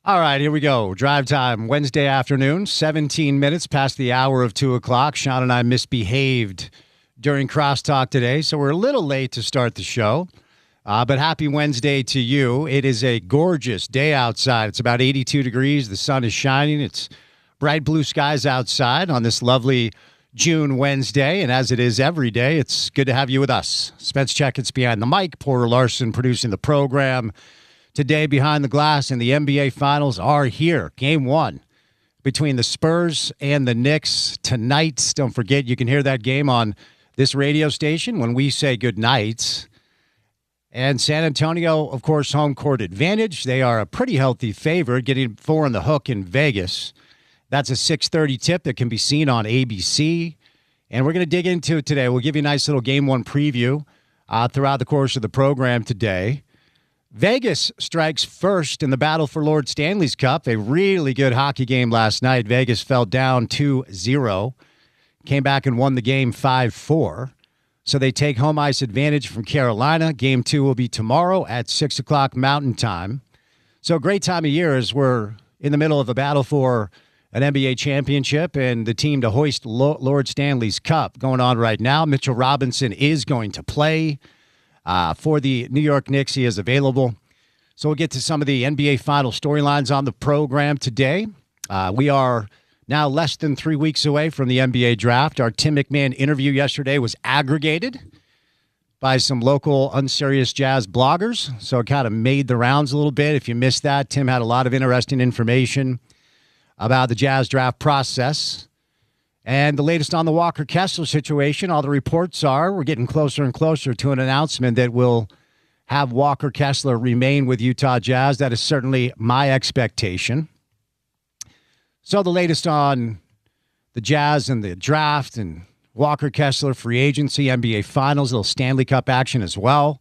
All right, here we go. Drive time, Wednesday afternoon, 17 minutes past the hour of 2 o'clock. Sean and I misbehaved during crosstalk today, so we're a little late to start the show. But happy Wednesday to you. It is a gorgeous day outside. It's about 82 degrees. The sun is shining. It's bright blue skies outside on this lovely June Wednesday. And as it is every day, it's good to have you with us. Spence Checketts behind the mic, Porter Larson producing the program. Today, behind the glass, and the NBA Finals are here. Game one between the Spurs and the Knicks tonight. Don't forget, you can hear that game on this radio station when we say good night. And San Antonio, of course, home court advantage. They are a pretty healthy favorite, getting 4 on the hook in Vegas. That's a 6:30 tip that can be seen on ABC. And we're going to dig into it today. We'll give you a nice little game one preview throughout the course of the program today. Vegas strikes first in the battle for Lord Stanley's Cup. A really good hockey game last night. Vegas fell down 2-0. Came back and won the game 5-4. So they take home ice advantage from Carolina. Game 2 will be tomorrow at 6 o'clock Mountain Time. So great time of year as we're in the middle of a battle for an NBA championship and the team to hoist Lord Stanley's Cup going on right now. Mitchell Robinson is going to play. For the New York Knicks, he is available. So we'll get to some of the NBA final storylines on the program today. We are now less than 3 weeks away from the NBA draft. Our Tim McMahon interview yesterday was aggregated by some local unserious Jazz bloggers. So it kind of made the rounds a little bit. If you missed that, Tim had a lot of interesting information about the Jazz draft process. And the latest on the Walker Kessler situation, all the reports are we're getting closer and closer to an announcement that will have Walker Kessler remain with Utah Jazz. That is certainly my expectation. So the latest on the Jazz and the draft and Walker Kessler free agency, NBA Finals, little Stanley Cup action as well.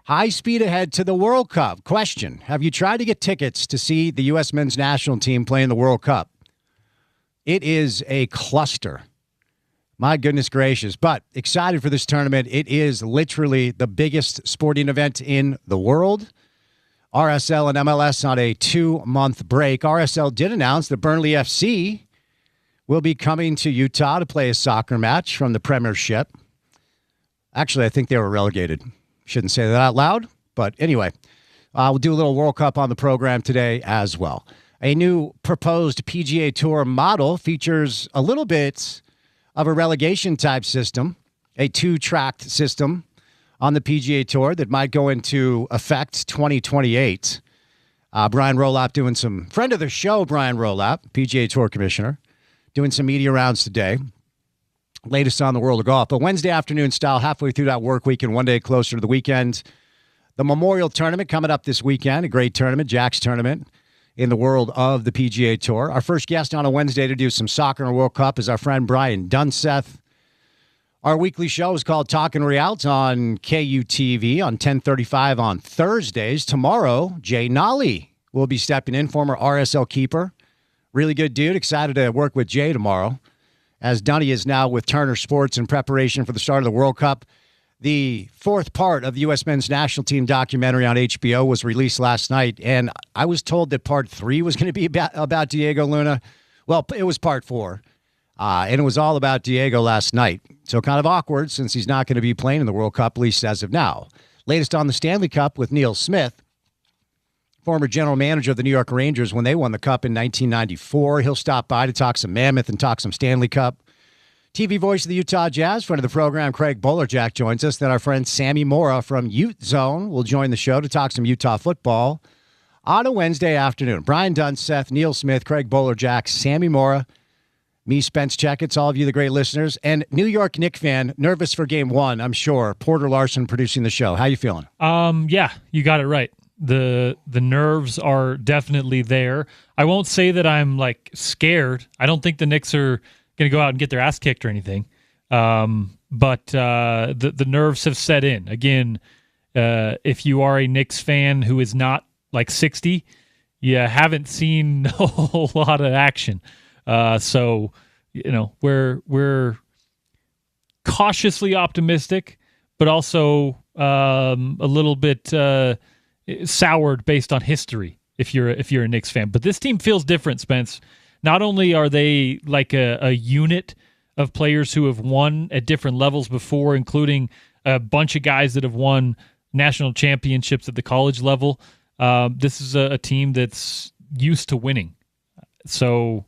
High speed ahead to the World Cup. Question, have you tried to get tickets to see the U.S. men's national team play in the World Cup? It is a cluster. My goodness gracious. But excited for this tournament. It is literally the biggest sporting event in the world. RSL and MLS on a 2-month break. RSL did announce that Burnley FC will be coming to Utah to play a soccer match from the Premiership. Actually, I think they were relegated. Shouldn't say that out loud. But anyway, we'll do a little World Cup on the program today as well. A new proposed PGA Tour model features a little bit of a relegation-type system, a 2-tracked system on the PGA Tour that might go into effect 2028. Brian Rolap doing some, friend of the show, Brian Rolap, PGA Tour commissioner, doing some media rounds today. Latest on the world of golf. But Wednesday afternoon style, halfway through that work week and one day closer to the weekend. The Memorial Tournament coming up this weekend, a great tournament, Jack's Tournament, in the world of the PGA Tour. Our first guest on a Wednesday to do some soccer and World Cup is our friend Brian Dunseth. Our weekly show is called Talkin' Real. It's on KUTV on 1035 on Thursdays. Tomorrow, Jay Nolly will be stepping in, former RSL keeper. Really good dude. Excited to work with Jay tomorrow, as Dunny is now with Turner Sports in preparation for the start of the World Cup. The 4th part of the U.S. men's national team documentary on HBO was released last night, and I was told that part 3 was going to be about Diego Luna. Well, it was part 4, and it was all about Diego last night. So kind of awkward since he's not going to be playing in the World Cup, at least as of now. Latest on the Stanley Cup with Neil Smith, former general manager of the New York Rangers when they won the Cup in 1994. He'll stop by to talk some Mammoth and talk some Stanley Cup. TV voice of the Utah Jazz, friend of the program, Craig Bolerjack, joins us. Then our friend Sammy Mora from Ute Zone will join the show to talk some Utah football on a Wednesday afternoon. Brian Dunseth, Neil Smith, Craig Bolerjack, Sammy Mora, me, Spence Checketts, all of you, the great listeners, and New York Knicks fan, nervous for game one, I'm sure. Porter Larson producing the show. How you feeling? Yeah, you got it right. The nerves are definitely there. I won't say that I'm like scared. I don't think the Knicks are going to go out and get their ass kicked or anything. But the nerves have set in. Again, if you are a Knicks fan who is not like 60, you haven't seen a whole lot of action. So, you know, we're cautiously optimistic, but also a little bit soured based on history. if you're a Knicks fan. But this team feels different, Spence. Not only are they like a unit of players who have won at different levels before, including a bunch of guys that have won national championships at the college level. This is a team that's used to winning. So,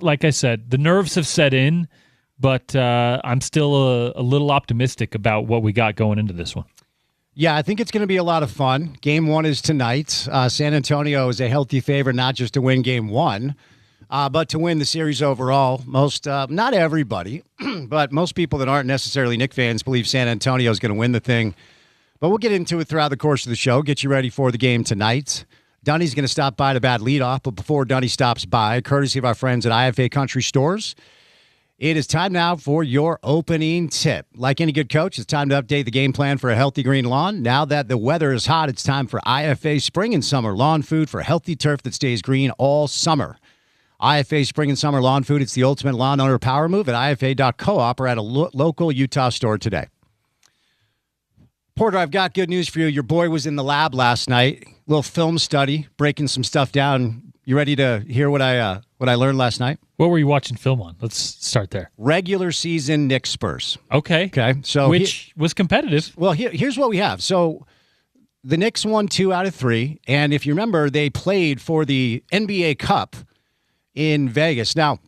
like I said, the nerves have set in, but I'm still a little optimistic about what we got going into this one. Yeah, I think it's going to be a lot of fun. Game 1 is tonight. San Antonio is a healthy favorite, not just to win Game 1, but to win the series overall. Most, not everybody, but most people that aren't necessarily Knicks fans believe San Antonio is going to win the thing. But we'll get into it throughout the course of the show, get you ready for the game tonight. Dunny's going to stop by to bat leadoff, but before Dunny stops by, courtesy of our friends at IFA Country Stores, it is time now for your opening tip. Like any good coach, it's time to update the game plan for a healthy green lawn. Now that the weather is hot, it's time for IFA Spring and Summer Lawn Food for healthy turf that stays green all summer. IFA Spring and Summer Lawn Food, it's the ultimate lawn owner power move at IFA.coop or at a local Utah store today. Porter, I've got good news for you. Your boy was in the lab last night, little film study, breaking some stuff down. You ready to hear what I learned last night? What were you watching film on? Let's start there. Regular season Knicks Spurs. Okay. So which was competitive. Well, here's what we have. So the Knicks won 2 out of 3, and if you remember, they played for the NBA Cup in Vegas. Now,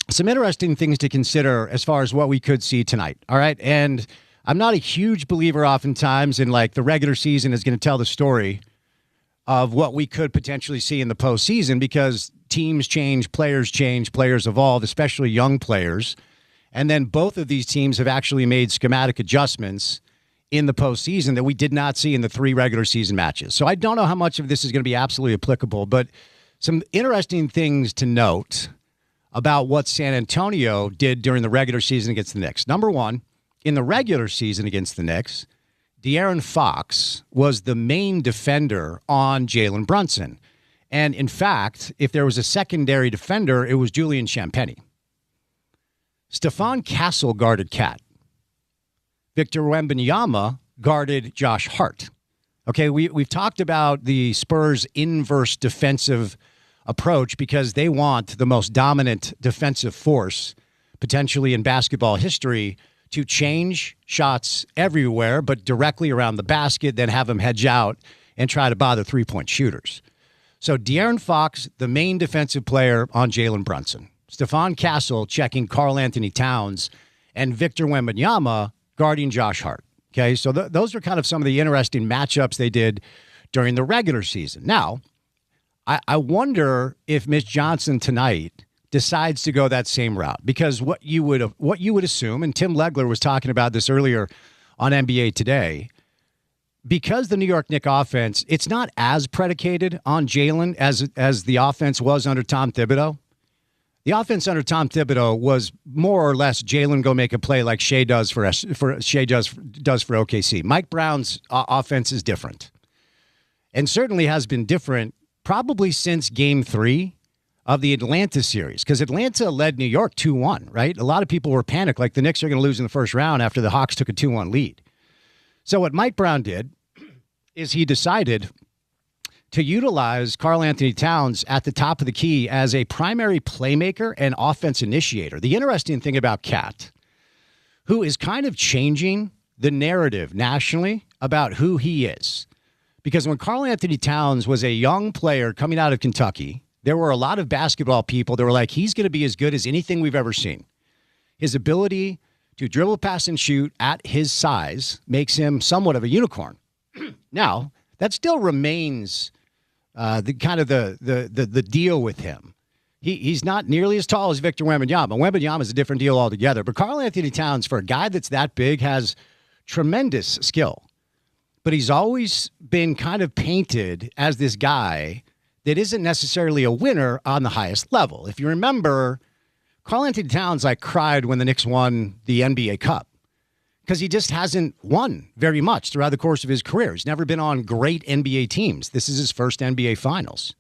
some interesting things to consider as far as what we could see tonight. All right, and I'm not a huge believer oftentimes in like the regular season is going to tell the story of what we could potentially see in the postseason because teams change, players evolve, especially young players. And then both of these teams have actually made schematic adjustments in the postseason that we did not see in the 3 regular season matches. So I don't know how much of this is going to be absolutely applicable, but some interesting things to note about what San Antonio did during the regular season against the Knicks. Number one, in the regular season against the Knicks, De'Aaron Fox was the main defender on Jalen Brunson. And in fact, if there was a secondary defender, it was Julian Champagnie. Stephon Castle guarded Cat. Victor Wembanyama guarded Josh Hart. Okay, we've talked about the Spurs' inverse defensive approach because they want the most dominant defensive force potentially in basketball history to change shots everywhere, but directly around the basket, then have them hedge out and try to bother three-point shooters. So De'Aaron Fox, the main defensive player on Jalen Brunson. Stephon Castle checking Karl Anthony Towns, and Victor Wembanyama guarding Josh Hart. Okay, so those are kind of some of the interesting matchups they did during the regular season. Now, I wonder if Mitch Johnson tonight decides to go that same route, because what you would assume, and Tim Legler was talking about this earlier on NBA Today, because the New York Knicks offense, it's not as predicated on Jalen as the offense was under Tom Thibodeau. The offense under Tom Thibodeau was more or less Jalen go make a play like Shea does for OKC. Mike Brown's offense is different, and certainly has been different probably since Game 3 of the Atlanta series, because Atlanta led New York 2-1, right? A lot of people were panicked, like the Knicks are going to lose in the first round after the Hawks took a 2-1 lead. So what Mike Brown did is he decided to utilize Karl Anthony Towns at the top of the key as a primary playmaker and offense initiator. The interesting thing about Cat, who is kind of changing the narrative nationally about who he is, because when Karl Anthony Towns was a young player coming out of Kentucky, there were a lot of basketball people that were like, he's going to be as good as anything we've ever seen. His ability to dribble, pass, and shoot at his size makes him somewhat of a unicorn. Now, that still remains the deal with him. He's not nearly as tall as Victor Wembanyama. Wembanyama is a different deal altogether. But Karl Anthony Towns, for a guy that's that big, has tremendous skill. But he's always been kind of painted as this guy that isn't necessarily a winner on the highest level. If you remember, Karl Anthony Towns cried when the Knicks won the NBA Cup, because he just hasn't won very much throughout the course of his career. He's never been on great NBA teams. This is his first NBA Finals.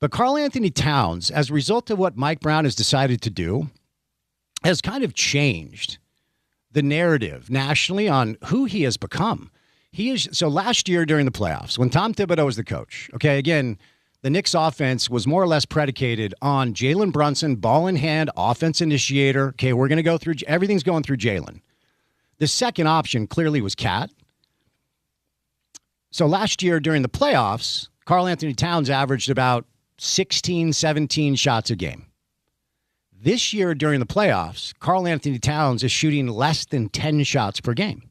But Karl Anthony Towns, as a result of what Mike Brown has decided to do, has kind of changed the narrative nationally on who he has become. So last year during the playoffs, when Tom Thibodeau was the coach, okay, again, the Knicks offense was more or less predicated on Jalen Brunson, ball in hand, offense initiator. Okay, we're going to go through, everything's going through Jalen. The second option clearly was Cat. So last year during the playoffs, Karl Anthony Towns averaged about 16, 17 shots a game. This year during the playoffs, Karl Anthony Towns is shooting less than 10 shots per game.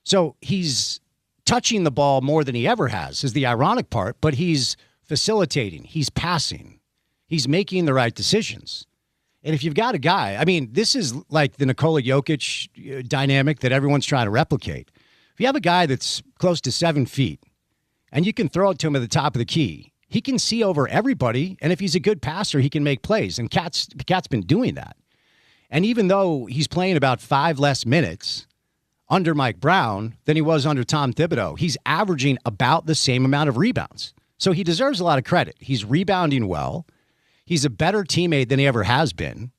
So he's touching the ball more than he ever has, is the ironic part, but he's facilitating, he's passing, he's making the right decisions. And if you've got a guy, I mean, this is like the Nikola Jokic dynamic that everyone's trying to replicate. If you have a guy that's close to 7 feet and you can throw it to him at the top of the key, he can see over everybody, and if he's a good passer, he can make plays, and Cat's been doing that. And even though he's playing about 5 less minutes under Mike Brown than he was under Tom Thibodeau, he's averaging about the same amount of rebounds. So he deserves a lot of credit. He's rebounding well. He's a better teammate than he ever has been.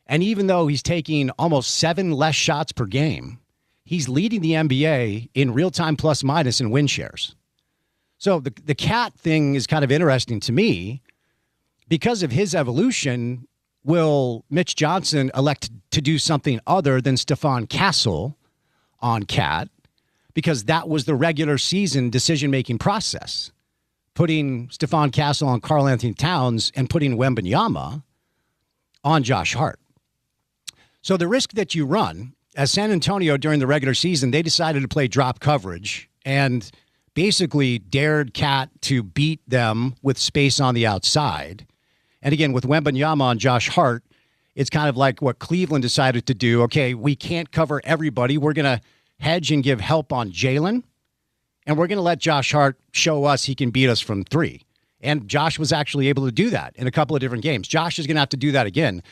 And even though he's taking almost 7 less shots per game, he's leading the NBA in real-time plus-minus and win shares. So the Cat thing is kind of interesting to me. Because of his evolution, will Mitch Johnson elect to do something other than Stephon Castle on Cat? Because that was the regular season decision-making process. Putting Stephon Castle on Karl Anthony Towns and putting Wembanyama on Josh Hart. So the risk that you run, as San Antonio during the regular season, they decided to play drop coverage and basically dared Cat to beat them with space on the outside. And again, with Wembanyama on Josh Hart, it's kind of like what Cleveland decided to do. Okay, we can't cover everybody. We're going to hedge and give help on Jalen, and we're going to let Josh Hart show us he can beat us from 3. And Josh was actually able to do that in a couple of different games. Josh is going to have to do that again.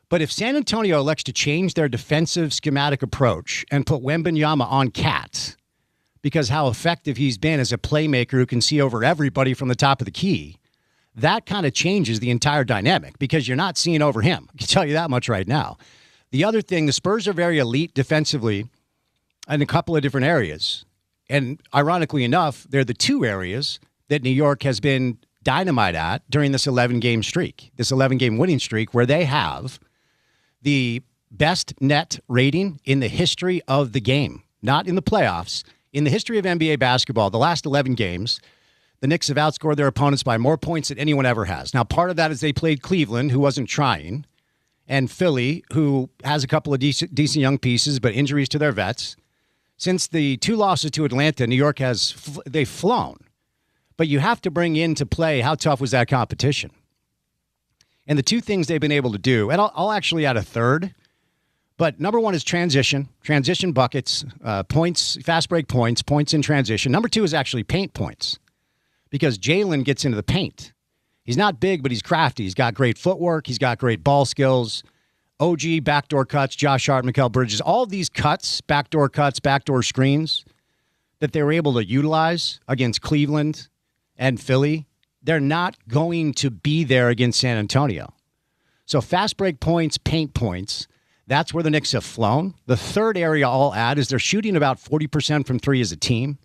But if San Antonio elects to change their defensive schematic approach and put Wembanyama on Cat, because how effective he's been as a playmaker who can see over everybody from the top of the key, that kind of changes the entire dynamic because you're not seeing over him. I can tell you that much right now. The other thing, the Spurs are very elite defensively in a couple of different areas. And ironically enough, they're the 2 areas that New York has been dynamite at during this 11-game streak, this 11-game winning streak, where they have the best net rating in the history of the game, not in the playoffs. In the history of NBA basketball, the last 11 games, the Knicks have outscored their opponents by more points than anyone ever has. Now, part of that is they played Cleveland, who wasn't trying, and Philly, who has a couple of decent young pieces, but injuries to their vets. Since the 2 losses to Atlanta, New York they've flown. But you have to bring into play how tough was that competition. And the 2 things they've been able to do, and I'll actually add a third, but number 1 is transition buckets, points, fast break points in transition. Number 2 is actually paint points because Jalen gets into the paint. He's not big, but he's crafty. He's got great footwork. He's got great ball skills. OG, backdoor cuts, Josh Hart, Mikal Bridges, all of these cuts, backdoor screens that they were able to utilize against Cleveland and Philly, they're not going to be there against San Antonio. So fast break points, paint points, that's where the Knicks have flown. The third area I'll add is they're shooting about 40% from 3 as a team.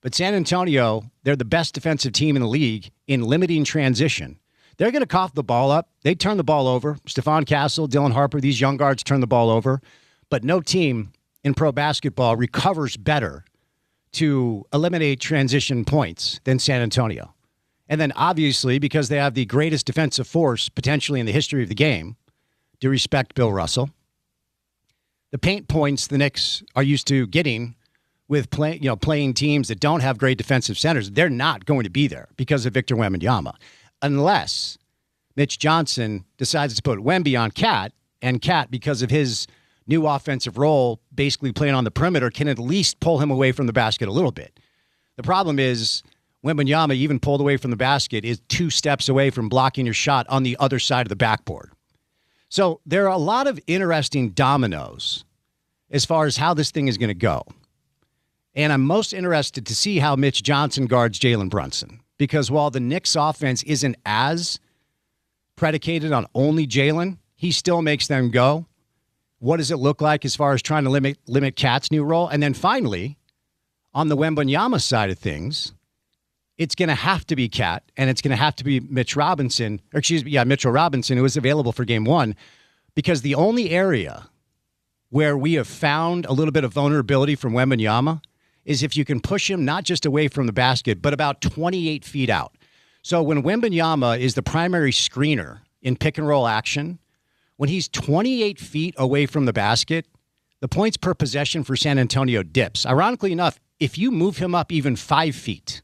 But San Antonio, they're the best defensive team in the league in limiting transition. They're going to cough the ball up. They turn the ball over. Stephon Castle, Dylan Harper, these young guards turn the ball over. But no team in pro basketball recovers better to eliminate transition points than San Antonio. And then obviously, because they have the greatest defensive force potentially in the history of the game, do respect Bill Russell. The paint points the Knicks are used to getting with playing teams that don't have great defensive centers, they're not going to be there because of Victor Wembanyama. Unless Mitch Johnson decides to put Wemby on Cat, and Cat, because of his new offensive role, basically playing on the perimeter, can at least pull him away from the basket a little bit. The problem is Wembanyama, even pulled away from the basket, is 2 steps away from blocking your shot on the other side of the backboard. So there are a lot of interesting dominoes as far as how this thing is going to go. And I'm most interested to see how Mitch Johnson guards Jalen Brunson. Because while the Knicks offense isn't as predicated on only Jalen, he still makes them go. What does it look like as far as trying to limit Cat's new role? And then finally, On the Wembanyama side of things, it's going to have to be Cat, and it's going to have to be Mitchell Robinson, who is available for game one, because the only area where we have found a little bit of vulnerability from Wembanyama is if you can push him not just away from the basket, but about 28 feet out. So when Wembanyama is the primary screener in pick and roll action, when he's 28 feet away from the basket, the points per possession for San Antonio dips. Ironically enough, if you move him up even 5 feet,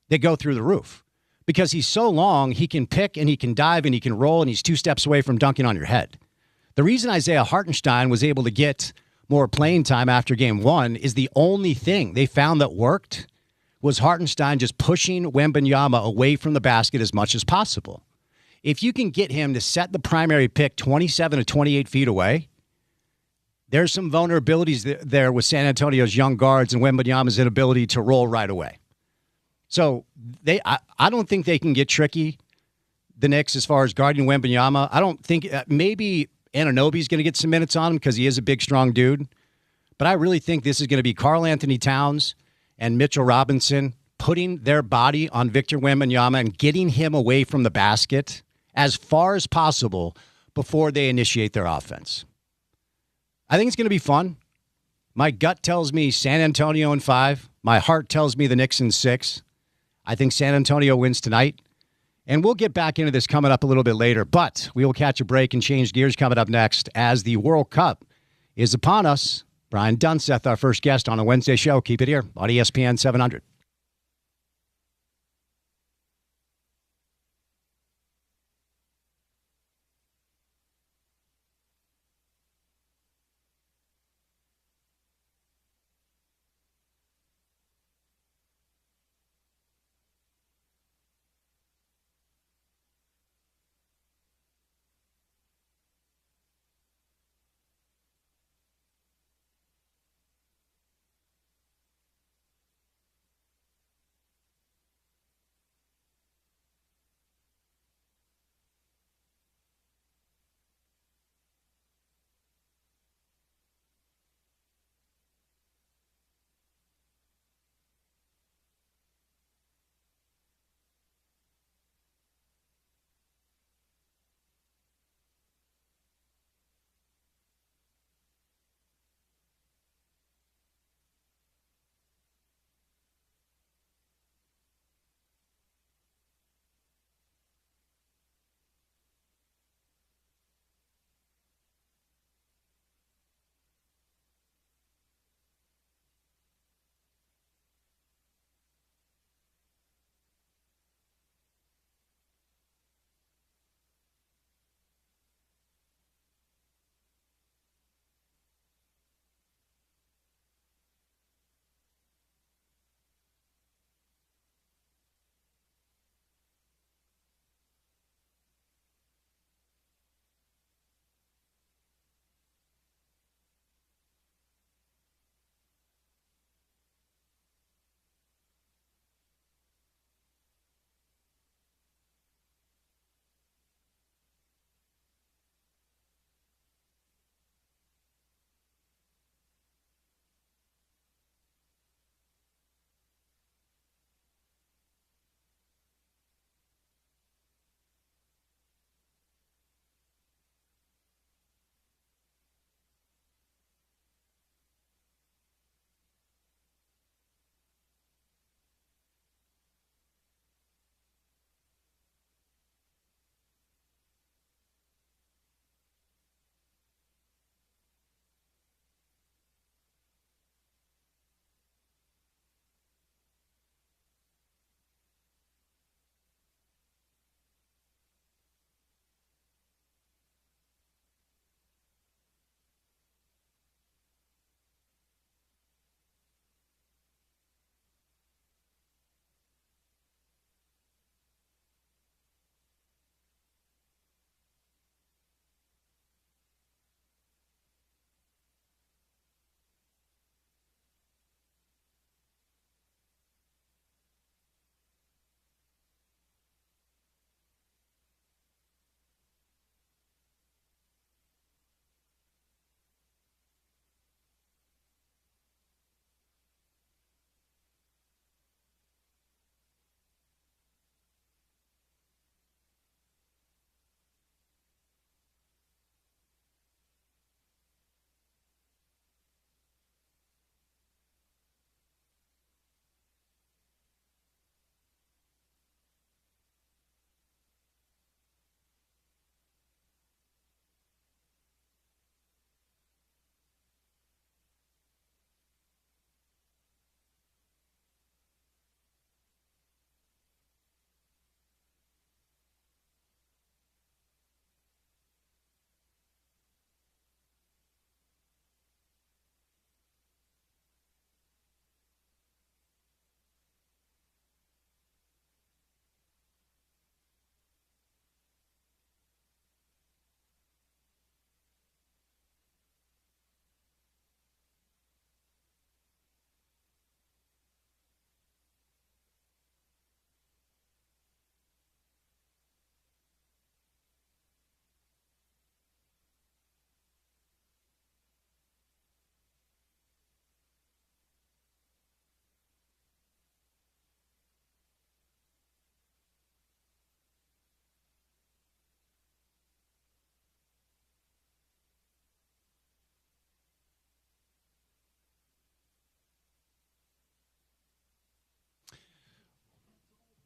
they go through the roof because he's so long, he can pick and he can dive and he can roll and he's 2 steps away from dunking on your head. The reason Isaiah Hartenstein was able to get more playing time after game one is the only thing they found that worked was Hartenstein just pushing Wembanyama away from the basket as much as possible. If you can get him to set the primary pick 27 to 28 feet away, there's some vulnerabilities there with San Antonio's young guards and Wembanyama's inability to roll right away. So I don't think they can get tricky, the Knicks, as far as guarding Wembanyama. I don't think maybe Anunoby's going to get some minutes on him because he is a big, strong dude. But I really think this is going to be Karl Anthony Towns and Mitchell Robinson putting their body on Victor Wembanyama and getting him away from the basket as far as possible before they initiate their offense. I think it's going to be fun. My gut tells me San Antonio in 5. My heart tells me the Knicks in 6. I think San Antonio wins tonight. And we'll get back into this coming up a little bit later, but we will catch a break and change gears coming up next as the World Cup is upon us. Brian Dunseth, our first guest on a Wednesday show. Keep it here on ESPN 700.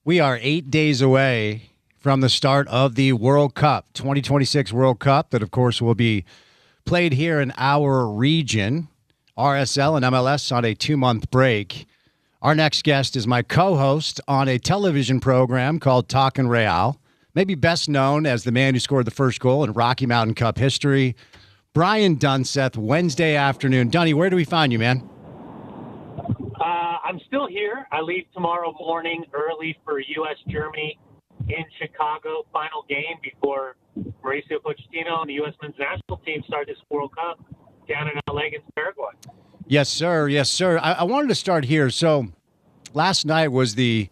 We are 8 days away from the start of the World Cup, 2026 World Cup, that, of course, will be played here in our region. RSL and MLS on a 2-month break. Our next guest is my co-host on a television program called Talkin' Real, maybe best known as the man who scored the first goal in Rocky Mountain Cup history, Brian Dunseth, Wednesday afternoon. Dunny, where do we find you, man? I'm still here. I leave tomorrow morning early for U.S.-Germany in Chicago, final game before Mauricio Pochettino and the U.S. men's national team start this World Cup down in L.A. against Paraguay. Yes, sir. Yes, sir. I wanted to start here. So last night was the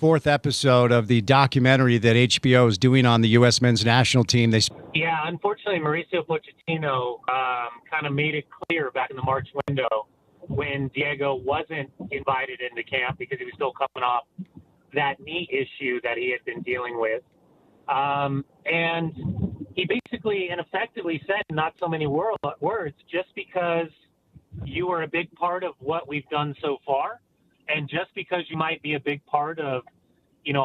4th episode of the documentary that HBO is doing on the U.S. men's national team. Yeah, unfortunately, Mauricio Pochettino kind of made it clear back in the March window when Diego wasn't invited into camp because he was still coming off that knee issue that he had been dealing with. And he basically and effectively said not so many words, just because you are a big part of what we've done so far, and just because you might be a big part of,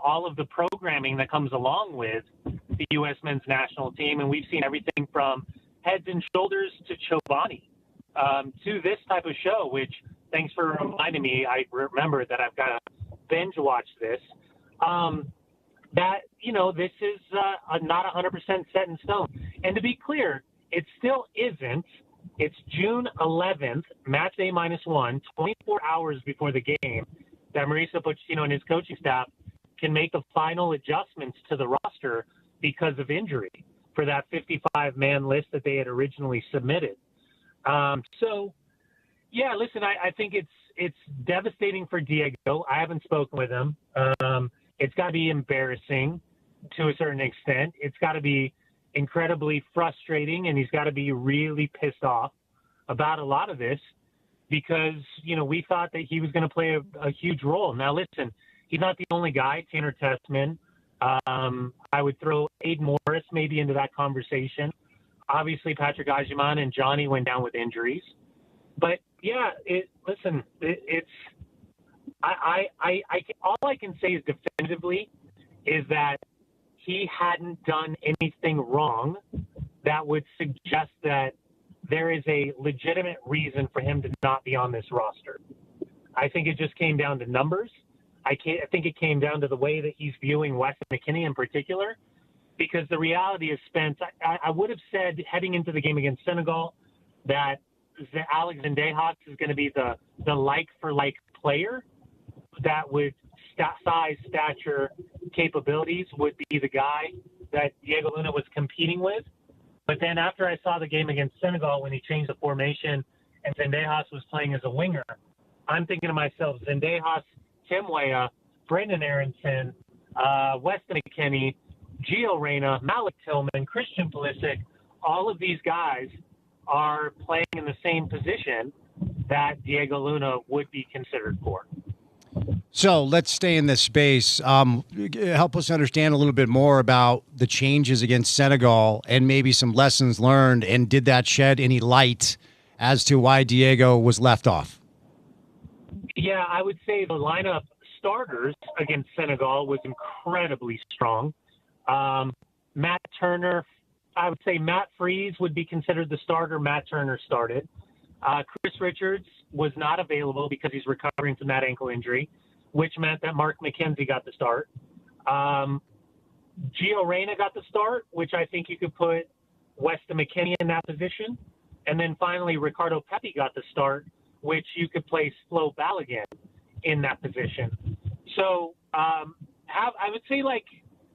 all of the programming that comes along with the U.S. men's national team, and we've seen everything from Heads and Shoulders to Chobani, to this type of show, which, thanks for reminding me, I remember that I've got to binge watch this, this is not 100% set in stone. And to be clear, it still isn't. It's June 11th, match day -1, 24 hours before the game, that Mauricio Pochettino and his coaching staff can make the final adjustments to the roster because of injury for that 55-man list that they had originally submitted. I think it's devastating for Diego. I haven't spoken with him. It's got to be embarrassing to a certain extent. It's got to be incredibly frustrating, and he's got to be really pissed off about a lot of this because, we thought that he was going to play a huge role. Now, listen, he's not the only guy. Tanner Tessman. I would throw Aiden Morris maybe into that conversation. Obviously, Patrick Ajiman and Johnny went down with injuries. But, yeah, all I can say is definitively is that he hadn't done anything wrong that would suggest that there is a legitimate reason for him to not be on this roster. I think it just came down to numbers. I think it came down to the way that he's viewing Weston McKennie in particular, because the reality is, Spence, I would have said heading into the game against Senegal that Alex Zendejas is going to be the like-for-like player that would size, stature, capabilities would be the guy that Diego Luna was competing with. But then after I saw the game against Senegal when he changed the formation and Zendejas was playing as a winger, I'm thinking to myself, Zendejas, Tim Weah, Brendan Aronson, Weston McKennie, Gio Reyna, Malik Tillman, Christian Pulisic, all of these guys are playing in the same position that Diego Luna would be considered for. So let's stay in this space. Help us understand a little bit more about the changes against Senegal and maybe some lessons learned. And did that shed any light as to why Diego was left off? Yeah, I would say the lineup starters against Senegal was incredibly strong. Matt Turner, I would say Matt Freese would be considered the starter. Matt Turner started. Chris Richards was not available because he's recovering from that ankle injury, which meant that Mark McKenzie got the start. Gio Reyna got the start, which I think you could put Weston McKennie in that position. And then finally, Ricardo Pepi got the start, which you could place Flo Balogun in that position. So I would say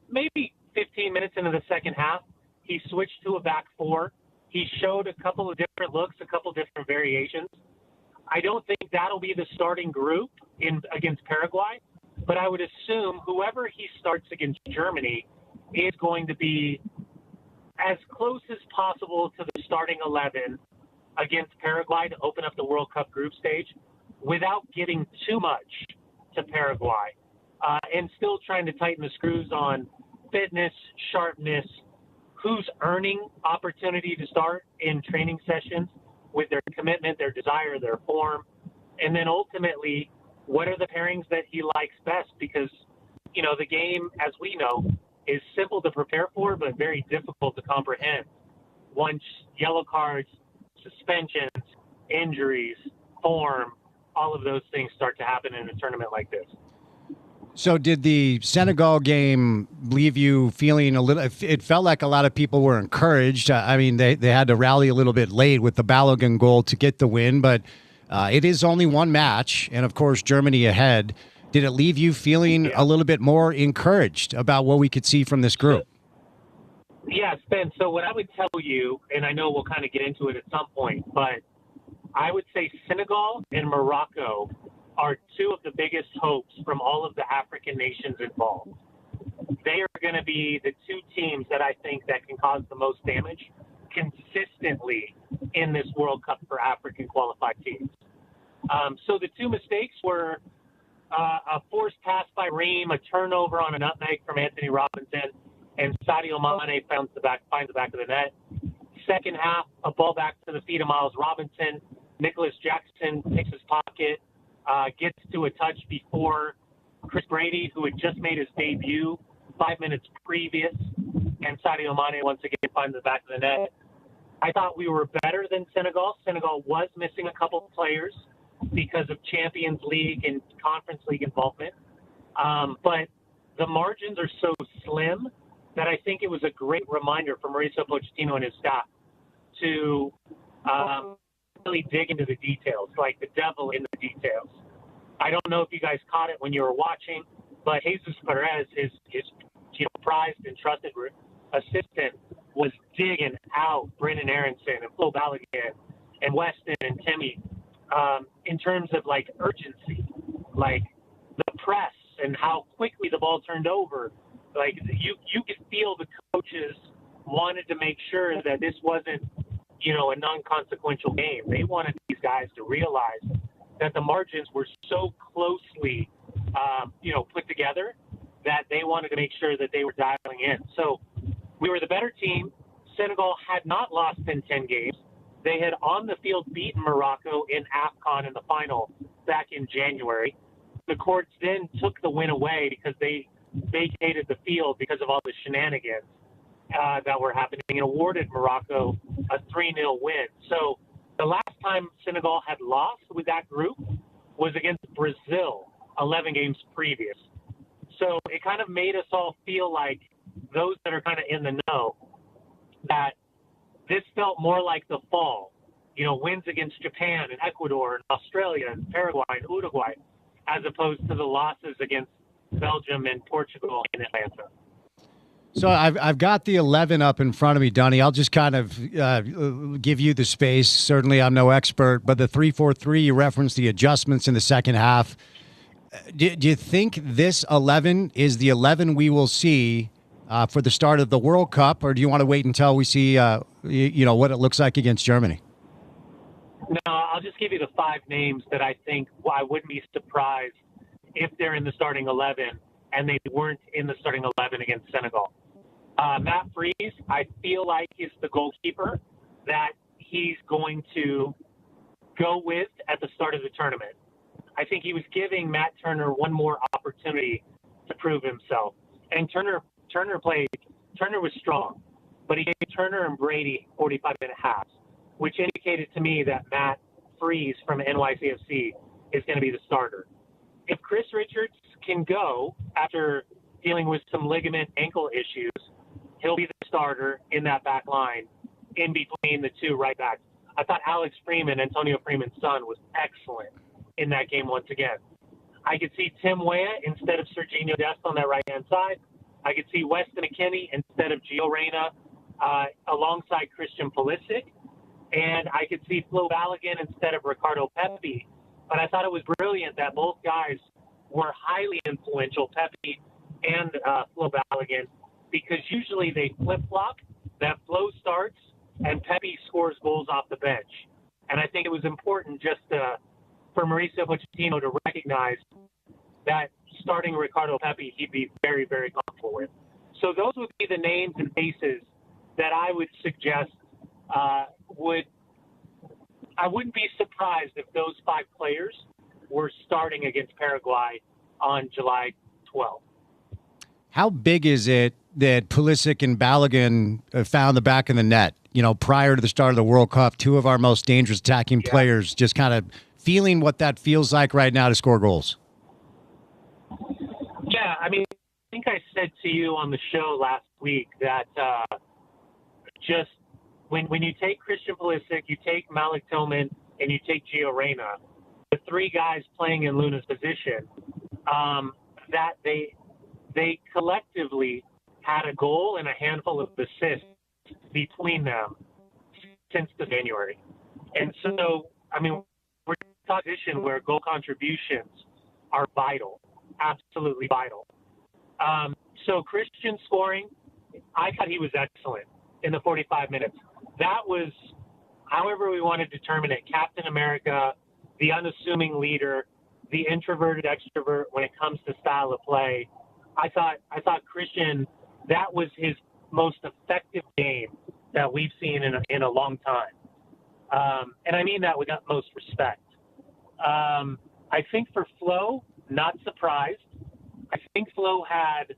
maybe 15 minutes into the second half, he switched to a back four. He showed a couple of different looks, a couple different variations. I don't think that'll be the starting group against Paraguay, but I would assume whoever he starts against Germany is going to be as close as possible to the starting 11 against Paraguay to open up the World Cup group stage without getting too much to Paraguay, and still trying to tighten the screws on fitness, sharpness, who's earning opportunity to start in training sessions with their commitment, their desire, their form, and then ultimately, what are the pairings that he likes best? Because the game, as we know, is simple to prepare for, but very difficult to comprehend. Once yellow cards, suspensions, injuries, form, all of those things start to happen in a tournament like this. So did the Senegal game leave you feeling a little? It felt like a lot of people were encouraged. I mean, they had to rally a little bit late with the Balogun goal to get the win, but it is only one match, and of course Germany ahead. Did it leave you feeling a little bit more encouraged about what we could see from this group? Yeah, Spence. So what I would tell you, and I know we'll kind of get into it at some point, but I would say Senegal and Morocco are two of the biggest hopes from all of the African nations involved. They are going to be the two teams that I think that can cause the most damage consistently in this World Cup for African qualified teams. So the two mistakes were a forced pass by Ream, a turnover on a nutmeg from Anthony Robinson, and Sadio Mane finds the back of the net. Second half, a ball back to the feet of Miles Robinson. Nicholas Jackson takes his pocket, gets to a touch before Chris Brady, who had just made his debut 5 minutes previous, and Sadio Mane once again finds the back of the net. I thought we were better than Senegal. Senegal was missing a couple of players because of Champions League and Conference League involvement. But the margins are so slim that I think it was a great reminder for Mauricio Pochettino and his staff to really dig into the details, like the devil in the details. I don't know if you guys caught it when you were watching, but Jesus Perez, his prized and trusted assistant, was digging out Brendan Aronson and Flo Balogun and Weston and Timmy in terms of like urgency, like the press and how quickly the ball turned over. Like you could feel the coaches wanted to make sure that this wasn't, a non-consequential game. They wanted these guys to realize that the margins were so closely, put together that they wanted to make sure that they were dialing in. So we were the better team. Senegal had not lost in 10 games. They had on the field beaten Morocco in AFCON in the final back in January. The courts then took the win away because they vacated the field because of all the shenanigans that were happening and awarded Morocco a 3-0 win. So the last time Senegal had lost with that group was against Brazil 11 games previous. So it kind of made us all feel like, those that are kind of in the know, that this felt more like the fall, wins against Japan and Ecuador and Australia and Paraguay and Uruguay, as opposed to the losses against Belgium and Portugal in Atlanta. So I've got the 11 up in front of me, Dunny. I'll just kind of give you the space. Certainly I'm no expert, but the 3-4-3, you referenced the adjustments in the second half. Do you think this 11 is the 11 we will see for the start of the World Cup, or do you want to wait until we see, what it looks like against Germany? No, I'll just give you the 5 names that I think I wouldn't be surprised if they're in the starting 11 and they weren't in the starting 11 against Senegal. Matt Freese, I feel like, is the goalkeeper that he's going to go with at the start of the tournament. I think he was giving Matt Turner one more opportunity to prove himself. And Turner was strong, but he gave Turner and Brady 45-minute halves, which indicated to me that Matt Freese from NYCFC is going to be the starter. If Chris Richards can go after dealing with some ligament ankle issues, he'll be the starter in that back line in between the two right backs. I thought Alex Freeman, Antonio Freeman's son, was excellent in that game once again. I could see Tim Weah instead of Serginho Dest on that right-hand side. I could see Weston McKennie instead of Gio Reyna alongside Christian Pulisic. And I could see Flo Balogun instead of Ricardo Pepi. But I thought it was brilliant that both guys were highly influential, Pepi and Flo Balogun, because usually they flip-flop, that Flo starts, and Pepi scores goals off the bench. And I think it was important just for Mauricio Pochettino to recognize that starting Ricardo Pepi, he'd be very, very comfortable with. So those would be the names and faces that I would suggest I wouldn't be surprised if those 5 players were starting against Paraguay on July 12th. How big is it that Pulisic and Balogun found the back of the net, prior to the start of the World Cup, two of our most dangerous attacking players, just kind of feeling what that feels like right now to score goals? Yeah, I mean, I think I said to you on the show last week that just when you take Christian Pulisic, you take Malik Tillman, and you take Gio Reyna, the three guys playing in Luna's position, that they collectively had a goal and a handful of assists between them since the January. And so, I mean, we're in a position where goal contributions are vital, absolutely vital. So Christian scoring, I thought he was excellent in the 45 minutes. That was, however we want to determine it, Captain America, the unassuming leader, the introverted extrovert when it comes to style of play. I thought Christian, that was his most effective game that we've seen in a long time. And I mean that with utmost respect. I think for Flo, not surprised. I think Flo had,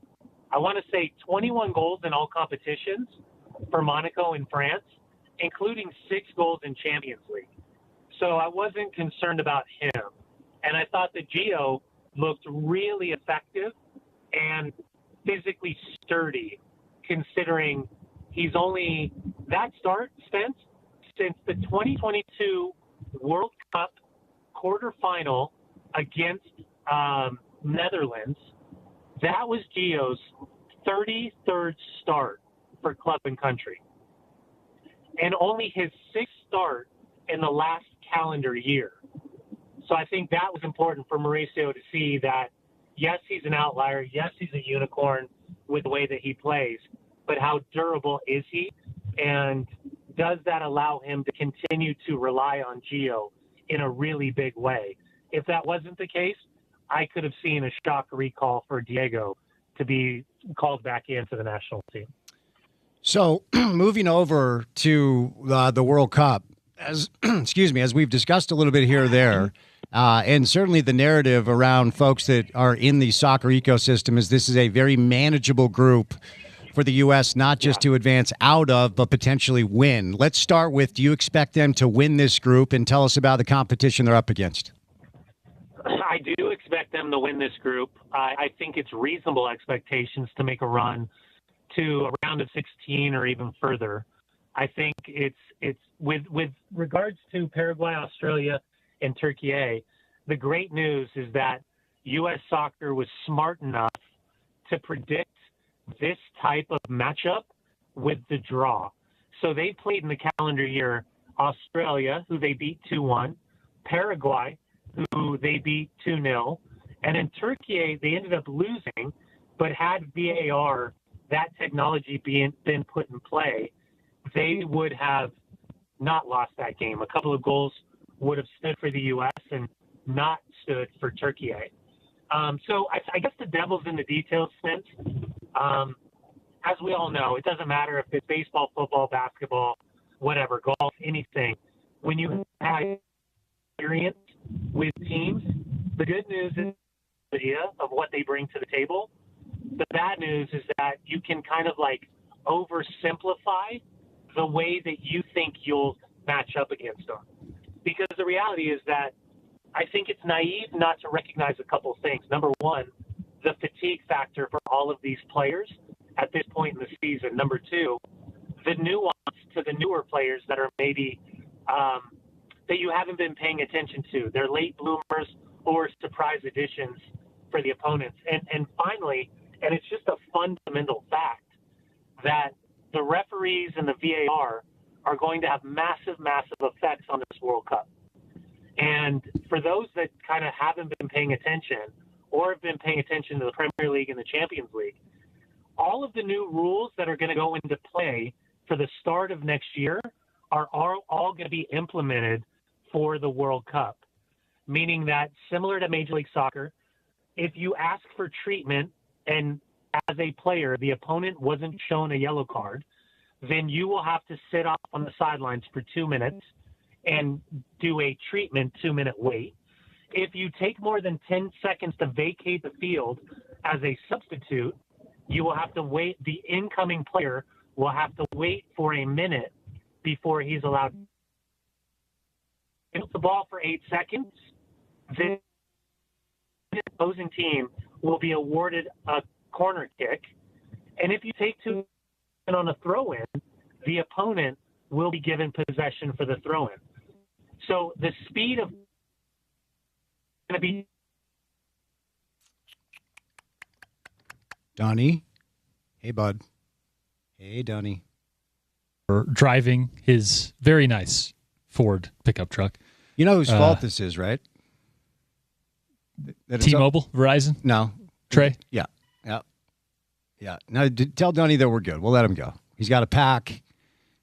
I want to say, 21 goals in all competitions for Monaco and France, including 6 goals in Champions League. So I wasn't concerned about him. And I thought that Gio looked really effective and physically sturdy, considering he's only that start, Spence, since the 2022 World Cup quarterfinal against Netherlands. That was Gio's 33rd start for club and country, and only his 6th start in the last calendar year. So I think that was important for Mauricio to see that, yes, he's an outlier. Yes, he's a unicorn with the way that he plays, but how durable is he? And does that allow him to continue to rely on Gio in a really big way? If that wasn't the case, I could have seen a shock recall for Diego to be called back into the national team. So moving over to the World Cup, as we've discussed a little bit here or there, and certainly the narrative around folks that are in the soccer ecosystem is this is a very manageable group for the U.S., not just to advance out of, but potentially win. Let's start with, do you expect them to win this group, and tell us about the competition they're up against? I do expect them to win this group. I think it's reasonable expectations to make a run to a round of 16 or even further. I think it's with regards to Paraguay, Australia, and Turkey, the great news is that U.S. soccer was smart enough to predict this type of matchup with the draw. So they played in the calendar year Australia, who they beat 2-1, Paraguay, who they beat 2-0, and in Turkey, they ended up losing, but had VAR, that technology been put in play, they would have not lost that game. A couple of goals would have stood for the U.S. and not stood for Turkey. So I guess the devil's in the details, Spence. As we all know, it doesn't matter if it's baseball, football, basketball, whatever, golf, anything. When you have experience with teams, the good news is the idea of what they bring to the table. The bad news is that you can kind of like oversimplify the way that you think you'll match up against them. Because the reality is that I think it's naive not to recognize a couple things. Number one, the fatigue factor for all of these players at this point in the season. Number two, the nuance to the newer players that are maybe that you haven't been paying attention to. They're late bloomers or surprise additions for the opponents. And finally, and it's just a fundamental fact, that the referees and the VAR are going to have massive, massive effects on this World Cup. And for those that kind of haven't been paying attention or have been paying attention to the Premier League and the Champions League, all of the new rules that are going to go into play for the start of next year are all going to be implemented for the World Cup, meaning that similar to Major League Soccer, if you ask for treatment and as a player, the opponent wasn't shown a yellow card, then you will have to sit off on the sidelines for 2 minutes and do a treatment 2-minute wait. If you take more than 10 seconds to vacate the field as a substitute, you will have to wait. The incoming player will have to wait for a minute before he's allowed to hit the ball for 8 seconds. Then the opposing team will be awarded a corner kick. And if you take 2 on a throw-in, the opponent will be given possession for the throw-in. So the speed of going to be. Donnie. Hey, bud. Hey, Donnie. Driving his very nice Ford pickup truck. You know whose fault this is, right? T-Mobile, Verizon? No. Trey? Yeah. No, tell Donnie that we're good. We'll let him go. He's got a pack.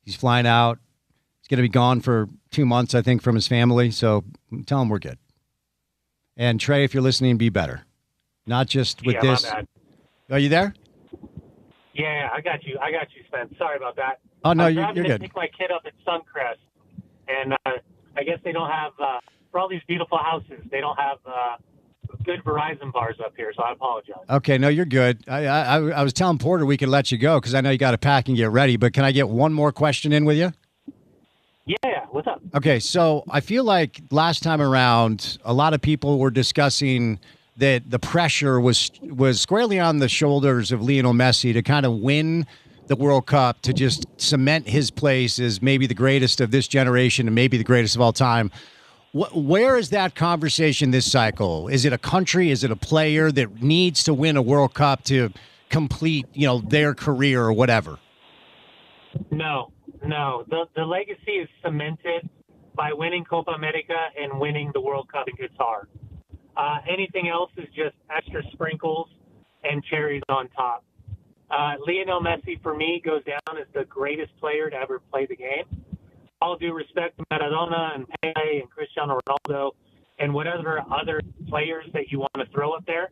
He's flying out. He's going to be gone for 2 months, I think, from his family. So tell him we're good. And Trey, if you're listening, be better. Not just with this. My bad. Are you there? Yeah, I got you, Spence. Sorry about that. Oh, no, you're good. I pick my kid up at Suncrest, and I guess they don't have, for all these beautiful houses, they don't have good Verizon bars up here, so I apologize. Okay, no, you're good. I was telling Porter we could let you go because I know you got to pack and get ready, but can I get one more question in with you? Yeah, what's up? Okay, so I feel like last time around, a lot of people were discussing that the pressure was squarely on the shoulders of Lionel Messi to kind of win the World Cup, to just cement his place as maybe the greatest of this generation and maybe the greatest of all time. Where is that conversation this cycle? Is it a country? Is it a player that needs to win a World Cup to complete, their career or whatever? No. The legacy is cemented by winning Copa America and winning the World Cup in Qatar. Anything else is just extra sprinkles and cherries on top. Lionel Messi, for me, goes down as the greatest player to ever play the game. All due respect to Maradona and Pelé and Cristiano Ronaldo and whatever other players that you want to throw up there.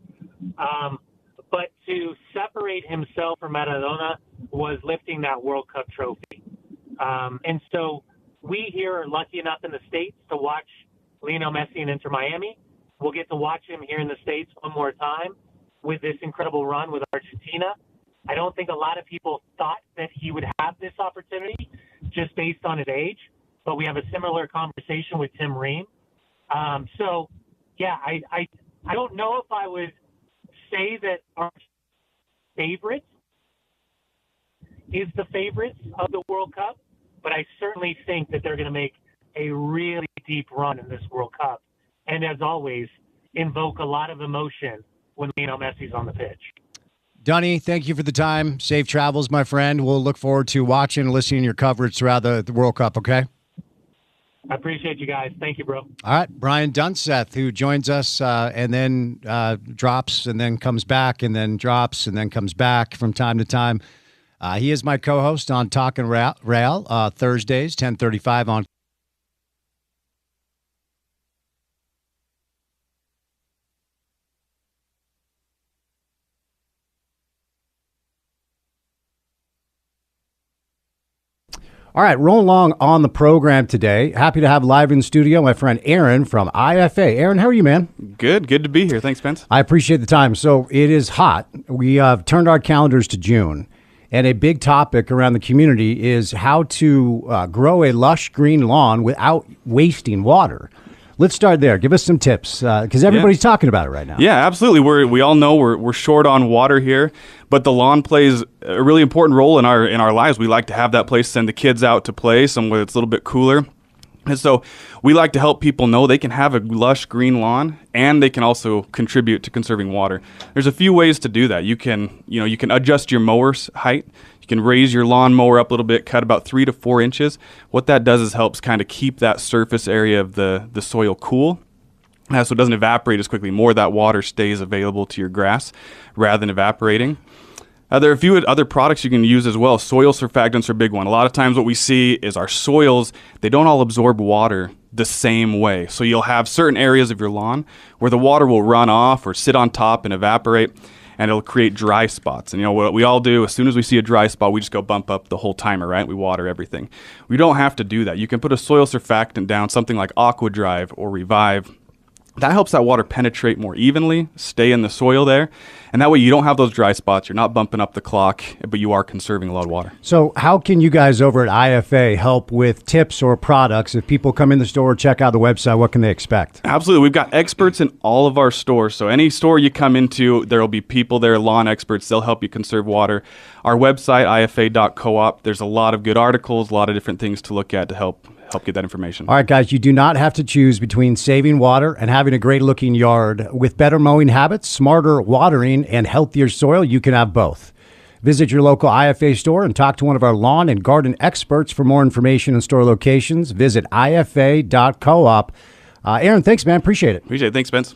But to separate himself from Maradona was lifting that World Cup trophy. And so we here are lucky enough in the States to watch Lionel Messi and Inter Miami. We'll get to watch him here in the States one more time with this incredible run with Argentina. I don't think a lot of people thought that he would have this opportunity just based on his age, but we have a similar conversation with Tim Ream. I don't know if I would say that our favorite is the favorites of the World Cup, but I certainly think that they're going to make a really deep run in this World Cup. And as always, invoke a lot of emotion when Lionel Messi's on the pitch. Donnie, thank you for the time. Safe travels, my friend. We'll look forward to watching and listening to your coverage throughout the World Cup, okay? I appreciate you guys. Thank you, bro. All right. Brian Dunseth, who joins us and then drops and then comes back and then drops and then comes back from time to time. He is my co-host on Talkin' Rail Thursdays, 10:35 on. All right, roll along on the program today. Happy to have live in studio my friend Aaron from IFA. Aaron, how are you, man? Good to be here. Thanks, Spence. I appreciate the time. So it is hot. We have turned our calendars to June, and a big topic around the community is how to grow a lush green lawn without wasting water. Let's start there. Give us some tips because everybody's talking about it right now. Yeah, absolutely. We all know we're short on water here, but the lawn plays a really important role in our lives. We like to have that place, send the kids out to play somewhere that's a little bit cooler. And so we like to help people know they can have a lush green lawn and they can also contribute to conserving water. There's a few ways to do that. You can adjust your mower's height. You can raise your lawn mower up a little bit, cut about 3 to 4 inches. What that does is helps kind of keep that surface area of the soil cool. So it doesn't evaporate as quickly. More of that water stays available to your grass rather than evaporating. There are a few other products you can use as well. Soil surfactants are a big one. A lot of times what we see is our soils, they don't all absorb water the same way. So you'll have certain areas of your lawn where the water will run off or sit on top and evaporate, and it'll create dry spots. And what we all do, as soon as we see a dry spot, we just go bump up the whole timer, right? We water everything. We don't have to do that. You can put a soil surfactant down, something like Aqua Drive or Revive. that helps that water penetrate more evenly, stay in the soil there, and that way you don't have those dry spots. You're not bumping up the clock, but you are conserving a lot of water. So how can you guys over at IFA help with tips or products? If people come in the store or check out the website, what can they expect? Absolutely. We've got experts in all of our stores. So any store you come into, there will be people there, lawn experts. They'll help you conserve water. Our website, ifa.coop, there's a lot of good articles, a lot of different things to look at to help get that information. All right, guys, you do not have to choose between saving water and having a great-looking yard. With better mowing habits, smarter watering, and healthier soil, you can have both. Visit your local IFA store and talk to one of our lawn and garden experts for more information and store locations. Visit ifa.coop. Aaron, thanks, man. Appreciate it. Appreciate it. Thanks, Spence.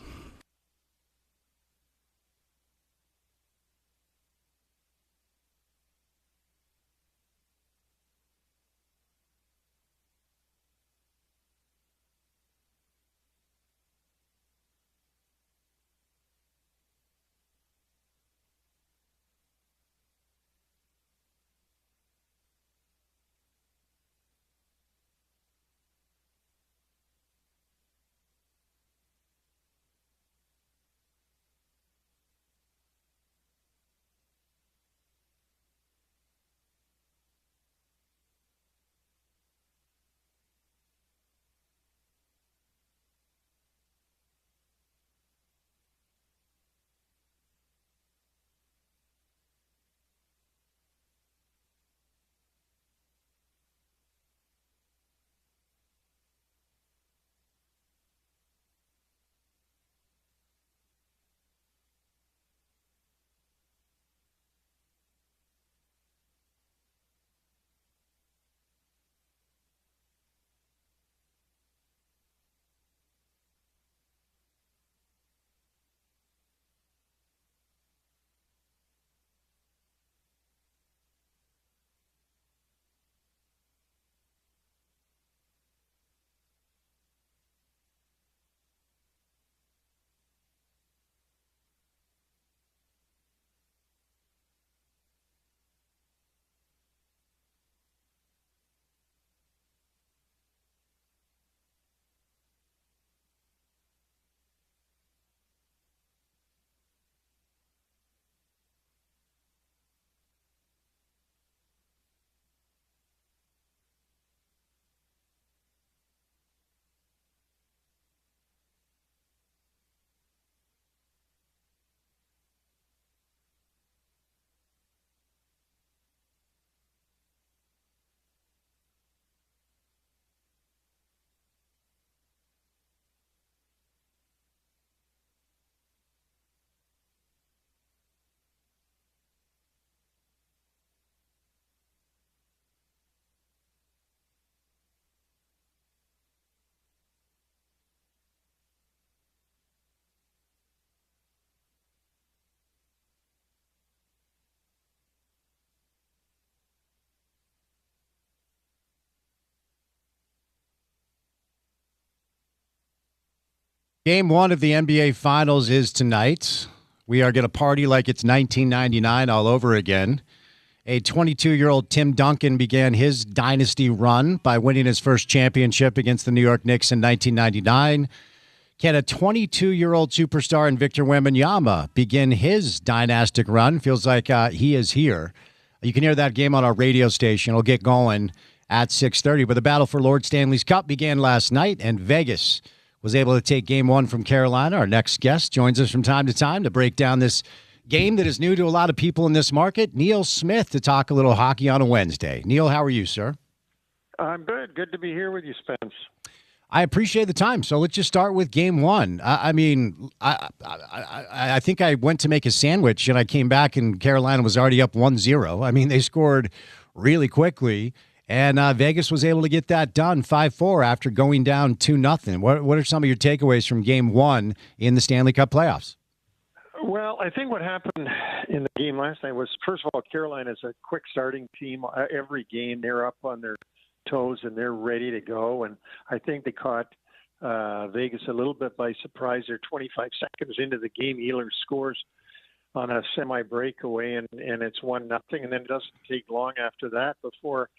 Game one of the NBA Finals is tonight. We are going to party like it's 1999 all over again. A 22-year-old Tim Duncan began his dynasty run by winning his first championship against the New York Knicks in 1999. Can a 22-year-old superstar in Victor Wembanyama begin his dynastic run? Feels like he is here. You can hear that game on our radio station. It'll get going at 6:30. But the battle for Lord Stanley's Cup began last night, and Vegas was able to take game one from Carolina. Our next guest joins us from time to time to break down this game that is new to a lot of people in this market. Neil Smith to talk a little hockey on a Wednesday. Neil, how are you, sir? I'm good. Good to be here with you, Spence. I appreciate the time. So let's just start with game one. I think I went to make a sandwich and I came back and Carolina was already up 1-0. I mean, they scored really quickly. And Vegas was able to get that done 5-4 after going down 2-0. What are some of your takeaways from game one in the Stanley Cup playoffs? Well, I think what happened in the game last night was, first of all, Carolina's a quick starting team. Every game they're up on their toes and they're ready to go. And I think they caught Vegas a little bit by surprise. They're 25 seconds into the game. Ehlers scores on a semi-breakaway, and it's 1-0. And then it doesn't take long after that before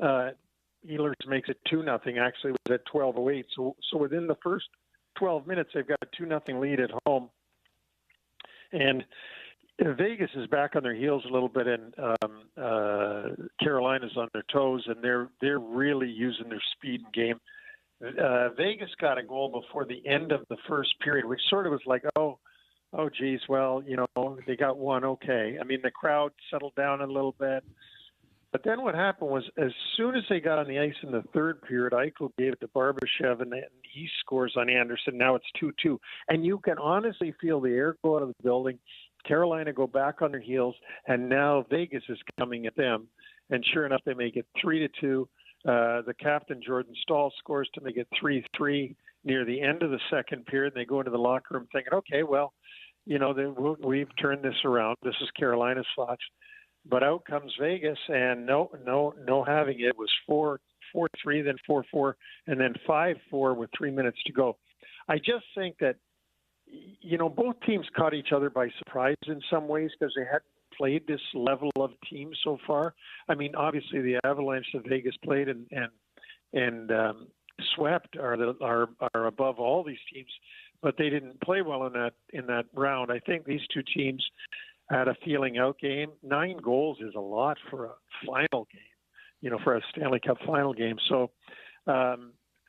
Ehlers makes it 2-0. Actually, it was at 12:08. So within the first 12 minutes, they've got a 2-0 lead at home. And Vegas is back on their heels a little bit, and Carolina's on their toes, and they're really using their speed and game. Vegas got a goal before the end of the first period, which sort of was like, oh, geez, well, they got one, okay. I mean, the crowd settled down a little bit. But then what happened was, as soon as they got on the ice in the third period, Eichel gave it to Barbashev, and he scores on Anderson. Now it's 2-2. And you can honestly feel the air go out of the building. Carolina go back on their heels, and now Vegas is coming at them. And sure enough, they make it 3-2. The captain, Jordan Stahl, scores to make it 3-3 near the end of the second period. They go into the locker room thinking, okay, well, we've turned this around. This is Carolina's thoughts. But out comes Vegas, and no having it. It was 4-3, then 4-4, and then 5-4 with 3 minutes to go. I just think that, both teams caught each other by surprise in some ways because they hadn't played this level of team so far. I mean, obviously the Avalanche that Vegas played and swept are above all these teams, but they didn't play well in that round. I think these two teams had a feeling out game. 9 goals is a lot for a final game, for a Stanley Cup final game. So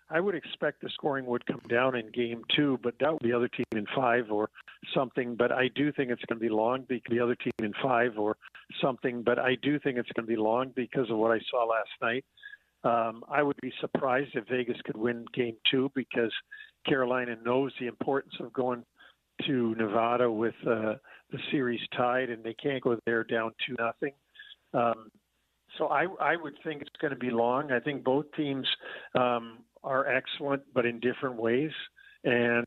I would expect the scoring would come down in game 2, but that would be the other team in 5 or something. But I do think it's going to be long because the other team in 5 or something. But I do think it's going to be long because of what I saw last night. I would be surprised if Vegas could win game 2 because Carolina knows the importance of going to Nevada with the series tied, and they can't go there down 2-0. So I would think it's going to be long. I think both teams are excellent, but in different ways, and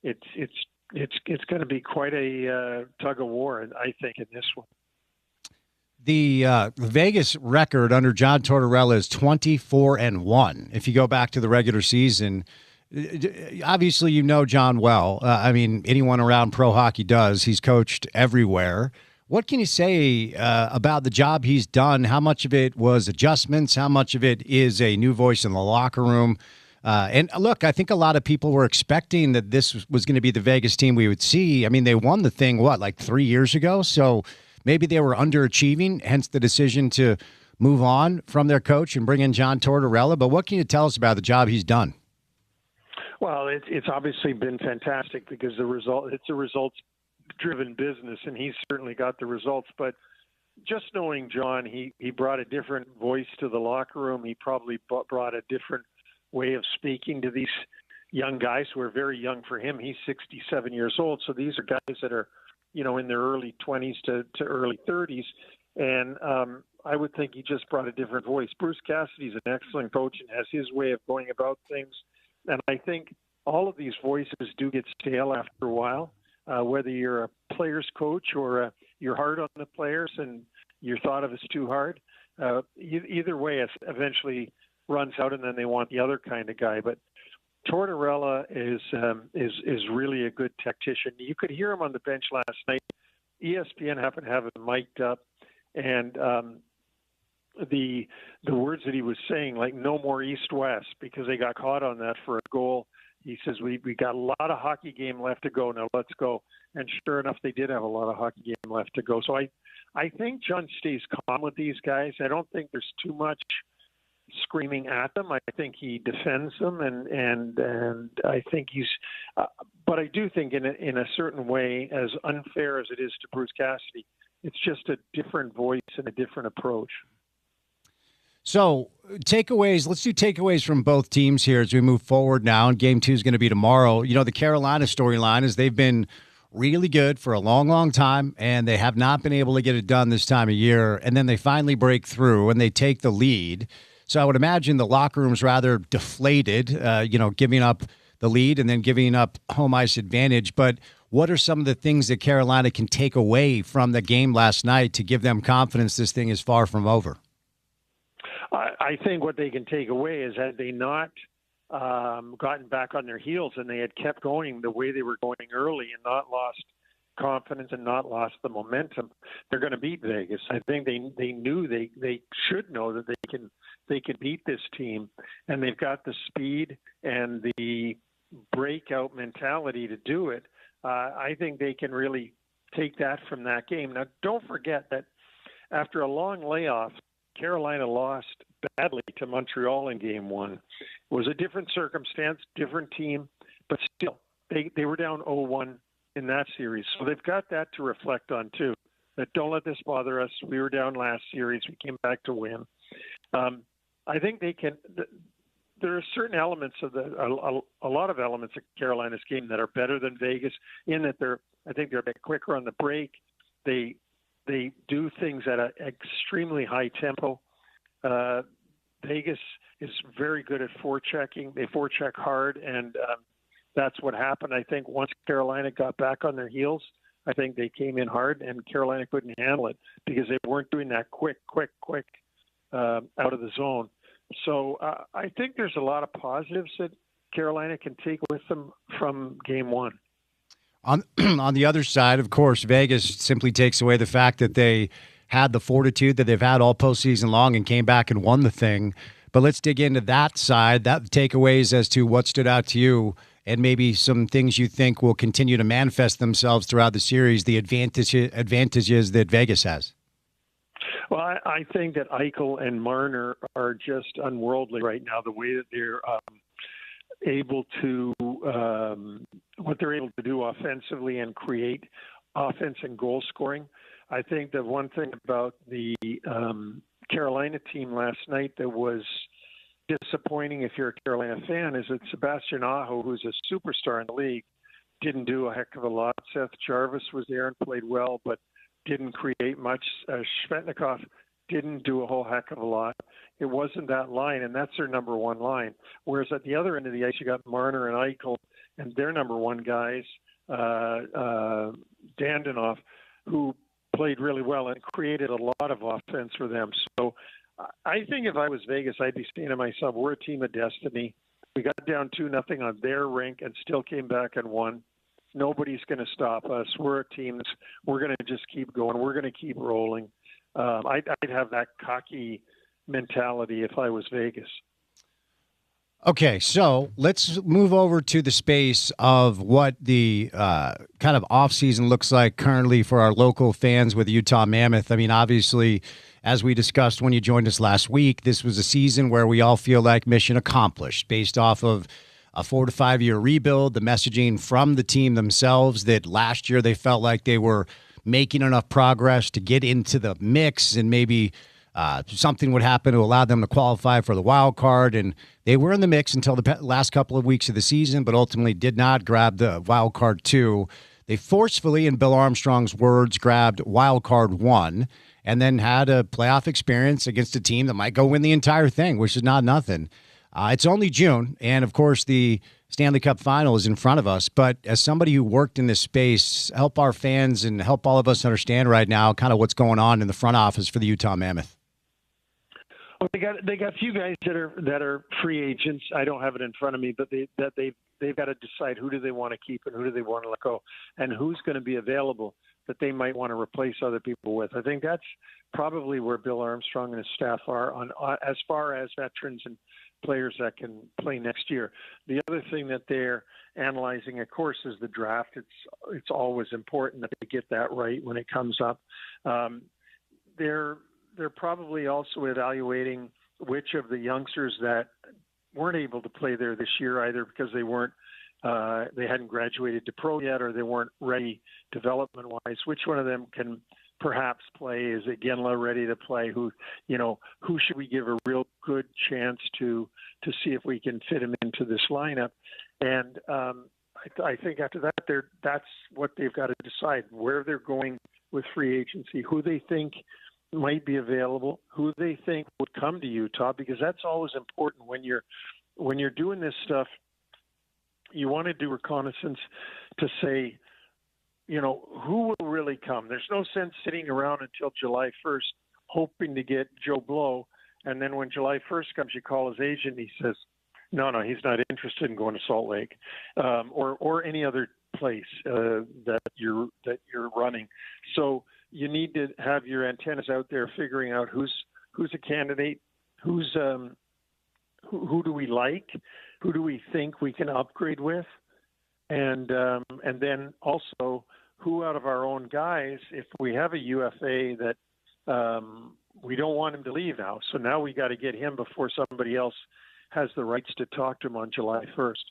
it's going to be quite a tug of war, I think, in this one. The Vegas record under John Tortorella is 24-1. If you go back to the regular season, obviously John well. I mean, anyone around pro hockey does. He's coached everywhere. What can you say about the job he's done? How much of it was adjustments? How much of it is a new voice in the locker room? And look, I think a lot of people were expecting that this was going to be the Vegas team we would see. I mean, they won the thing, like 3 years ago? So maybe they were underachieving, hence the decision to move on from their coach and bring in John Tortorella. But what can you tell us about the job he's done? Well, it's obviously been fantastic because it's a results-driven business, and he's certainly got the results. But just knowing John, he brought a different voice to the locker room. He probably brought a different way of speaking to these young guys who are very young for him. He's 67 years old, so these are guys that are, in their early 20s to early 30s. And I would think he just brought a different voice. Bruce Cassidy's an excellent coach and has his way of going about things. And I think all of these voices do get stale after a while, whether you're a player's coach or you're hard on the players and you're thought of as too hard. Either way, it eventually runs out, and then they want the other kind of guy. But Tortorella is really a good tactician. You could hear him on the bench last night. ESPN happened to have him mic'd up, and the words that he was saying, like no more East-West, because they got caught on that for a goal. He says, we got a lot of hockey game left to go. Now let's go. And sure enough, they did have a lot of hockey game left to go. So I think John stays calm with these guys. I don't think there's too much screaming at them. I think he defends them, and I think he's. But I do think in a certain way, as unfair as it is to Bruce Cassidy, it's just a different voice and a different approach. So takeaways, let's do takeaways from both teams here as we move forward now. And game 2 is going to be tomorrow. The Carolina storyline is they've been really good for a long, long time, and they have not been able to get it done this time of year. And then they finally break through and they take the lead. So I would imagine the locker room's rather deflated, giving up the lead and then giving up home ice advantage. But what are some of the things that Carolina can take away from the game last night to give them confidence this thing is far from over? I think what they can take away is had they not gotten back on their heels and they had kept going the way they were going early and not lost confidence and not lost the momentum, they're going to beat Vegas. I think they knew they should know that they can beat this team, and they've got the speed and the breakout mentality to do it. I think they can really take that from that game. Now, don't forget that after a long layoff, Carolina lost badly to Montreal in game one. It was a different circumstance, different team, but still, they were down 0-1 in that series. So they've got that to reflect on, too. That don't let this bother us. We were down last series. We came back to win. I think they can. There are certain elements of a lot of elements of Carolina's game that are better than Vegas in that I think they're a bit quicker on the break. They do things at an extremely high tempo. Vegas is very good at forechecking. They forecheck hard, and that's what happened. I think once Carolina got back on their heels, I think they came in hard, and Carolina couldn't handle it because they weren't doing that quick out of the zone. So I think there's a lot of positives that Carolina can take with them from game one. On the other side, of course, Vegas simply takes away the fact that they had the fortitude that they've had all postseason long and came back and won the thing. But let's dig into that side, that takeaways as to what stood out to you and maybe some things you think will continue to manifest themselves throughout the series, the advantages that Vegas has. Well, I think that Eichel and Marner are just unworldly right now, the way that they're able to what they're able to do offensively and create offense and goal scoring. I think the one thing about the Carolina team last night that was disappointing if you're a Carolina fan is that Sebastian Aho, who's a superstar in the league, didn't do a heck of a lot. Seth Jarvis was there and played well, but didn't create much. Svechnikov didn't do a whole heck of a lot. It wasn't that line, and that's their number one line. Whereas at the other end of the ice, you got Marner and Eichel and their number one guys, Dandenov, who played really well and created a lot of offense for them. So I think if I was Vegas, I'd be saying to myself, we're a team of destiny. We got down 2-0 on their rink and still came back and won. Nobody's going to stop us. We're a team. We're going to just keep going. We're going to keep rolling. I'd have that cocky mentality if I was Vegas. Okay, so let's move over to the space of what the kind of offseason looks like currently for our local fans with Utah Mammoth. I mean, obviously, as we discussed when you joined us last week, this was a season where we all feel like mission accomplished based off of a 4 to 5 year rebuild, the messaging from the team themselves that last year they felt like they were making enough progress to get into the mix and maybe something would happen to allow them to qualify for the wild card. And they were in the mix until the last couple of weeks of the season, but ultimately did not grab the wild card 2. They forcefully, in Bill Armstrong's words, grabbed wild card 1 and then had a playoff experience against a team that might go win the entire thing, which is not nothing. It's only June, and of course the Stanley Cup Final is in front of us. But as somebody who worked in this space, help our fans and help all of us understand right now kind of what's going on in the front office for the Utah Mammoth. Well, they got a few guys that are free agents. I don't have it in front of me, but they've got to decide who do they want to keep and who do they want to let go, and who's going to be available that they might want to replace other people with. I think that's probably where Bill Armstrong and his staff are on as far as veterans and players that can play next year. The other thing that they're analyzing, of course, is the draft. It's always important that they get that right when it comes up. They're probably also evaluating which of the youngsters that weren't able to play there this year, either because they hadn't graduated to pro yet or they weren't ready development-wise. Which one of them can perhaps play? Is it Ginla ready to play? Who should we give a real good chance to see if we can fit him into this lineup? And I think after that, that's what they've got to decide, where they're going with free agency, who they think might be available, who they think would come to Utah, because that's always important when you're doing this stuff. You want to do reconnaissance to say, who will really come. There's no sense sitting around until July 1st hoping to get Joe Blow, and then when July 1st comes, you call his agent and he says, no, he's not interested in going to Salt Lake or any other place that you're running. So you need to have your antennas out there figuring out who's a candidate, who do we like, who do we think we can upgrade with, and then also who out of our own guys, if we have a UFA that we don't want him to leave now, so now we got to get him before somebody else has the rights to talk to him on July 1st.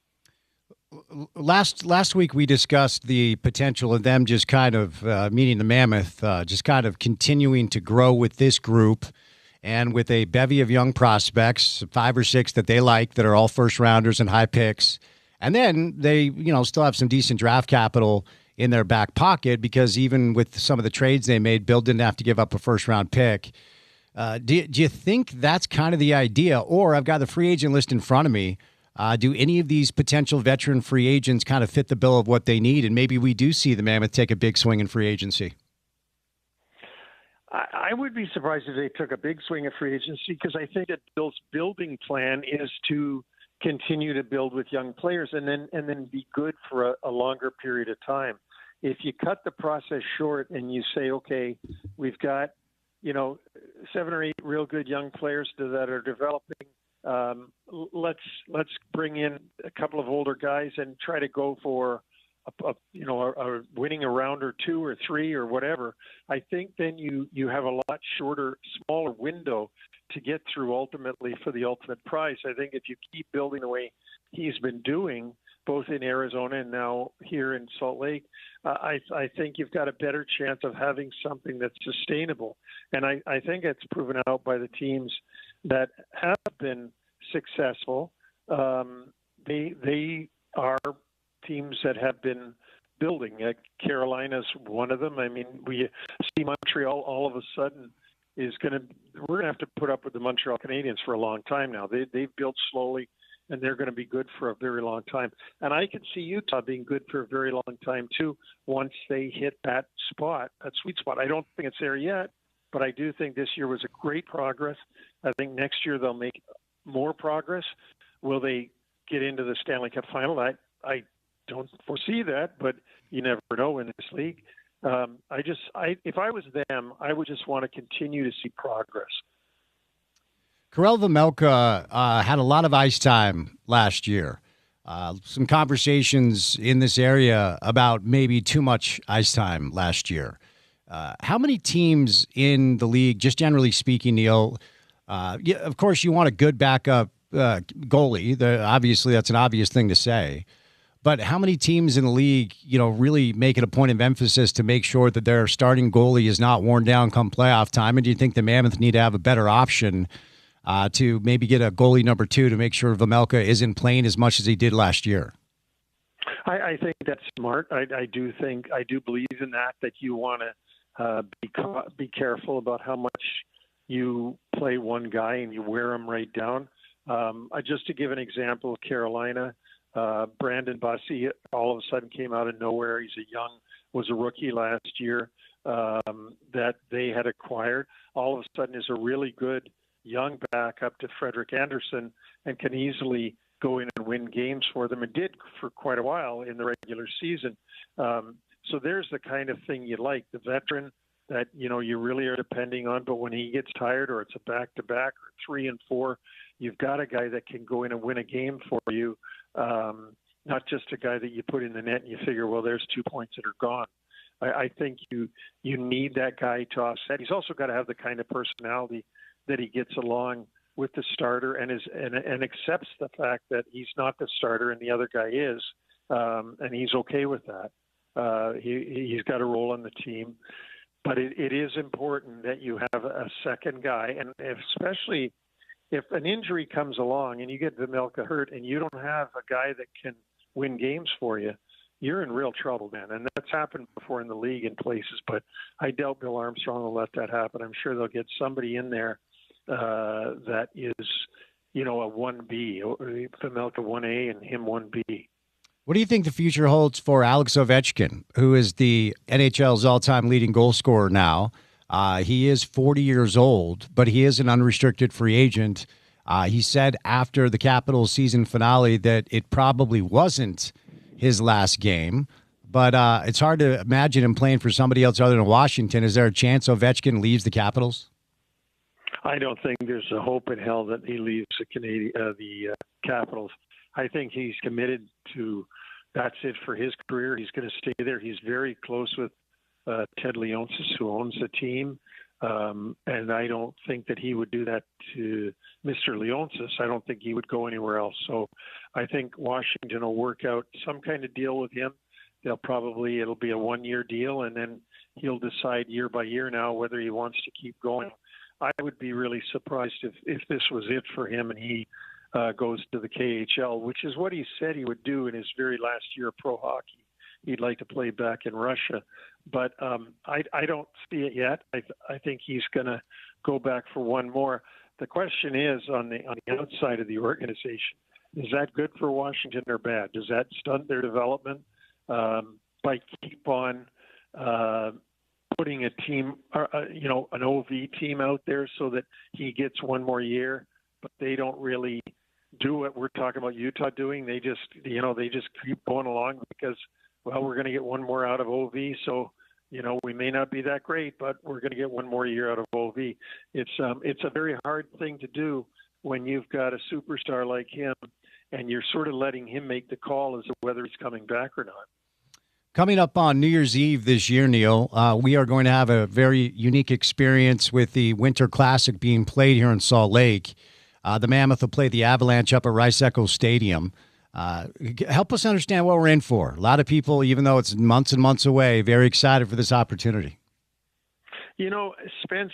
Last week we discussed the potential of them just kind of meeting the Mammoth, just kind of continuing to grow with this group and with a bevy of young prospects, 5 or 6 that they like that are all first rounders and high picks. And then they, still have some decent draft capital in their back pocket because even with some of the trades they made, Bill didn't have to give up a first round pick. Do you think that's kind of the idea? Or I've got the free agent list in front of me. Do any of these potential veteran free agents kind of fit the bill of what they need? And maybe we do see the Mammoth take a big swing in free agency. I would be surprised if they took a big swing at free agency because I think that Bill's building plan is to continue to build with young players and then be good for a longer period of time. If you cut the process short and you say, okay, we've got 7 or 8 real good young players that are developing. Let's bring in a couple of older guys and try to go for a winning a round or 2 or 3 or whatever. I think then you have a lot shorter, smaller window to get through ultimately for the ultimate prize. I think if you keep building the way he's been doing, both in Arizona and now here in Salt Lake, I think you've got a better chance of having something that's sustainable. And I think it's proven out by the teams that have been successful. They are teams that have been building. Carolina's one of them. I mean, we see Montreal all of a sudden we're going to have to put up with the Montreal Canadiens for a long time now. They've built slowly, and they're going to be good for a very long time. And I can see Utah being good for a very long time, too, once they hit that sweet spot. I don't think it's there yet, but I do think this year was a great progress. I think next year they'll make more progress. Will they get into the Stanley Cup final? I don't foresee that, but you never know in this league. If I was them, I would just want to continue to see progress. Karel Vejmelka had a lot of ice time last year. Some conversations in this area about maybe too much ice time last year. How many teams in the league, just generally speaking, Neil, of course you want a good backup goalie. Obviously, that's an obvious thing to say. But how many teams in the league, really make it a point of emphasis to make sure that their starting goalie is not worn down come playoff time? And do you think the Mammoth need to have a better option to maybe get a goalie number 2 to make sure Vejmelka isn't playing as much as he did last year? I think that's smart. I do believe in that you want to be careful about how much you play one guy and you wear him right down. Just to give an example of Carolina, Brandon Bussey all of a sudden came out of nowhere. Was a rookie last year that they had acquired. All of a sudden is a really good young backup to Frederick Anderson and can easily go in and win games for them and did for quite a while in the regular season. So there's the kind of thing you like, the veteran that, you really are depending on, but when he gets tired or it's a back-to-back or 3 and 4, you've got a guy that can go in and win a game for you. Not just a guy that you put in the net and you figure, well, there's 2 points that are gone. I think you need that guy to offset. He's also got to have the kind of personality that he gets along with the starter and accepts the fact that he's not the starter and the other guy is, and he's okay with that. He's got a role on the team, but it is important that you have a second guy, and especially if an injury comes along and you get Vejmelka hurt and you don't have a guy that can win games for you, you're in real trouble, man. And that's happened before in the league in places, but I doubt Bill Armstrong will let that happen. I'm sure they'll get somebody in there that is, a 1B, Vejmelka 1A and him 1B. What do you think the future holds for Alex Ovechkin, who is the NHL's all-time leading goal scorer now? He is 40 years old, but he is an unrestricted free agent. He said after the Capitals season finale that it probably wasn't his last game, but it's hard to imagine him playing for somebody else other than Washington. Is there a chance Ovechkin leaves the Capitals? I don't think there's a hope in hell that he leaves the Capitals. I think he's committed to that's it for his career. He's going to stay there. He's very close with Ted Leonsis, who owns the team. And I don't think that he would do that to Mr. Leonsis. I don't think he would go anywhere else. So I think Washington will work out some kind of deal with him. It'll be a 1-year deal, and then he'll decide year by year now whether he wants to keep going. I would be really surprised if this was it for him and he goes to the KHL, which is what he said he would do in his very last year of pro hockey. He'd like to play back in Russia. But I don't see it yet. I think he's going to go back for one more. The question is on the outside of the organization, is that good for Washington or bad? Does that stunt their development by keep on putting a team, an OV team out there so that he gets one more year, but they don't really do what we're talking about Utah doing? They just keep going along because, well, we're going to get one more out of OV, so we may not be that great, but we're going to get one more year out of OV. It's a very hard thing to do when you've got a superstar like him, and you're sort of letting him make the call as to whether he's coming back or not. Coming up on New Year's Eve this year, Neil, we are going to have a very unique experience with the Winter Classic being played here in Salt Lake. The Mammoth will play the Avalanche up at Rice-Eccles Stadium. Help us understand what we're in for. A lot of people, even though it's months and months away, very excited for this opportunity. Spence,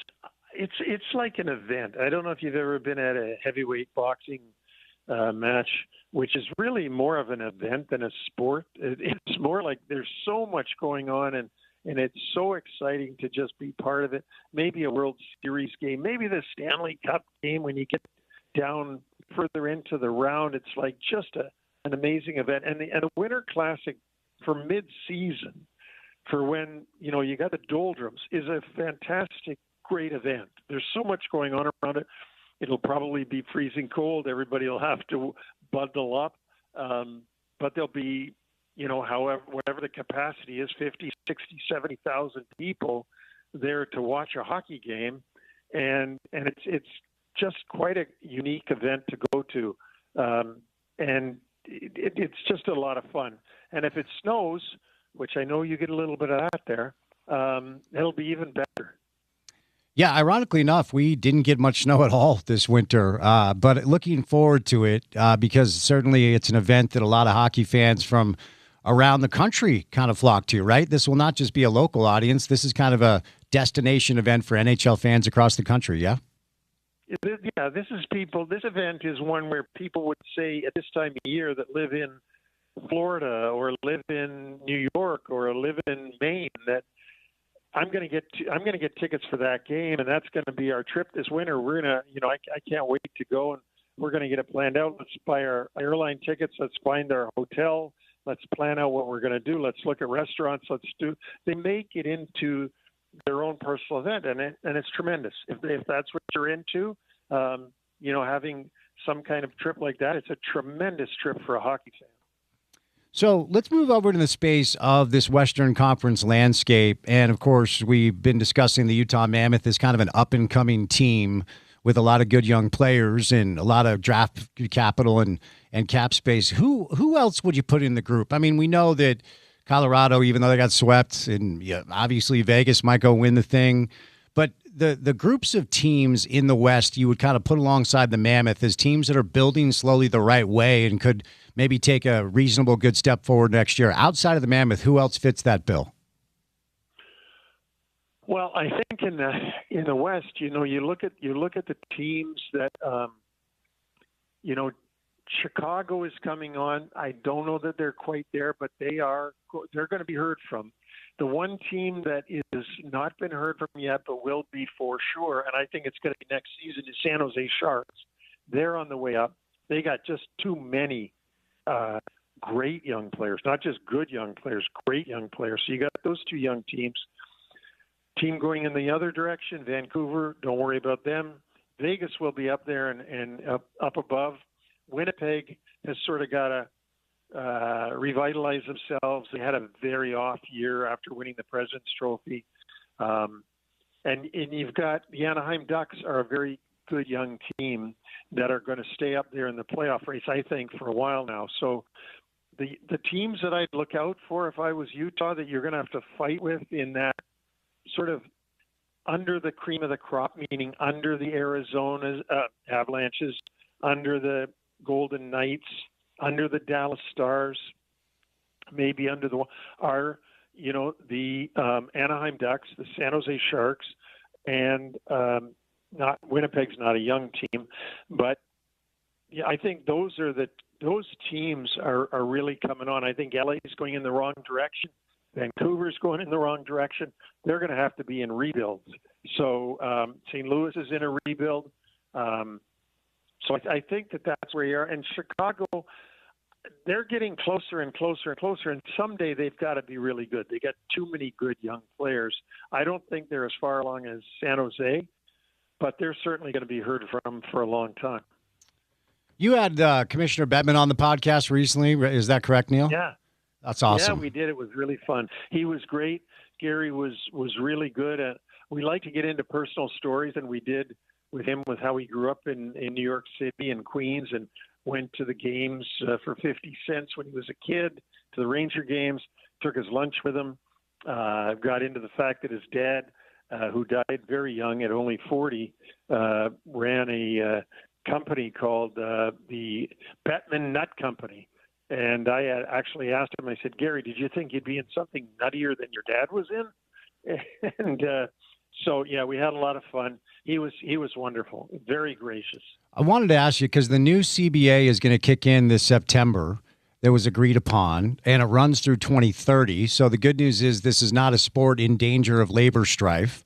it's like an event. I don't know if you've ever been at a heavyweight boxing match, which is really more of an event than a sport. It's more like there's so much going on, and it's so exciting to just be part of it. Maybe a World Series game, maybe the Stanley Cup game when you get down further into the round. It's like just an amazing event. And the Winter Classic for mid-season, for when, you got the doldrums, is a fantastic, great event. There's so much going on around it. It'll probably be freezing cold. Everybody will have to bundle up. But there'll be, whatever the capacity is, 50, 60, 70,000 people there to watch a hockey game. And it's just quite a unique event to go to. And it's just a lot of fun. And if it snows, which I know you get a little bit of that there, it'll be even better. Yeah, ironically enough, we didn't get much snow at all this winter, but looking forward to it because certainly it's an event that a lot of hockey fans from around the country kind of flock to, right? This will not just be a local audience. This is kind of a destination event for NHL fans across the country, yeah? Yeah, this event is one where people would say at this time of year that live in Florida or live in New York or live in Maine that I'm going to get tickets for that game, and that's going to be our trip this winter. We're going to, I can't wait to go, and we're going to get it planned out. Let's buy our airline tickets. Let's find our hotel. Let's plan out what we're going to do. Let's look at restaurants. They make it into their own personal event, and it's tremendous. If that's what you're into, having some kind of trip like that, it's a tremendous trip for a hockey fan. So let's move over to the space of this Western Conference landscape. And, of course, we've been discussing the Utah Mammoth as kind of an up-and-coming team with a lot of good young players and a lot of draft capital and cap space. Who else would you put in the group? I mean, we know that Colorado, even though they got swept, and obviously Vegas might go win the thing. But the groups of teams in the West you would kind of put alongside the Mammoth as teams that are building slowly the right way and could maybe take a reasonable good step forward next year. Outside of the Mammoth, who else fits that bill? Well, I think in the West, you look at the teams that Chicago is coming on. I don't know that they're quite there, but they're going to be heard from. The one team that is not been heard from yet, but will be for sure, and I think it's going to be next season, is San Jose Sharks. They're on the way up. They got just too many great young players, not just good young players, great young players. So you got those two young teams. Team going in the other direction, Vancouver, don't worry about them. Vegas will be up there and up above. Winnipeg has sort of got to revitalize themselves. They had a very off year after winning the President's Trophy. And you've got the Anaheim Ducks are a very good young team that are going to stay up there in the playoff race, I think, for a while now. So the teams that I'd look out for if I was Utah that you're going to have to fight with in that sort of under the cream of the crop, meaning under the Arizona Avalanches, under the Golden Knights, under the Dallas Stars, maybe under the Anaheim Ducks, the San Jose Sharks, and not Winnipeg's not a young team, but yeah, I think those teams are really coming on. I think LA is going in the wrong direction. Vancouver's going in the wrong direction. They're going to have to be in rebuilds. So St. Louis is in a rebuild. So I think that's where you are. And Chicago, they're getting closer and closer and closer. And someday they've got to be really good. They got too many good young players. I don't think they're as far along as San Jose, but they're certainly going to be heard from for a long time. You had Commissioner Bettman on the podcast recently. Is that correct, Neil? Yeah. That's awesome. Yeah, we did. It was really fun. He was great. Gary was really good. We like to get into personal stories, and we did with him with how he grew up in New York City and Queens and went to the games for 50 cents when he was a kid, to the Ranger games, took his lunch with him, got into the fact that his dad, who died very young at only 40, ran a company called the Bettman Nut Company. And I had actually asked him, I said, Gary, did you think you'd be in something nuttier than your dad was in? And so, yeah, we had a lot of fun. He was wonderful, very gracious. I wanted to ask you, because the new CBA is going to kick in this September. That was agreed upon, and it runs through 2030. So the good news is this is not a sport in danger of labor strife.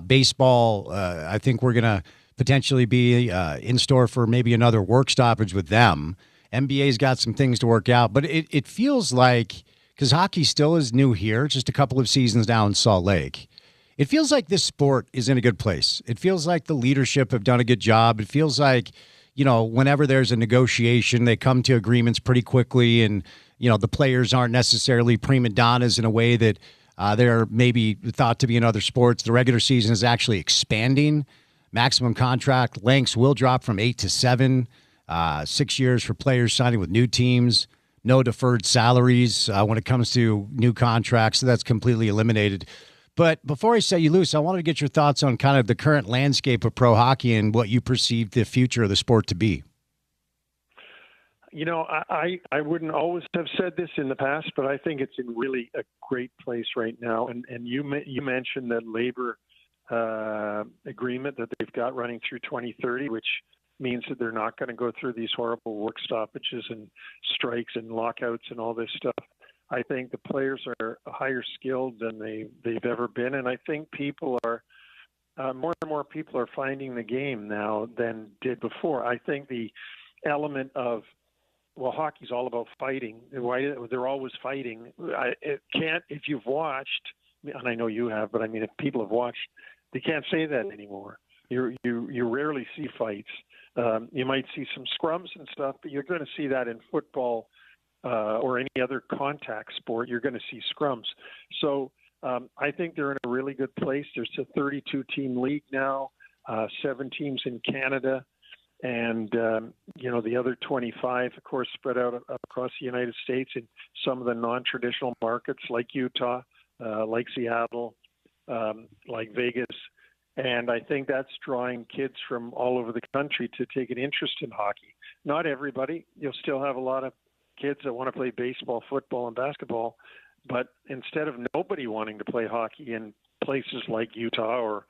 Baseball, I think we're going to potentially be in store for maybe another work stoppage with them. NBA's got some things to work out, but it feels like, because hockey still is new here, just a couple of seasons down in Salt Lake, it feels like this sport is in a good place. It feels like the leadership have done a good job. It feels like, whenever there's a negotiation, they come to agreements pretty quickly, and, the players aren't necessarily prima donnas in a way that they're maybe thought to be in other sports. The regular season is actually expanding. Maximum contract lengths will drop from 8 to 7. 6 years for players signing with new teams, no deferred salaries when it comes to new contracts. So that's completely eliminated. But before I set you loose, I wanted to get your thoughts on kind of the current landscape of pro hockey and what you perceive the future of the sport to be. I wouldn't always have said this in the past, but I think it's in really a great place right now. And you mentioned that labor agreement that they've got running through 2030, which means that they're not going to go through these horrible work stoppages and strikes and lockouts and all this stuff. I think the players are higher skilled than they've ever been, and I think people are more and more people are finding the game now than did before. I think the element of hockey's all about fighting. They're always fighting. If you've watched, and I know you have, but I mean, if people have watched, they can't say that anymore. You rarely see fights. You might see some scrums and stuff, but you're going to see that in football or any other contact sport. You're going to see scrums. So I think they're in a really good place. There's a 32-team league now, 7 teams in Canada, and the other 25, of course, spread out across the United States in some of the non-traditional markets like Utah, like Seattle, like Vegas. And I think that's drawing kids from all over the country to take an interest in hockey. Not everybody. You'll still have a lot of kids that want to play baseball, football, and basketball. But instead of nobody wanting to play hockey in places like Utah or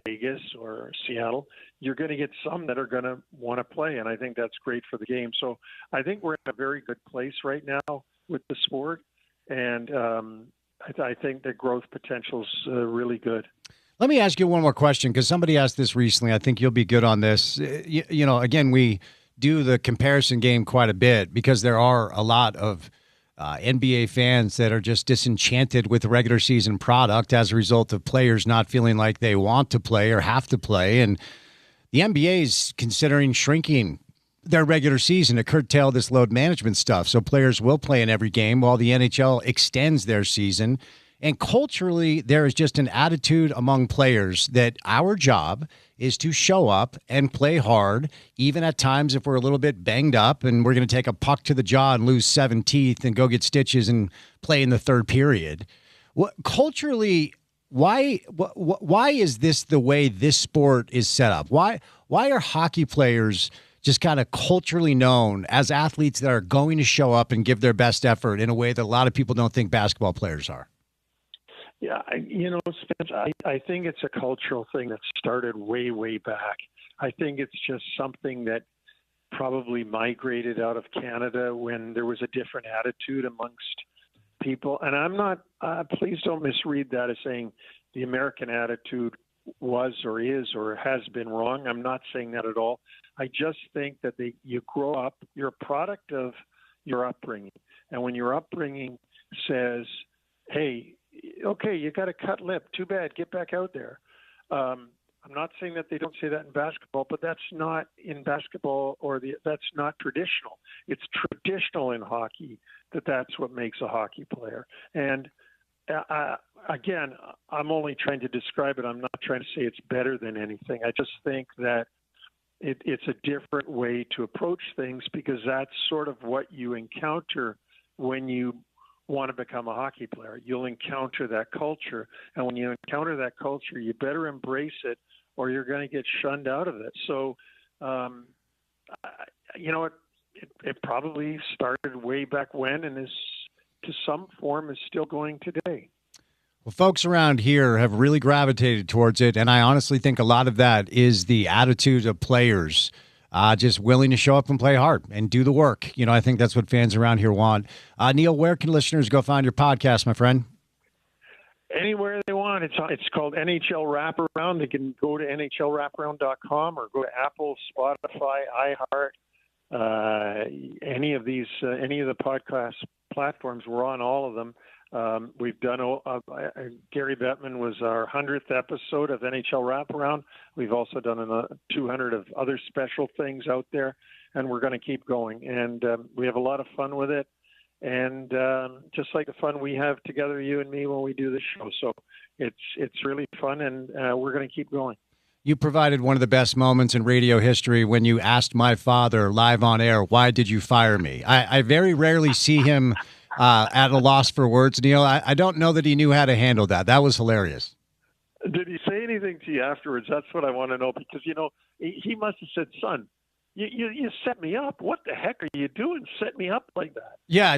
Vegas or Seattle, you're going to get some that are going to want to play. And I think that's great for the game. So I think we're in a very good place right now with the sport. And I think the growth potential is really good. Let me ask you one more question, because somebody asked this recently. I think you'll be good on this. Again, we do the comparison game quite a bit because there are a lot of NBA fans that are just disenchanted with the regular season product as a result of players not feeling like they want to play or have to play. And the NBA is considering shrinking their regular season to curtail this load management stuff. So players will play in every game while the NHL extends their season And culturally, there is just an attitude among players that our job is to show up and play hard, even at times if we're a little bit banged up and we're going to take a puck to the jaw and lose 7 teeth and go get stitches and play in the third period. Culturally, why is this the way this sport is set up? Why are hockey players just kind of culturally known as athletes that are going to show up and give their best effort in a way that a lot of people don't think basketball players are? Yeah, Spence, I think it's a cultural thing that started way, way back. I think it's just something that probably migrated out of Canada when there was a different attitude amongst people. And I'm not, please don't misread that as saying the American attitude was or is or has been wrong. I'm not saying that at all. I just think that you grow up, you're a product of your upbringing. And when your upbringing says, hey, okay, you got a cut lip. Too bad. Get back out there. I'm not saying that they don't say that in basketball, but that's not in basketball that's not traditional. It's traditional in hockey that's what makes a hockey player. And again, I'm only trying to describe it. I'm not trying to say it's better than anything. I just think that it's a different way to approach things because that's sort of what you encounter when you want to become a hockey player. You'll encounter that culture. And when you encounter that culture, you better embrace it or you're going to get shunned out of it. So, it probably started way back when and is to some form is still going today. Well, folks around here have really gravitated towards it, and I honestly think a lot of that is the attitude of players just willing to show up and play hard and do the work. I think that's what fans around here want. Neil, where can listeners go find your podcast, my friend? Anywhere they want. It's called NHL Wraparound. They can go to NHLWraparound.com or go to Apple, Spotify, iHeart, any of the podcast platforms. We're on all of them. We've done Gary Bettman was our 100th episode of NHL Wraparound. We've also done 200 of other special things out there, and we're going to keep going. And we have a lot of fun with it, and just like the fun we have together, you and me, when we do the show. So it's really fun, and we're going to keep going. You provided one of the best moments in radio history when you asked my father live on air, "Why did you fire me?" I very rarely see him at a loss for words, Neil. I don't know that he knew how to handle that. That was hilarious. Did he say anything to you afterwards? That's what I want to know, because, he must have said, son, you set me up. What the heck are you doing? Set me up like that. Yeah.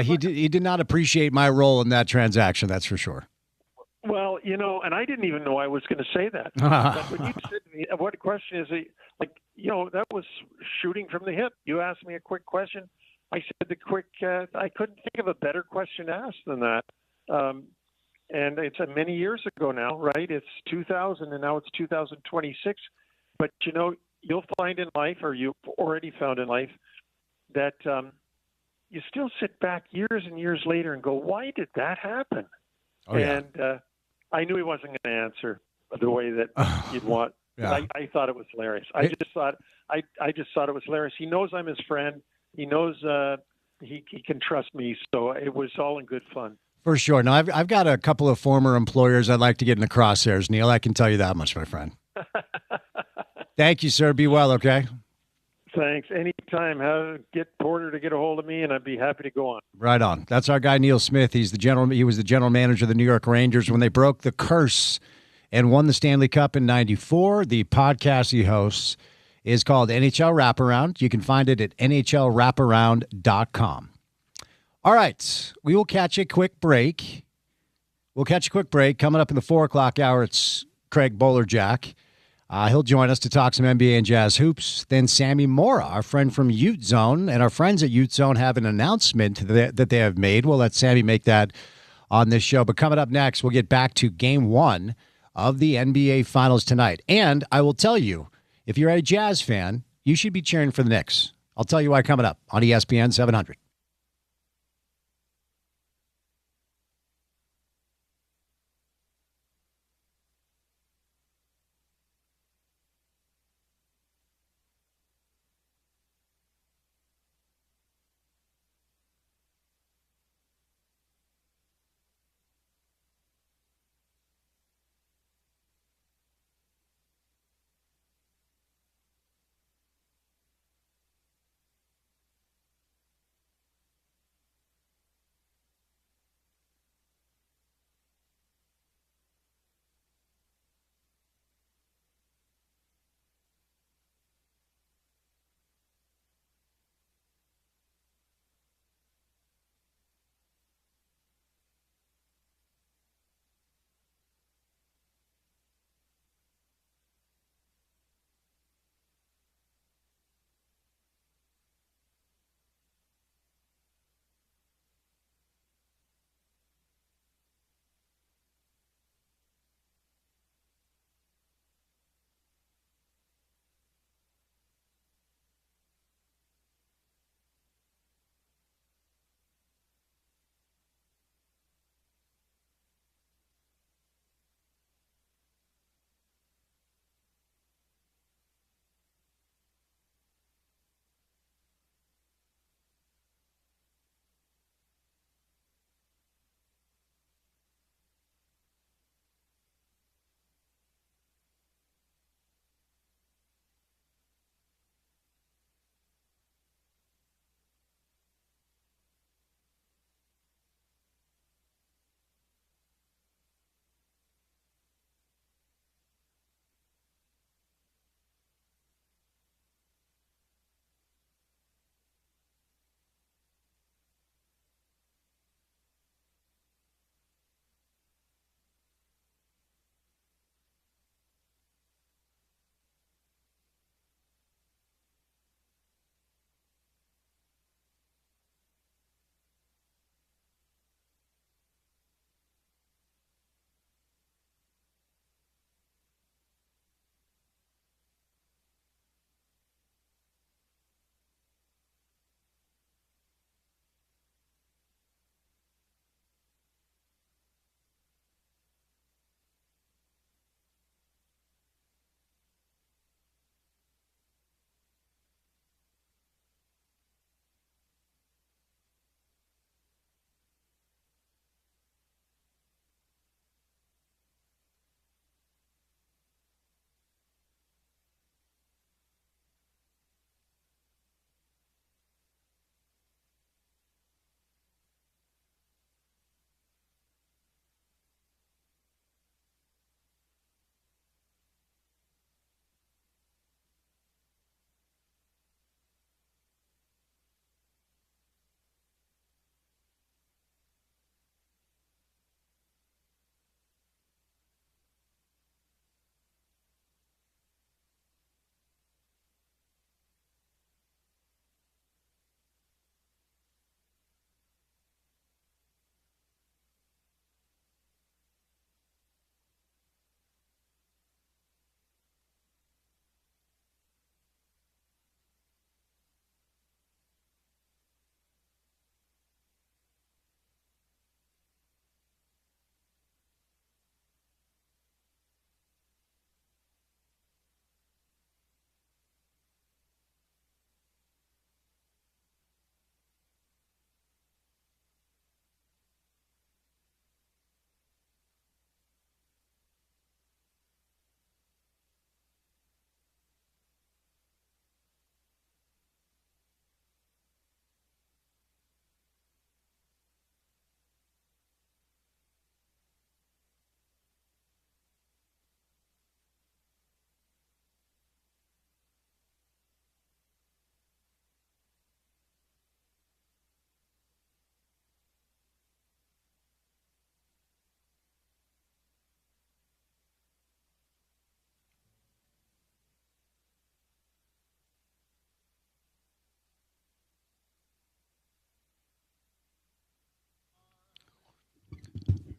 He did not appreciate my role in that transaction. That's for sure. Well, and I didn't even know I was going to say that. But when you said to me, what question is it? That was shooting from the hip. You asked me a quick question. I said I couldn't think of a better question to ask than that. And it's many years ago now, right? It's 2000 and now it's 2026. But, you'll find in life, or you've already found in life, that you still sit back years and years later and go, why did that happen? Oh, yeah. And I knew he wasn't going to answer the way that you'd want. Yeah. I thought it was hilarious. I just thought it was hilarious. He knows I'm his friend. He knows he can trust me, so it was all in good fun. For sure. Now, I've got a couple of former employers I'd like to get in the crosshairs, Neil. I can tell you that much, my friend. Thank you, sir. Be well, okay? Thanks. Anytime. Get Porter to get a hold of me, and I'd be happy to go on. Right on. That's our guy, Neil Smith. He was the general manager of the New York Rangers when they broke the curse and won the Stanley Cup in '94. The podcast he hosts is called NHL Wraparound. You can find it at NHLWraparound.com. All right. We will catch a quick break. Coming up in the 4 o'clock hour, it's Craig Bowlerjack. He'll join us to talk some NBA and Jazz hoops. Then Sammy Mora, our friend from Ute Zone, and our friends at Ute Zone have an announcement that they have made. We'll let Sammy make that on this show. But coming up next, we'll get back to Game 1 of the NBA Finals tonight. And I will tell you, if you're a Jazz fan, you should be cheering for the Knicks. I'll tell you why coming up on ESPN 700.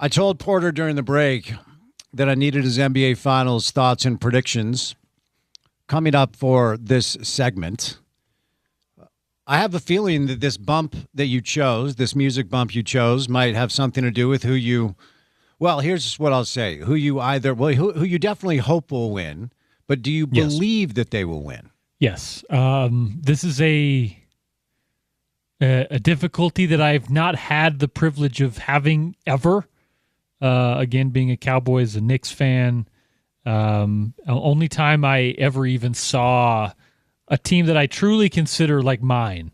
I told Porter during the break that I needed his NBA Finals thoughts and predictions coming up for this segment. I have a feeling that this bump that you chose, this music bump you chose, might have something to do with who you, well, here's what I'll say, who you definitely hope will win, but do you believe that they will win? Yes. This is a difficulty that I've not had the privilege of having ever. Again, being a Cowboys, a Knicks fan, only time I ever even saw a team that I truly consider like mine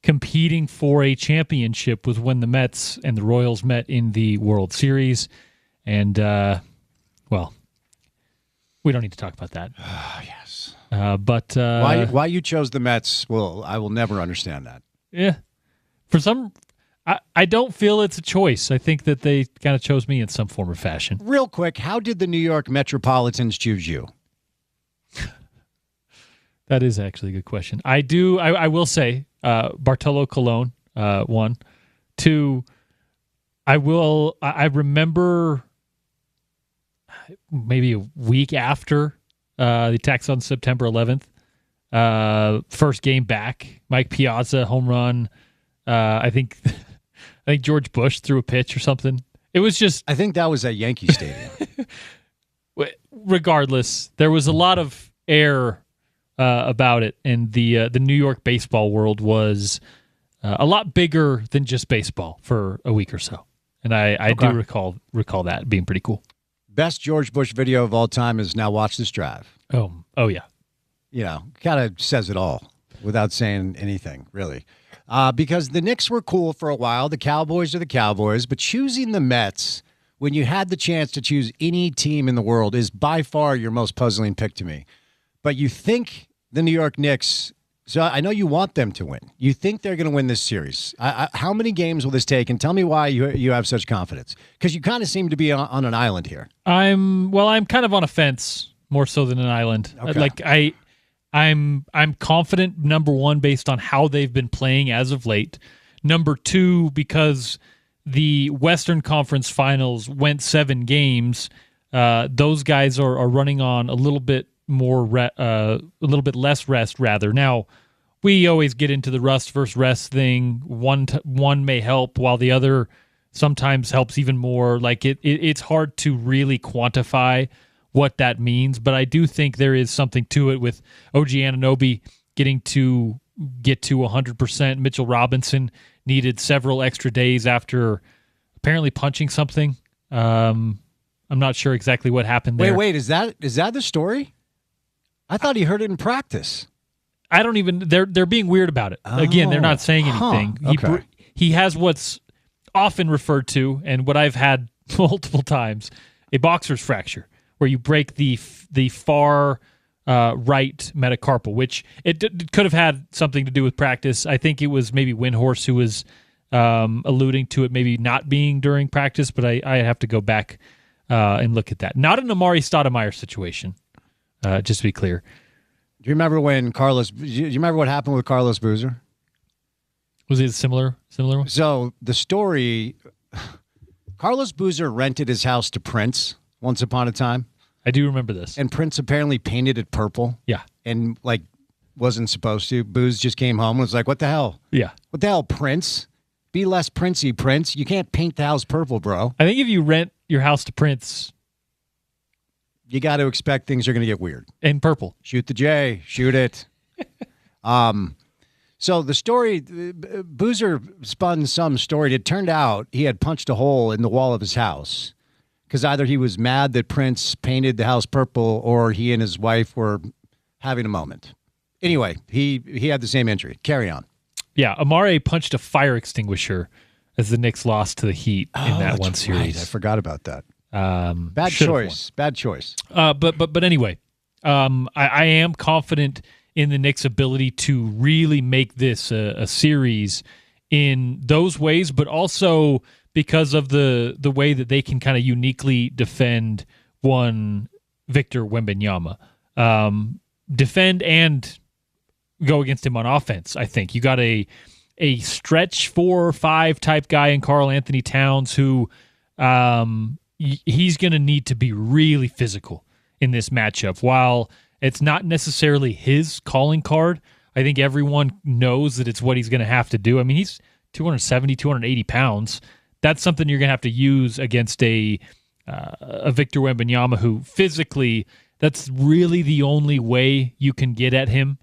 competing for a championship was when the Mets and the Royals met in the World Series. And, well, we don't need to talk about that. Yes. But why you chose the Mets, well, I will never understand that. Yeah. For some, I don't feel it's a choice. I think that they kind of chose me in some form or fashion. Real quick, how did the New York Metropolitans choose you? That is actually a good question. I will say Bartolo Colon, 1. 2, I remember maybe a week after the attacks on September 11th, first game back, Mike Piazza home run. I think George Bush threw a pitch or something. It was just, I think that was at Yankee Stadium. Regardless, there was a lot of air about it, and the New York baseball world was a lot bigger than just baseball for a week or so. And I do recall that being pretty cool. Best George Bush video of all time is Now Watch This Drive. Oh yeah. You know, kind of says it all without saying anything, really. Because the Knicks were cool for a while. The Cowboys are the Cowboys. But choosing the Mets when you had the chance to choose any team in the world is by far your most puzzling pick to me. But you think the New York Knicks, so I know you want them to win. You think they're going to win this series. How many games will this take? And tell me why you have such confidence. Because you kind of seem to be on an island here. I'm kind of on a fence more so than an island. Okay. I'm confident, number one, based on how they've been playing as of late. Number two, because the Western Conference Finals went 7 games. Those guys are running on a little bit more, a little bit less rest, rather. Now, we always get into the rust versus rest thing. One may help, while the other sometimes helps even more. Like it's hard to really quantify what that means, but I do think there is something to it with OG Anunoby getting to get to 100%. Mitchell Robinson needed several extra days after apparently punching something. I'm not sure exactly what happened there. Wait, is that the story? I thought he heard it in practice. I don't even. They're being weird about it. Again, they're not saying anything. Okay. He has what's often referred to, and what I've had multiple times, a boxer's fracture, where you break the far right metacarpal, which it could have had something to do with practice. I think it was maybe Windhorse who was alluding to it maybe not being during practice, but I have to go back and look at that. Not an Amari Stoudemire situation, just to be clear. Do you remember when do you remember what happened with Carlos Boozer? Was it a similar one? So the story, Carlos Boozer rented his house to Prince once upon a time. I do remember this. And Prince apparently painted it purple. Yeah. And wasn't supposed to. Booze just came home and was like, what the hell? Yeah. What the hell, Prince? Be less Princey, Prince. You can't paint the house purple, bro. I think if you rent your house to Prince, you got to expect things are going to get weird. And purple. Shoot the J. Shoot it. So the story, Boozer spun some story. It turned out he had punched a hole in the wall of his house because either he was mad that Prince painted the house purple or he and his wife were having a moment. Anyway, he had the same injury. Carry on. Yeah, Amare punched a fire extinguisher as the Knicks lost to the Heat in that one series. Right. I forgot about that. Bad choice. But anyway, I am confident in the Knicks' ability to really make this a series in those ways, but also because of the way that they can kind of uniquely defend one Victor Wembanyama. Defend and go against him on offense, I think. You got a stretch 4 or 5 type guy in Karl Anthony Towns who he's going to need to be really physical in this matchup. While it's not necessarily his calling card, I think everyone knows that it's what he's going to have to do. I mean, he's 270, 280 pounds. That's something you're going to have to use against a Victor Wembanyama who physically, that's really the only way you can get at him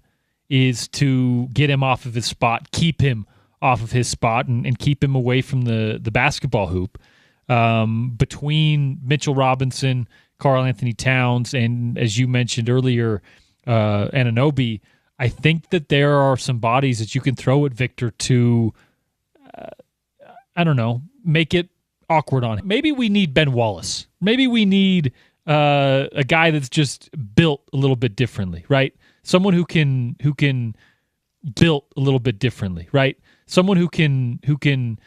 is to get him off of his spot, keep him off of his spot, and keep him away from the basketball hoop. Between Mitchell Robinson, Karl Anthony Towns, and as you mentioned earlier, Anunoby, I think that there are some bodies that you can throw at Victor to, make it awkward on him. Maybe we need Ben Wallace. Maybe we need a guy that's just built a little bit differently, right? Someone who can built a little bit differently, right? Someone who can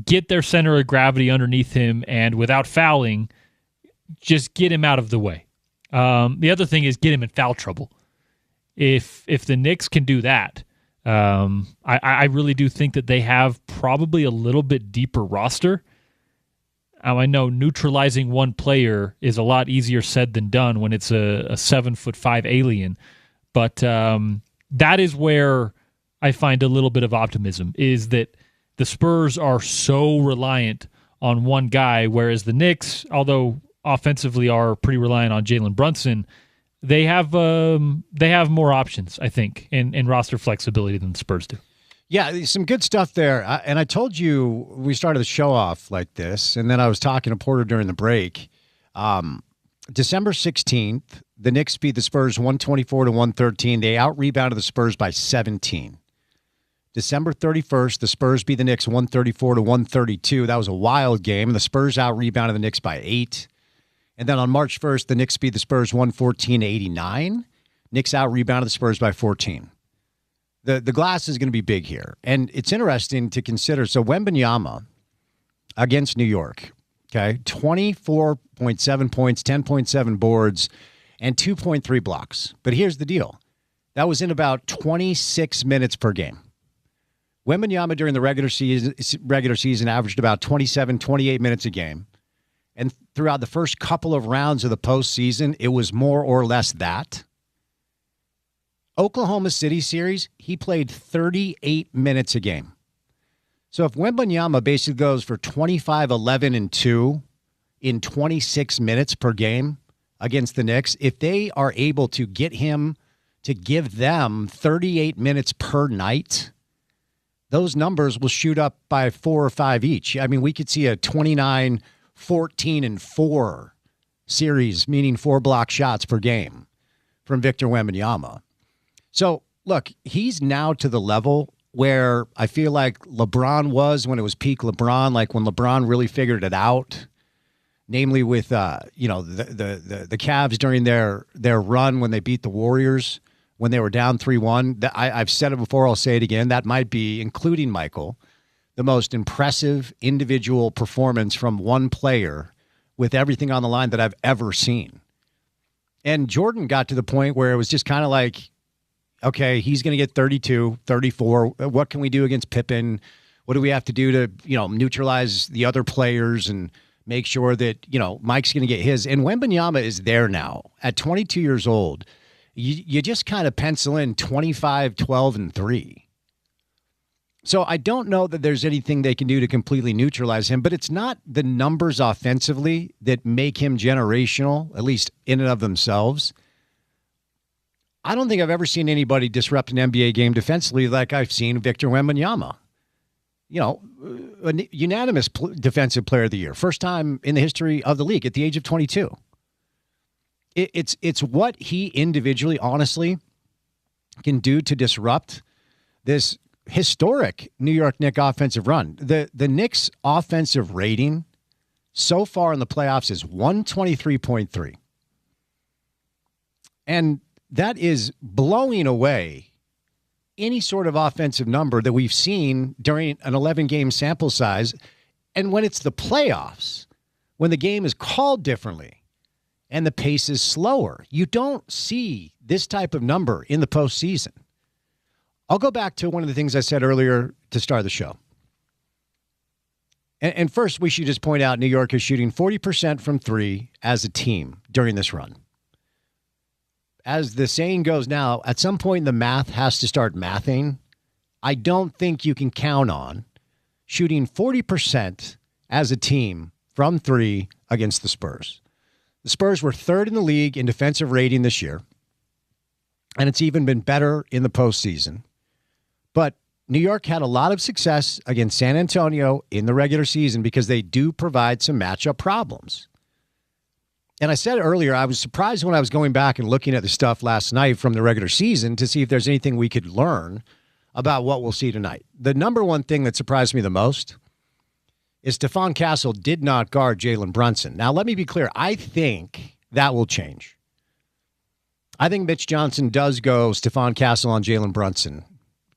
get their center of gravity underneath him and without fouling, just get him out of the way. The other thing is get him in foul trouble. If the Knicks can do that, I really do think that they have probably a little bit deeper roster. I know neutralizing one player is a lot easier said than done when it's a 7'5" alien, but that is where I find a little bit of optimism, is that the Spurs are so reliant on one guy, whereas the Knicks, although offensively are pretty reliant on Jalen Brunson, they have more options, I think, in roster flexibility than the Spurs do. Yeah, some good stuff there. And I told you we started the show off like this, and then I was talking to Porter during the break. December 16th, the Knicks beat the Spurs 124-113. They out-rebounded the Spurs by 17. December 31st, the Spurs beat the Knicks 134-132. That was a wild game. The Spurs out-rebounded the Knicks by 8. And then on March 1st, the Knicks beat the Spurs 114-89. Knicks out-rebounded the Spurs by 14. The glass is going to be big here. And it's interesting to consider. So Wembanyama against New York, okay, 24.7 points, 10.7 boards, and 2.3 blocks. But here's the deal. That was in about 26 minutes per game. Wembanyama during the regular season averaged about 27, 28 minutes a game. And throughout the first couple of rounds of the postseason, it was more or less that. Oklahoma City series, he played 38 minutes a game. So if Wembanyama basically goes for 25, 11, and 2 in 26 minutes per game against the Knicks, if they are able to get him to give them 38 minutes per night, those numbers will shoot up by 4 or 5 each. I mean, we could see a 29, 14, and 4 series, meaning 4 block shots per game from Victor Wembanyama. So, look, he's now to the level where I feel like LeBron was when it was peak LeBron, like when LeBron really figured it out, namely with, the Cavs during their run when they beat the Warriors when they were down 3-1. I've said it before, I'll say it again. That might be, including Michael, the most impressive individual performance from one player with everything on the line that I've ever seen. And Jordan got to the point where it was just kind of like, okay, he's going to get 32, 34. What can we do against Pippen? What do we have to do to, neutralize the other players and make sure that, Mike's going to get his? And Wembanyama is there now. At 22 years old, you just kind of pencil in 25, 12, and 3. So I don't know that there's anything they can do to completely neutralize him, but it's not the numbers offensively that make him generational, at least in and of themselves. I don't think I've ever seen anybody disrupt an NBA game defensively like I've seen Victor Wembanyama. A unanimous defensive player of the year. First time in the history of the league at the age of 22. It's what he individually, honestly, can do to disrupt this historic New York Knicks offensive run. The Knicks offensive rating so far in the playoffs is 123.3. And that is blowing away any sort of offensive number that we've seen during an 11-game sample size. And when it's the playoffs, when the game is called differently and the pace is slower, you don't see this type of number in the postseason. I'll go back to one of the things I said earlier to start the show. And first, we should just point out New York is shooting 40% from three as a team during this run. As the saying goes now, at some point the math has to start mathing. I don't think you can count on shooting 40% as a team from three against the Spurs. The Spurs were third in the league in defensive rating this year, and it's even been better in the postseason. But New York had a lot of success against San Antonio in the regular season because they do provide some matchup problems. And I said earlier, I was surprised when I was going back and looking at the stuff last night from the regular season to see if there's anything we could learn about what we'll see tonight. The number one thing that surprised me the most is Stephon Castle did not guard Jalen Brunson. Now, let me be clear. I think that will change. I think Mitch Johnson does go Stephon Castle on Jalen Brunson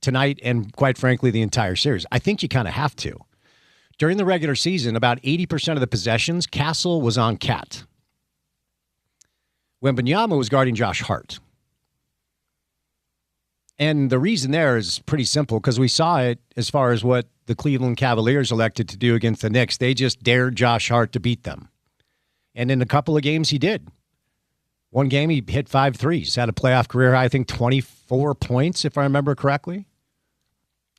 tonight and, quite frankly, the entire series. I think you kind of have to. During the regular season, about 80% of the possessions, Castle was on Cat. Wembanyama was guarding Josh Hart. And the reason there is pretty simple because we saw it as far as what the Cleveland Cavaliers elected to do against the Knicks. They just dared Josh Hart to beat them. And in a couple of games, he did. One game, he hit 5 threes, had a playoff career high, I think 24 points, if I remember correctly.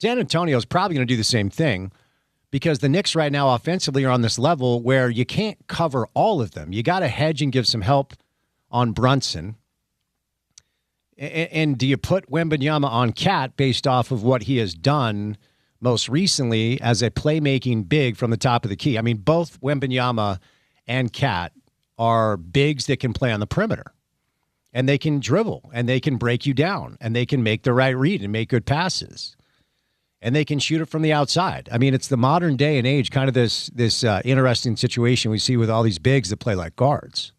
San Antonio is probably going to do the same thing because the Knicks right now offensively are on this level where you can't cover all of them. You got to hedge and give some help on Brunson. And do you put Wembanyama on Cat based off of what he has done most recently as a playmaking big from the top of the key? I mean, both Wembanyama and Cat are bigs that can play on the perimeter. And they can dribble, and they can break you down, and they can make the right read and make good passes. And they can shoot it from the outside. I mean, it's the modern day and age, kind of this interesting situation we see with all these bigs that play like guards.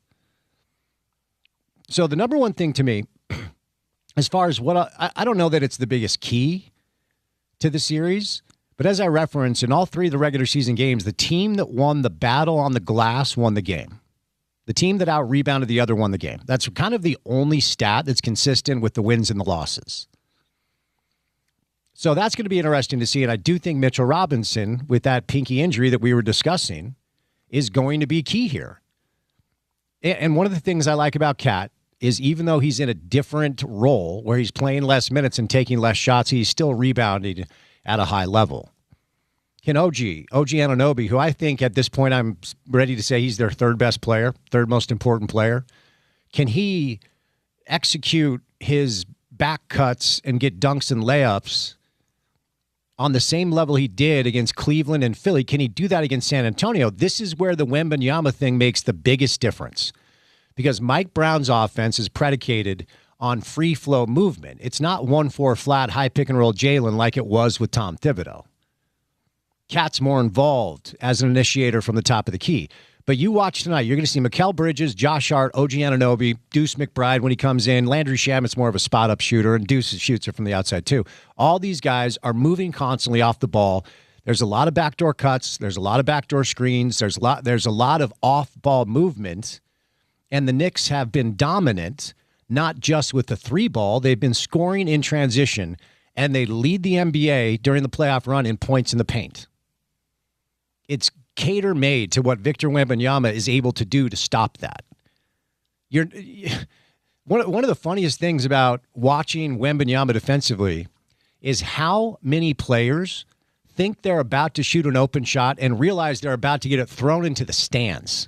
So the number one thing to me, as far as what I don't know that it's the biggest key to the series, but as I referenced, in all three of the regular season games, the team that won the battle on the glass won the game. The team that out-rebounded the other won the game. That's kind of the only stat that's consistent with the wins and the losses. So that's going to be interesting to see, and I do think Mitchell Robinson, with that pinky injury that we were discussing, is going to be key here. And one of the things I like about Cat is even though he's in a different role where he's playing less minutes and taking less shots, he's still rebounding at a high level. Can OG Anunoby, who I think at this point I'm ready to say he's their third best player, third most important player, can he execute his back cuts and get dunks and layups on the same level he did against Cleveland and Philly? Can he do that against San Antonio? This is where the Wembanyama thing makes the biggest difference because Mike Brown's offense is predicated on free flow movement. It's not 1-4 flat high pick and roll Jalen like it was with Tom Thibodeau. Cat's more involved as an initiator from the top of the key. But you watch tonight, you're going to see Mikal Bridges, Josh Hart, OG Anunoby, Deuce McBride when he comes in. Landry Shamet's more of a spot-up shooter, and Deuce shoots it from the outside too. All these guys are moving constantly off the ball. There's a lot of backdoor cuts. There's a lot of backdoor screens. There's a lot of off-ball movement. And the Knicks have been dominant, not just with the three ball. They've been scoring in transition, and they lead the NBA during the playoff run in points in the paint. It's cater-made to what Victor Wembanyama is able to do to stop that. One of the funniest things about watching Wembanyama defensively is how many players think they're about to shoot an open shot and realize they're about to get it thrown into the stands.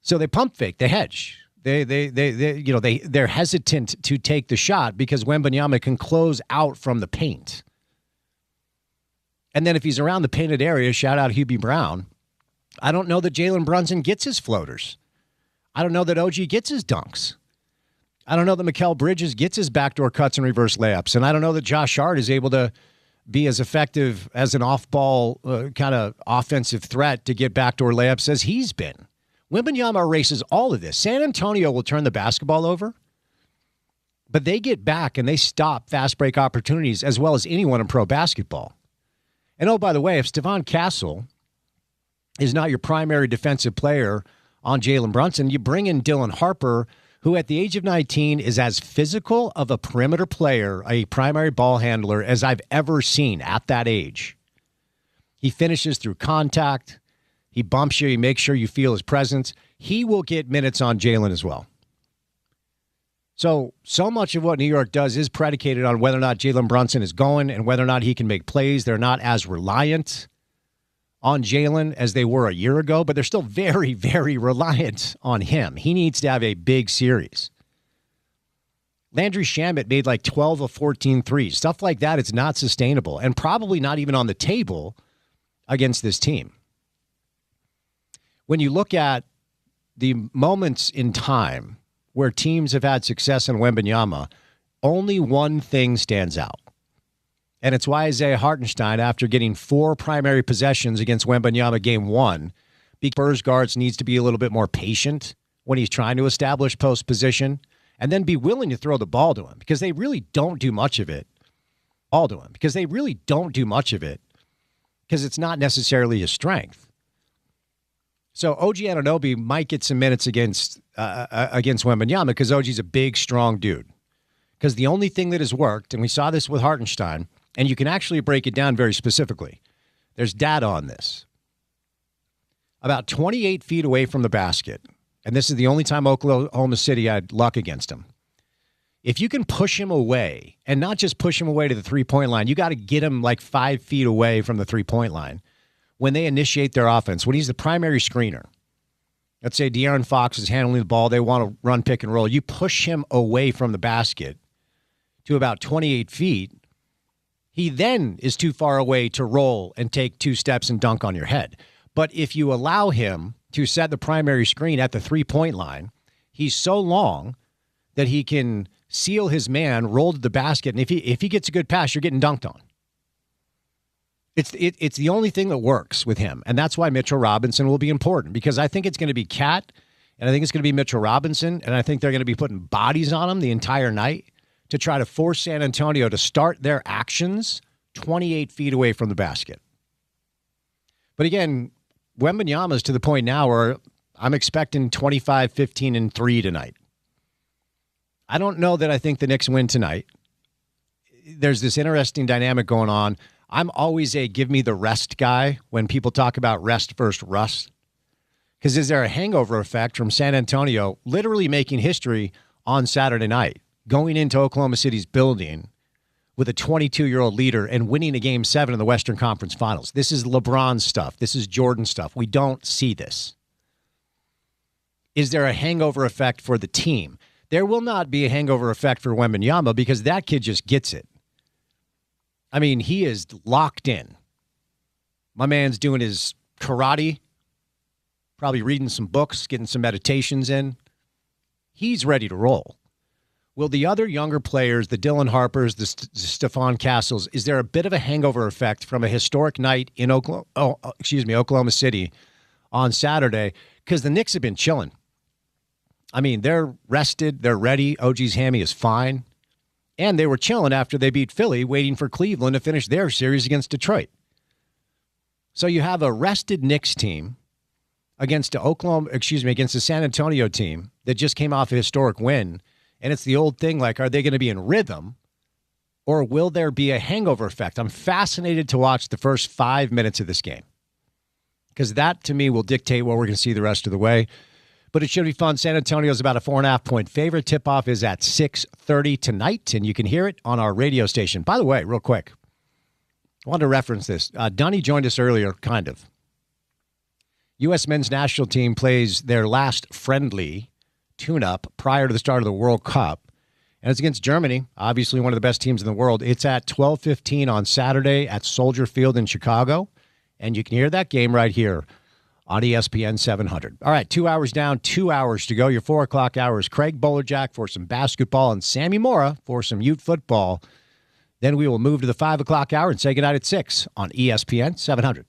So they pump fake, they hedge. They're hesitant to take the shot because Wembanyama can close out from the paint. And then if he's around the painted area, shout out Hubie Brown, I don't know that Jalen Brunson gets his floaters. I don't know that OG gets his dunks. I don't know that Mikal Bridges gets his backdoor cuts and reverse layups. And I don't know that Josh Hart is able to be as effective as an off-ball kind of offensive threat to get backdoor layups as he's been. Wembanyama erases all of this. San Antonio will turn the basketball over, but they get back and they stop fast break opportunities as well as anyone in pro basketball. And oh, by the way, if Stephon Castle is not your primary defensive player on Jalen Brunson, you bring in Dylan Harper, who at the age of 19 is as physical of a perimeter player, a primary ball handler, as I've ever seen at that age. He finishes through contact. He bumps you. He makes sure you feel his presence. He will get minutes on Jalen as well. So much of what New York does is predicated on whether or not Jalen Brunson is going and whether or not he can make plays. They're not as reliant on Jalen as they were a year ago, but they're still very, very reliant on him. He needs to have a big series. Landry Shamet made like 12 of 14 threes. Stuff like that, it's not sustainable and probably not even on the table against this team. When you look at the moments in time where teams have had success in Wembanyama, only one thing stands out. And it's why Isaiah Hartenstein, after getting 4 primary possessions against Wembanyama game 1, because Spurs guards needs to be a little bit more patient when he's trying to establish post position and then be willing to throw the ball to him because they really don't do much of it. Because it's not necessarily his strength. So OG Anunoby might get some minutes against Wembanyama because OG's a big, strong dude. Because the only thing that has worked, and we saw this with Hartenstein, and you can actually break it down very specifically. There's data on this. About 28 feet away from the basket, and this is the only time Oklahoma City had luck against him. If you can push him away, and not just push him away to the three-point line, you got to get him like 5 feet away from the three-point line. When they initiate their offense, when he's the primary screener, let's say De'Aaron Fox is handling the ball, they want to run pick and roll, you push him away from the basket to about 28 feet, he then is too far away to roll and take 2 steps and dunk on your head. But if you allow him to set the primary screen at the three-point line, he's so long that he can seal his man, roll to the basket, and if he gets a good pass, you're getting dunked on. It's the only thing that works with him, and that's why Mitchell Robinson will be important, because I think it's going to be Cat, and I think it's going to be Mitchell Robinson, and I think they're going to be putting bodies on him the entire night to try to force San Antonio to start their actions 28 feet away from the basket. But again, Wembanyama's to the point now where I'm expecting 25, 15, and 3 tonight. I don't know that I think the Knicks win tonight. There's this interesting dynamic going on. I'm always a give me the rest guy when people talk about rest versus rust. Because is there a hangover effect from San Antonio literally making history on Saturday night, going into Oklahoma City's building with a 22-year-old leader and winning a Game 7 in the Western Conference Finals? This is LeBron stuff. This is Jordan stuff. We don't see this. Is there a hangover effect for the team? There will not be a hangover effect for Wembanyama because that kid just gets it. I mean, he is locked in. My man's doing his karate, probably reading some books, getting some meditations in. He's ready to roll. Will the other younger players, the Dylan Harpers, the Stephon Castles, is there a bit of a hangover effect from a historic night in Oklahoma City on Saturday? Because the Knicks have been chilling. I mean, they're rested. They're ready. OG's hammy is fine. And they were chilling after they beat Philly, waiting for Cleveland to finish their series against Detroit. So you have a rested Knicks team against the San Antonio team that just came off a historic win. And it's the old thing, like, are they going to be in rhythm or will there be a hangover effect? I'm fascinated to watch the first 5 minutes of this game because that, to me, will dictate what we're going to see the rest of the way. But it should be fun. San Antonio is about a 4.5-point favorite. Tip-off is at 6:30 tonight, and you can hear it on our radio station. By the way, real quick, I wanted to reference this. Dunny joined us earlier, kind of. U.S. men's national team plays their last friendly tune-up prior to the start of the World Cup, and it's against Germany, obviously one of the best teams in the world. It's at 12:15 on Saturday at Soldier Field in Chicago, and you can hear that game right here on ESPN 700. All right, 2 hours down, 2 hours to go. Your 4 o'clock hour is Craig Bolerjack for some basketball and Sammy Mora for some Ute football. Then we will move to the 5 o'clock hour and say goodnight at 6 on ESPN 700.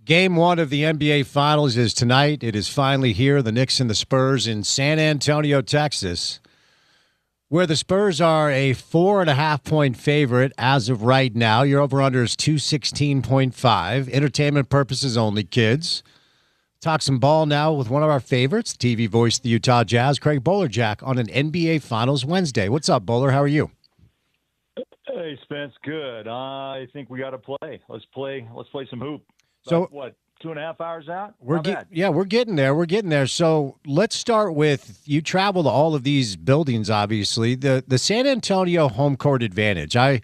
Game one of the NBA Finals is tonight. It is finally here. The Knicks and the Spurs in San Antonio, Texas, where the Spurs are a 4.5-point favorite as of right now. Your over-under is 216.5. Entertainment purposes only, kids. Talk some ball now with one of our favorites, TV voice of the Utah Jazz, Craig Bolerjack, on an NBA Finals Wednesday. What's up, Bowler? How are you? Hey, Spence. Good. I think we got to play. Let's play some hoop. So what? 2.5 hours out? We're getting there. So let's start with, you travel to all of these buildings, obviously. The San Antonio home court advantage. I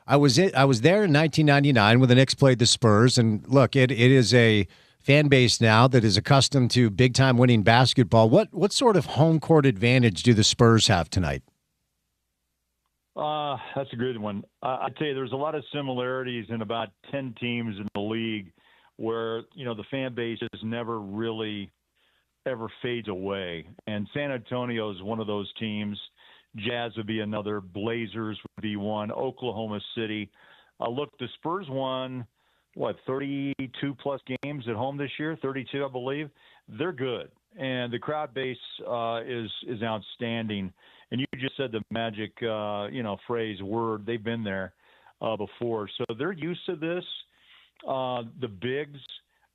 was there in 1999 when the Knicks played the Spurs, and look, it is a fan base now that is accustomed to big time winning basketball. What sort of home court advantage do the Spurs have tonight? That's a good one. I'd tell you, there's a lot of similarities in about 10 teams in the league, where, the fan base just never really ever fades away. And San Antonio is one of those teams. Jazz would be another. Blazers would be one. Oklahoma City. Look, the Spurs won, 32-plus games at home this year? 32, I believe. They're good. And the crowd base is outstanding. And you just said the magic, word. They've been there before. So they're used to this. The bigs,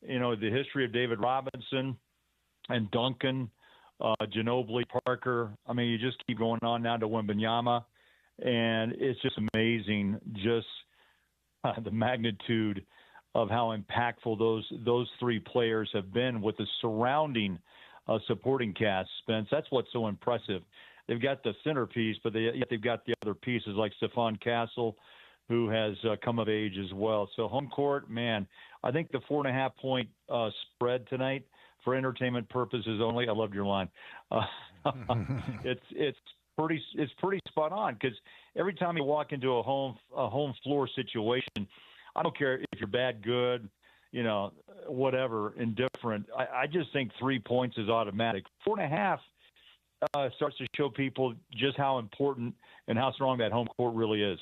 the history of David Robinson and Duncan, Ginobili, Parker. I mean, you just keep going on now to Wembanyama, and it's just amazing the magnitude of how impactful those three players have been with the surrounding supporting cast, Spence. That's what's so impressive. They've got the centerpiece, but they've got the other pieces like Stephon Castle, who has come of age as well. So home court, man, I think the 4.5-point spread tonight for entertainment purposes only. I loved your line. It's pretty spot on, because every time you walk into a home floor situation, I don't care if you're bad, good, whatever, indifferent. I just think 3 points is automatic. 4.5 starts to show people just how important and how strong that home court really is.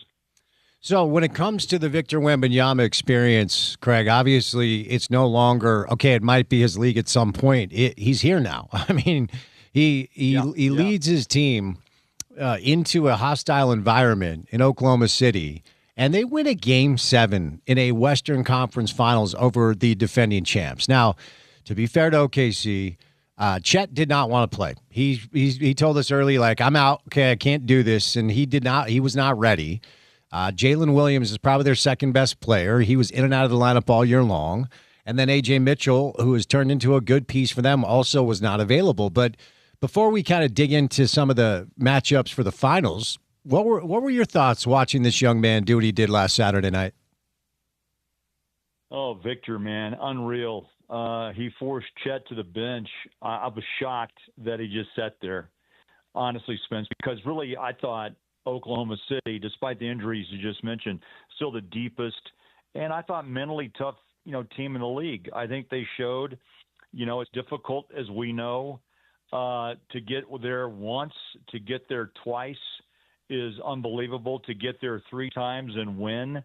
So when it comes to the Victor Wembanyama experience, Craig, obviously it's no longer, okay, it might be his league at some point. He's here now. I mean, he leads his team into a hostile environment in Oklahoma City, and they win a Game 7 in a Western Conference Finals over the defending champs. Now, to be fair to OKC, Chet did not want to play. He told us early, I'm out. Okay, I can't do this, and he was not ready. Jalen Williams is probably their second best player. He was in and out of the lineup all year long. And then A.J. Mitchell, who has turned into a good piece for them, also was not available. But before we kind of dig into some of the matchups for the finals, what were your thoughts watching this young man do what he did last Saturday night? Oh, Victor, man, unreal. He forced Chet to the bench. I was shocked that he just sat there, honestly, Spence, because really I thought Oklahoma City, despite the injuries you just mentioned, still the deepest, and I thought mentally tough, team in the league. I think they showed, as difficult as we know, to get there once, to get there twice is unbelievable. To get there 3 times and win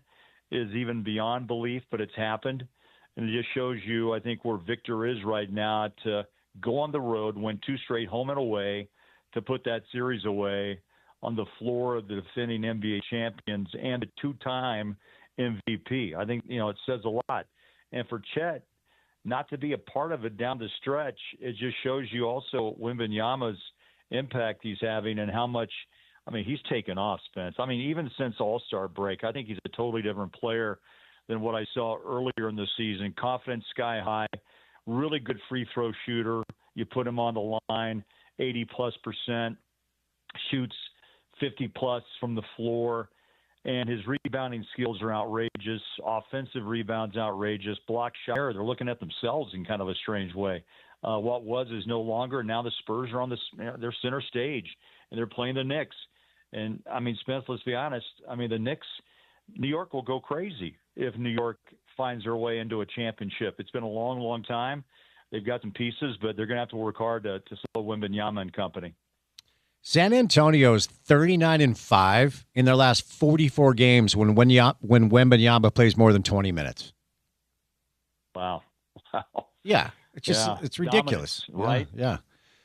is even beyond belief, but it's happened. And it just shows you, I think, where Victor is right now, to go on the road, win 2 straight home and away, to put that series away on the floor of the defending NBA champions and a 2-time MVP. I think, it says a lot. And for Chet not to be a part of it down the stretch, it just shows you also Wembanyama's impact he's having and how much, he's taken off, Spence. Even since All-Star break, I think he's a totally different player than what I saw earlier in the season. Confidence sky high, really good free throw shooter. You put him on the line, 80+%, shoots 50+ from the floor, and his rebounding skills are outrageous. Offensive rebounds outrageous. Block shot, they're looking at themselves in kind of a strange way. What was is no longer. Now the Spurs are on their center stage, and they're playing the Knicks. And Spence, let's be honest. The Knicks, New York will go crazy if New York finds their way into a championship. It's been a long, long time. They've got some pieces, but they're going to have to work hard to slow Wembanyama and company. San Antonio is 39-5 in their last 44 games when Wembanyama plays more than 20 minutes. Wow. Wow. Yeah, it's just Yeah. it's ridiculous, Dominance, right? Yeah.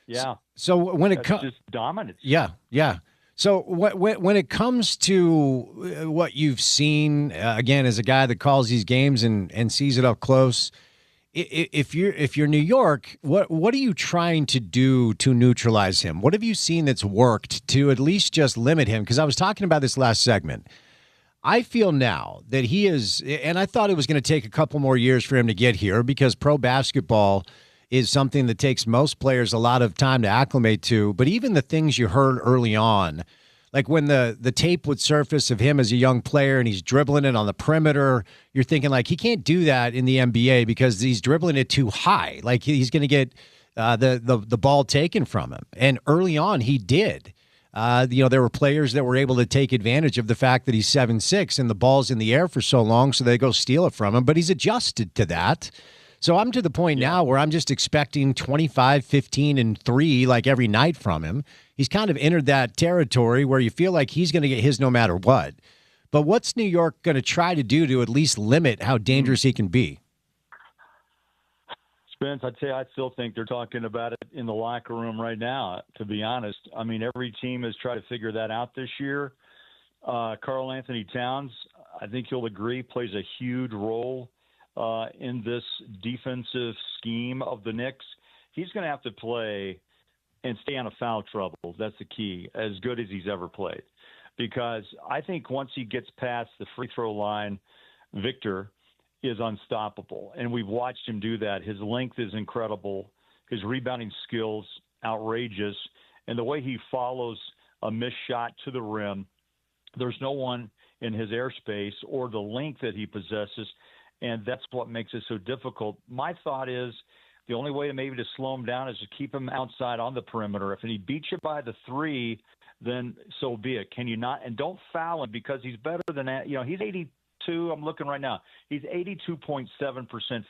Yeah. So when it comes, Just dominance. yeah, yeah. So when it comes to what you've seen, again, as a guy that calls these games and sees it up close, if you're New York, what are you trying to do to neutralize him? What have you seen that's worked to at least just limit him? Because I was talking about this last segment. I feel now that he is, and I thought it was going to take a couple more years for him to get here because pro basketball is something that takes most players a lot of time to acclimate to. But even the things you heard early on, like when the tape would surface of him as a young player and he's dribbling it on the perimeter, you're thinking like he can't do that in the NBA because he's dribbling it too high. Like he's going to get the ball taken from him. And early on, he did. There were players that were able to take advantage of the fact that he's 7'6" and the ball's in the air for so long, so they go steal it from him. But he's adjusted to that. So I'm to the point now where I'm just expecting 25, 15, and 3 like every night from him. He's kind of entered that territory where you feel like he's going to get his no matter what. But what's New York going to try to do to at least limit how dangerous he can be? Spence, I'd say I still think they're talking about it in the locker room right now, to be honest. I mean, every team has tried to figure that out this year. Karl Anthony Towns, I think you'll agree, plays a huge role in this defensive scheme of the Knicks. He's going to have to play and stay out of foul trouble. That's the key, as good as he's ever played. Because I think once he gets past the free throw line, Victor is unstoppable. And we've watched him do that. His length is incredible. His rebounding skills, outrageous. And the way he follows a missed shot to the rim, there's no one in his airspace or the length that he possesses. And that's what makes it so difficult. My thought is the only way maybe to slow him down is to keep him outside on the perimeter. If he beats you by the 3, then so be it. Can you not? And don't foul him because he's better than that. He's 82. I'm looking right now. He's 82.7%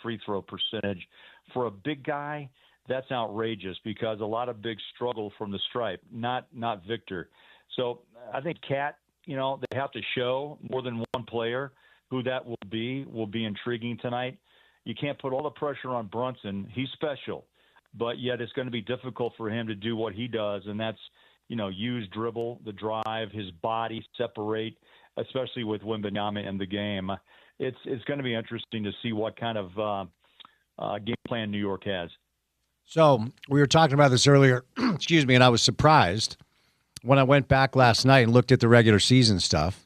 free throw percentage. For a big guy, that's outrageous because a lot of bigs struggle from the stripe, not Victor. So I think Cat, they have to show more than one player who that will be intriguing tonight. You can't put all the pressure on Brunson. He's special, but yet it's going to be difficult for him to do what he does, and that's, use dribble, the drive, his body, separate, especially with Wembanyama in the game. It's going to be interesting to see what kind of game plan New York has. So we were talking about this earlier, excuse me, and I was surprised when I went back last night and looked at the regular season stuff.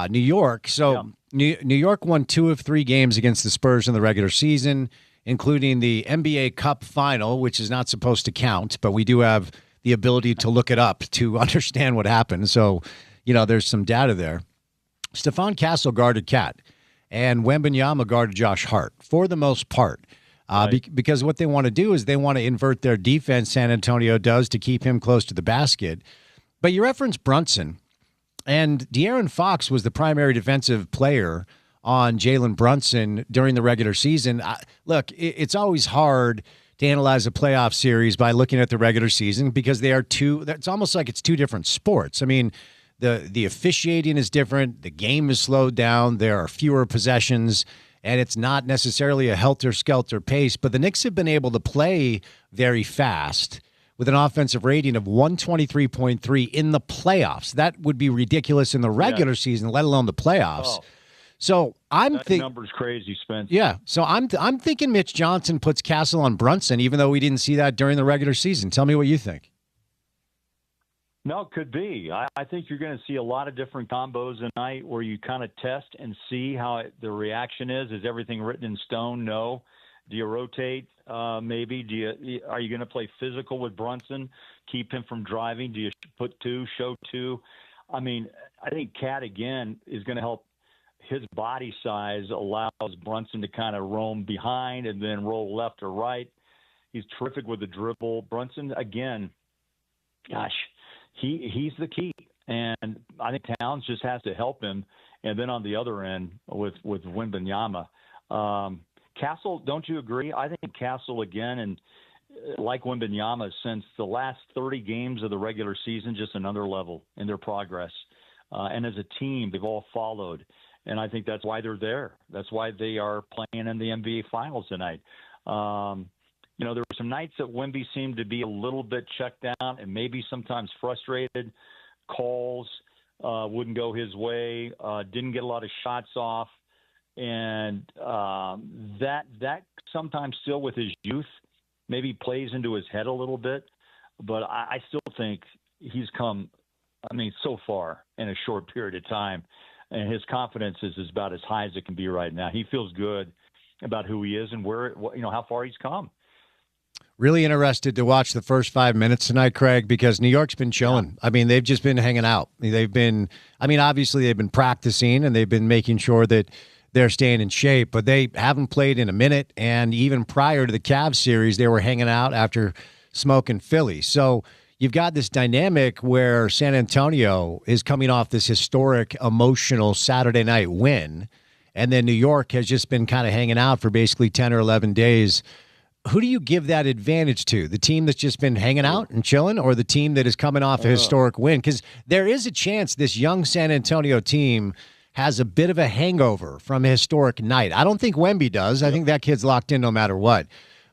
New York. So New York won 2 of 3 games against the Spurs in the regular season, including the NBA Cup final, which is not supposed to count, but we do have the ability to look it up to understand what happened. So, there's some data there. Stephon Castle guarded Cat, and Wembanyama guarded Josh Hart for the most part. Because what they want to do is they want to invert their defense, San Antonio does, to keep him close to the basket. But you referenced Brunson. And De'Aaron Fox was the primary defensive player on Jalen Brunson during the regular season. Look, it's always hard to analyze a playoff series by looking at the regular season because it's almost like it's 2 different sports. I mean, the officiating is different. The game is slowed down. There are fewer possessions, and it's not necessarily a helter-skelter pace. But the Knicks have been able to play very fast with an offensive rating of 123.3 in the playoffs. That would be ridiculous in the regular season, let alone the playoffs. So I'm thinking number's crazy, Spence. Yeah. So I'm thinking Mitch Johnson puts Castle on Brunson, even though we didn't see that during the regular season. Tell me what you think. No, it could be. I think you're going to see a lot of different combos tonight where you kind of test and see how the reaction is. Is everything written in stone? No. Do you rotate? Maybe. Are you going to play physical with Brunson? Keep him from driving? Do you put 2, show 2? I mean, I think Cat again is going to help. His body size allows Brunson to kind of roam behind and then roll left or right. He's terrific with the dribble. Brunson again, gosh, he's the key, and I think Towns just has to help him. And then on the other end with Wembanyama. Castle, don't you agree? I think Castle again, and like Wembanyama, since the last 30 games of the regular season, just another level in their progress. And as a team, they've all followed. And I think that's why they're there. That's why they are playing in the NBA Finals tonight. There were some nights that Wemby seemed to be a little bit checked out and maybe sometimes frustrated. Calls wouldn't go his way, didn't get a lot of shots off. And that sometimes still with his youth maybe plays into his head a little bit. But I still think he's come, so far in a short period of time. And his confidence is about as high as it can be right now. He feels good about who he is and how far he's come. Really interested to watch the first 5 minutes tonight, Craig, because New York's been chilling. Yeah. They've just been hanging out. Obviously they've been practicing and they've been making sure that they're staying in shape, but they haven't played in a minute. And even prior to the Cavs series, they were hanging out after smoking Philly. So you've got this dynamic where San Antonio is coming off this historic, emotional Saturday night win, and then New York has just been kind of hanging out for basically 10 or 11 days. Who do you give that advantage to? The team that's just been hanging out and chilling, or the team that is coming off a historic win? Because there is a chance this young San Antonio team has a bit of a hangover from a historic night. I don't think Wemby does. I think that kid's locked in no matter what.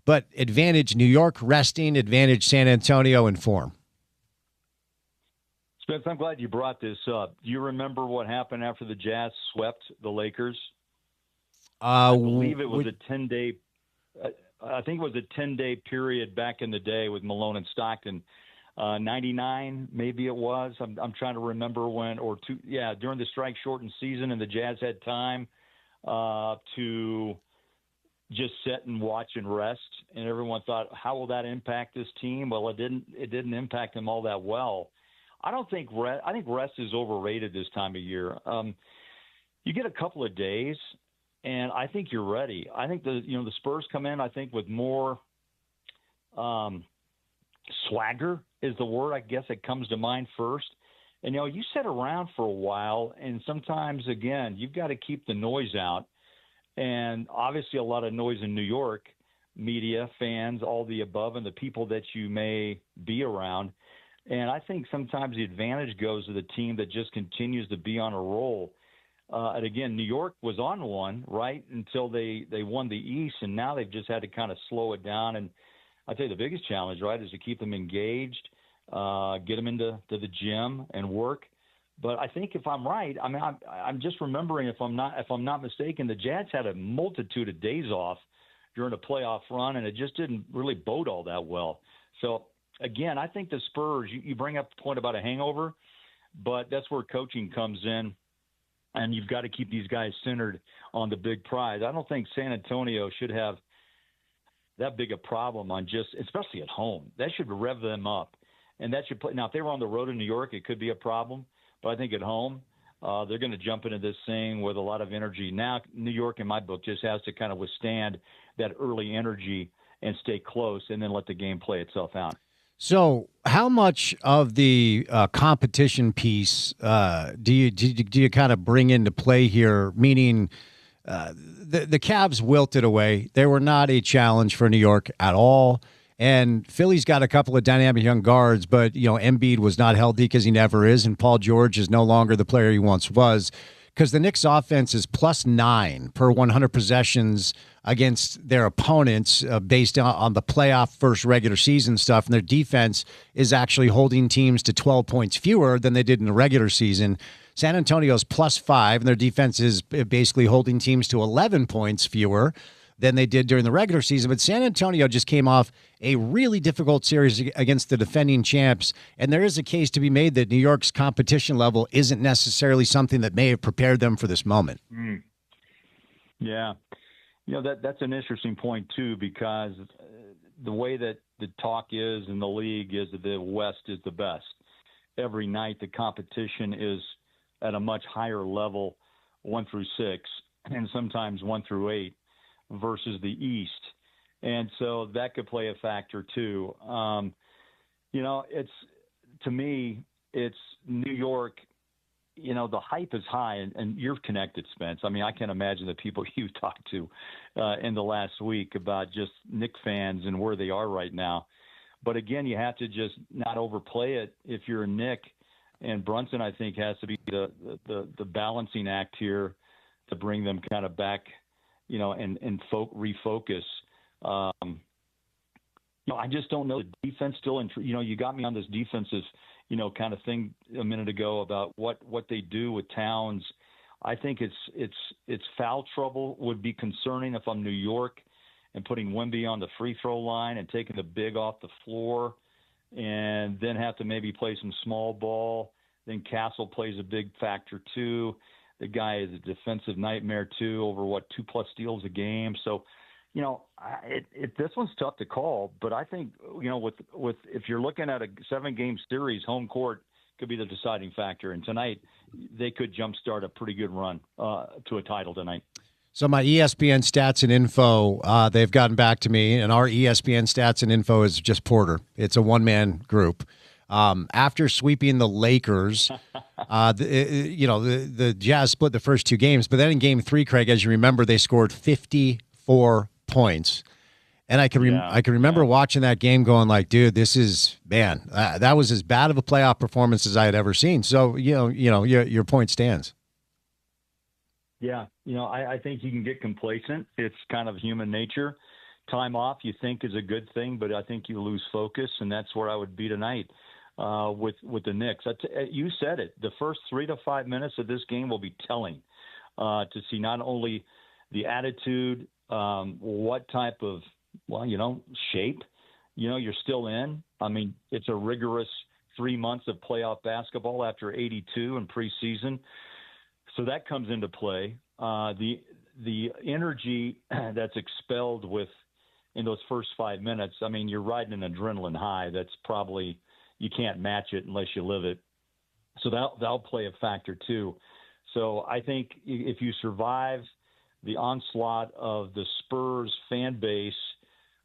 But advantage New York resting, advantage San Antonio in form. Spence, I'm glad you brought this up. Do you remember what happened after the Jazz swept the Lakers? I believe it was a 10-day I think it was a 10-day period back in the day with Malone and Stockton. 99, maybe it was. I'm trying to remember when, during the strike-shortened season, and the Jazz had time to just sit and watch and rest. And everyone thought, how will that impact this team? Well, it didn't impact them all that well. I think rest is overrated this time of year. You get a couple of days, and I think you're ready. I think the Spurs come in, I think, with more swagger is the word, I guess, that comes to mind first. And, you sit around for a while, and sometimes, again, you've got to keep the noise out. And obviously a lot of noise in New York, media, fans, all the above, and the people that you may be around. And I think sometimes the advantage goes to the team that just continues to be on a roll. And again, New York was on one, right, until they won the East, and now they've just had to kind of slow it down. And I'd say the biggest challenge, right, is to keep them engaged, get them into the gym and work. But I think if I'm right, I'm just remembering, if I'm not mistaken, the Jazz had a multitude of days off during a playoff run, and it just didn't really bode all that well. So again, I think the Spurs, you bring up the point about a hangover, but that's where coaching comes in. And you've got to keep these guys centered on the big prize. I don't think San Antonio should have that big a problem on especially at home. That should rev them up. And that should play. Now, if they were on the road in New York, it could be a problem. But I think at home, they're going to jump into this thing with a lot of energy. Now, New York, in my book, just has to kind of withstand that early energy and stay close and then let the game play itself out. So how much of the competition piece do you kind of bring into play here, meaning the Cavs wilted away. They were not a challenge for New York at all. And Philly's got a couple of dynamic young guards, but, Embiid was not healthy because he never is, and Paul George is no longer the player he once was, because the Knicks' offense is +9 per 100 possessions against their opponents based on the playoff first regular season stuff, and their defense is actually holding teams to 12 points fewer than they did in the regular season. San Antonio's +5, and their defense is basically holding teams to 11 points fewer than they did during the regular season. But San Antonio just came off a really difficult series against the defending champs, and there is a case to be made that New York's competition level isn't necessarily something that may have prepared them for this moment. Yeah. That's an interesting point, too, because the way that the talk is in the league is that the West is the best. Every night the competition is at a much higher level, 1 through 6, and sometimes 1 through 8. Versus the East. And so that could play a factor too. To me, it's New York, the hype is high, and you're connected, Spence. I can't imagine the people you talked to in the last week about just Knicks fans and where they are right now. But again, you have to just not overplay it if you're a Knick. And Brunson, I think, has to be the balancing act here to bring them kind of back, and refocus. I just don't know the defense still. You got me on this defensive, kind of thing a minute ago about what they do with Towns. I think it's foul trouble would be concerning if I'm New York and putting Wemby on the free throw line and taking the big off the floor, and then have to maybe play some small ball. Then Castle plays a big factor too. The guy is a defensive nightmare too, over 2+ steals a game. So, this one's tough to call, but I think, with if you're looking at a 7-game series, home court could be the deciding factor. And tonight they could jumpstart a pretty good run to a title tonight. So my ESPN stats and info, they've gotten back to me, and our ESPN stats and info is just Porter. It's a one-man group. After sweeping the Lakers, the Jazz split the first 2 games, but then in Game 3, Craig, as you remember, they scored 54 points. And I can remember watching that game going like, dude, this is, man, that was as bad of a playoff performance as I had ever seen. So, your point stands. Yeah. I think you can get complacent. It's kind of human nature. Time off you think is a good thing, but I think you lose focus, and that's where I would be tonight with the Knicks. You said it. The first 3 to 5 minutes of this game will be telling to see not only the attitude, what type of, shape, you're still in. I mean, it's a rigorous 3 months of playoff basketball after 82 in preseason. So that comes into play. The energy that's expelled in those first 5 minutes, I mean, you're riding an adrenaline high that's probably, you can't match it unless you live it. So that'll play a factor too. So I think if you survive the onslaught of the Spurs fan base,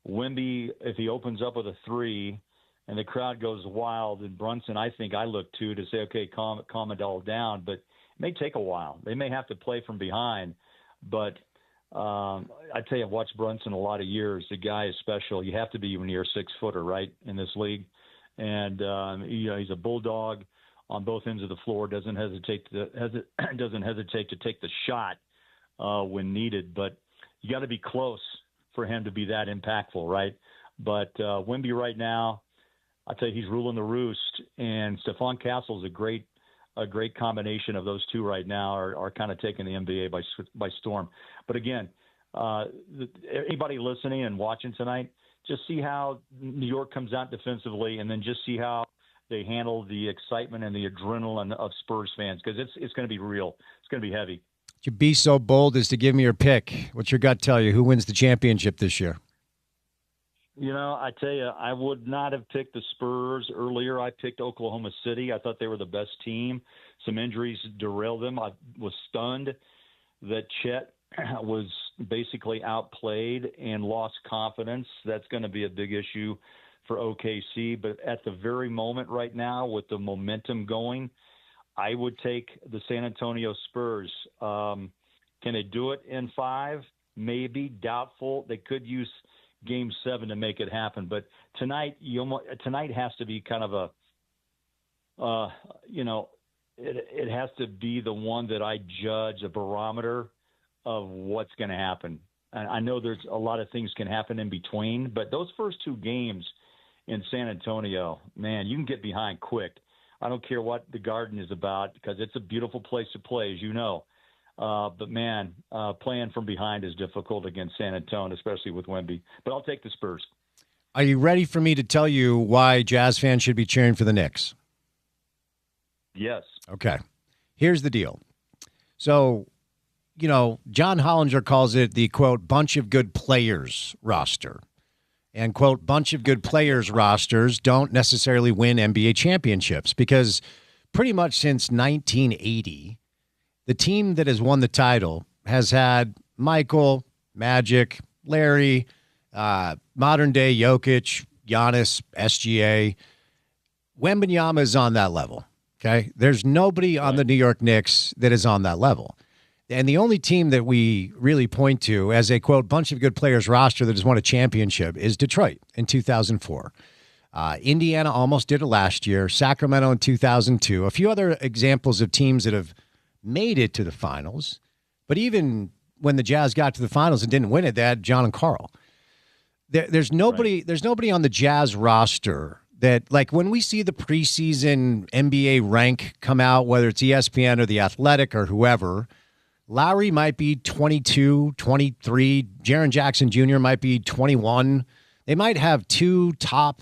Wemby, if he opens up with a 3 and the crowd goes wild, and Brunson, I think I look to say, okay, calm it all down, but it may take a while. They may have to play from behind, but I tell you, I've watched Brunson a lot of years. The guy is special. You have to be when you're a 6-footer, right, in this league. And he's a bulldog on both ends of the floor. Doesn't hesitate to take the shot when needed. But you got to be close for him to be that impactful, right? But Wemby right now, I tell you, he's ruling the roost. And Stephon Castle is a great combination of those two right now are kind of taking the NBA by storm. But again, anybody listening and watching tonight, just see how New York comes out defensively, and then just see how they handle the excitement and the adrenaline of Spurs fans, because it's going to be real. It's going to be heavy. To be so bold as to give me your pick. What's your gut tell you? Who wins the championship this year? I tell you, I would not have picked the Spurs earlier. I picked Oklahoma City. I thought they were the best team. Some injuries derailed them. I was stunned that Chet was basically outplayed and lost confidence. That's going to be a big issue for OKC. But at the very moment right now, with the momentum going, I would take the San Antonio Spurs. Can they do it in 5? Maybe. Doubtful. They could use Game 7 to make it happen. But tonight has to be kind of it has to be the one that I judge a barometer of what's going to happen. And I know there's a lot of things can happen in between, but those first 2 games in San Antonio, man, you can get behind quick. I don't care what the Garden is about, because it's a beautiful place to play, as you know. But, man, playing from behind is difficult against San Antonio, especially with Wemby. But I'll take the Spurs. Are you ready for me to tell you why Jazz fans should be cheering for the Knicks? Yes. Okay. Here's the deal. So, John Hollinger calls it the, quote, bunch of good players roster. And, quote, bunch of good players rosters don't necessarily win NBA championships, because pretty much since 1980, the team that has won the title has had Michael, Magic, Larry, modern-day Jokic, Giannis, SGA. Wembanyama is on that level, okay? There's nobody on the New York Knicks that is on that level. And the only team that we really point to as a, quote, bunch of good players roster that has won a championship is Detroit in 2004. Indiana almost did it last year. Sacramento in 2002. A few other examples of teams that have made it to the finals. But even when the Jazz got to the finals and didn't win it, they had John and Carl. there's nobody on the Jazz roster that, like, when we see the preseason NBA rank come out, whether it's ESPN or The Athletic or whoever, Lowry might be 22, 23. Jaren Jackson Jr. might be 21. They might have 2 top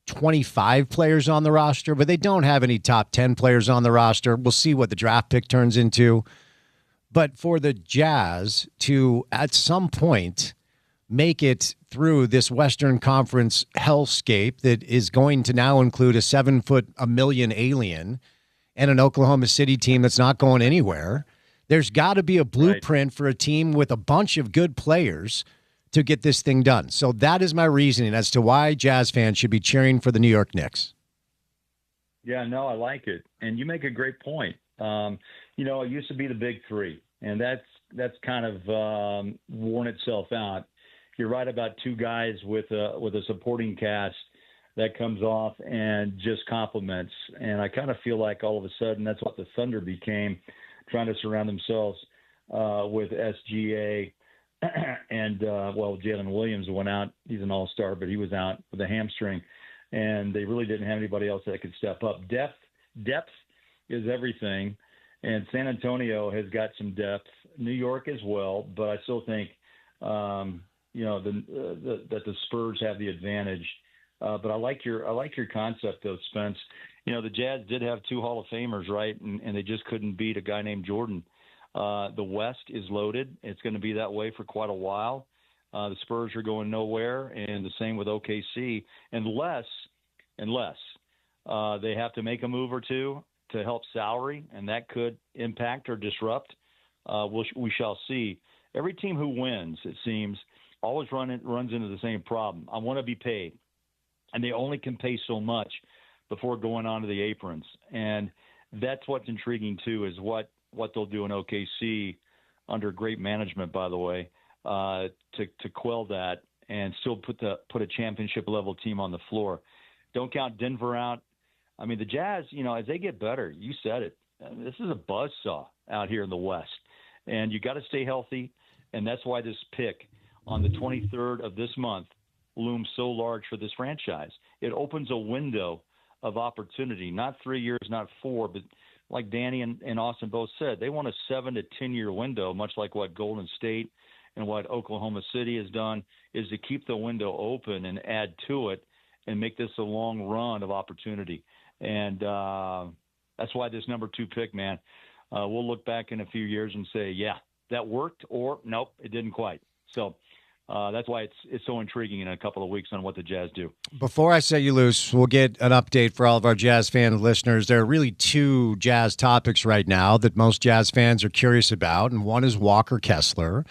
25 players on the roster, but they don't have any top 10 players on the roster. We'll see what the draft pick turns into. But for the Jazz to, at some point, make it through this Western Conference hellscape that is going to now include a 7-foot, a million alien and an Oklahoma City team that's not going anywhere, there's got to be a blueprint for a team with a bunch of good players to get this thing done. So that is my reasoning as to why Jazz fans should be cheering for the New York Knicks. Yeah, no, I like it. And you make a great point. It used to be the big three, and that's kind of worn itself out. You're right about 2 guys with a supporting cast that comes off and just complements. And I kind of feel like all of a sudden that's what the Thunder became, trying to surround themselves with SGA and Jalen Williams went out. He's an all-star, but he was out with a hamstring, and they really didn't have anybody else that could step up. Depth is everything, and San Antonio has got some depth. New York as well, but I still think that the Spurs have the advantage. But I like your concept though, Spence. The Jazz did have 2 Hall of Famers, right? And they just couldn't beat a guy named Jordan. The West is loaded. It's going to be that way for quite a while. The Spurs are going nowhere, and the same with OKC, unless they have to make a move or two to help salary, and that could impact or disrupt. We shall see. Every team who wins, it seems, always runs into the same problem. I want to be paid, and they only can pay so much before going on to the aprons. And that's what's intriguing too, is what they'll do in OKC under great management, by the way, to quell that and still put a championship level team on the floor. Don't count Denver out. I mean, the Jazz, as they get better, you said it, this is a buzzsaw out here in the West, and you got to stay healthy. And that's why this pick on the 23rd of this month looms so large for this franchise. It opens a window of opportunity, not 3 years, not 4, but like Danny and Austin both said, they want a 7 to 10 year window, much like what Golden State and what Oklahoma City has done, is to keep the window open and add to it and make this a long run of opportunity. And that's why this number 2 pick, man, we'll look back in a few years and say, yeah, that worked, or nope, it didn't quite. So that's why it's so intriguing in a couple of weeks on what the Jazz do. Before I set you loose, we'll get an update for all of our Jazz fan listeners. There are really 2 Jazz topics right now that most Jazz fans are curious about, and one is Walker Kessler.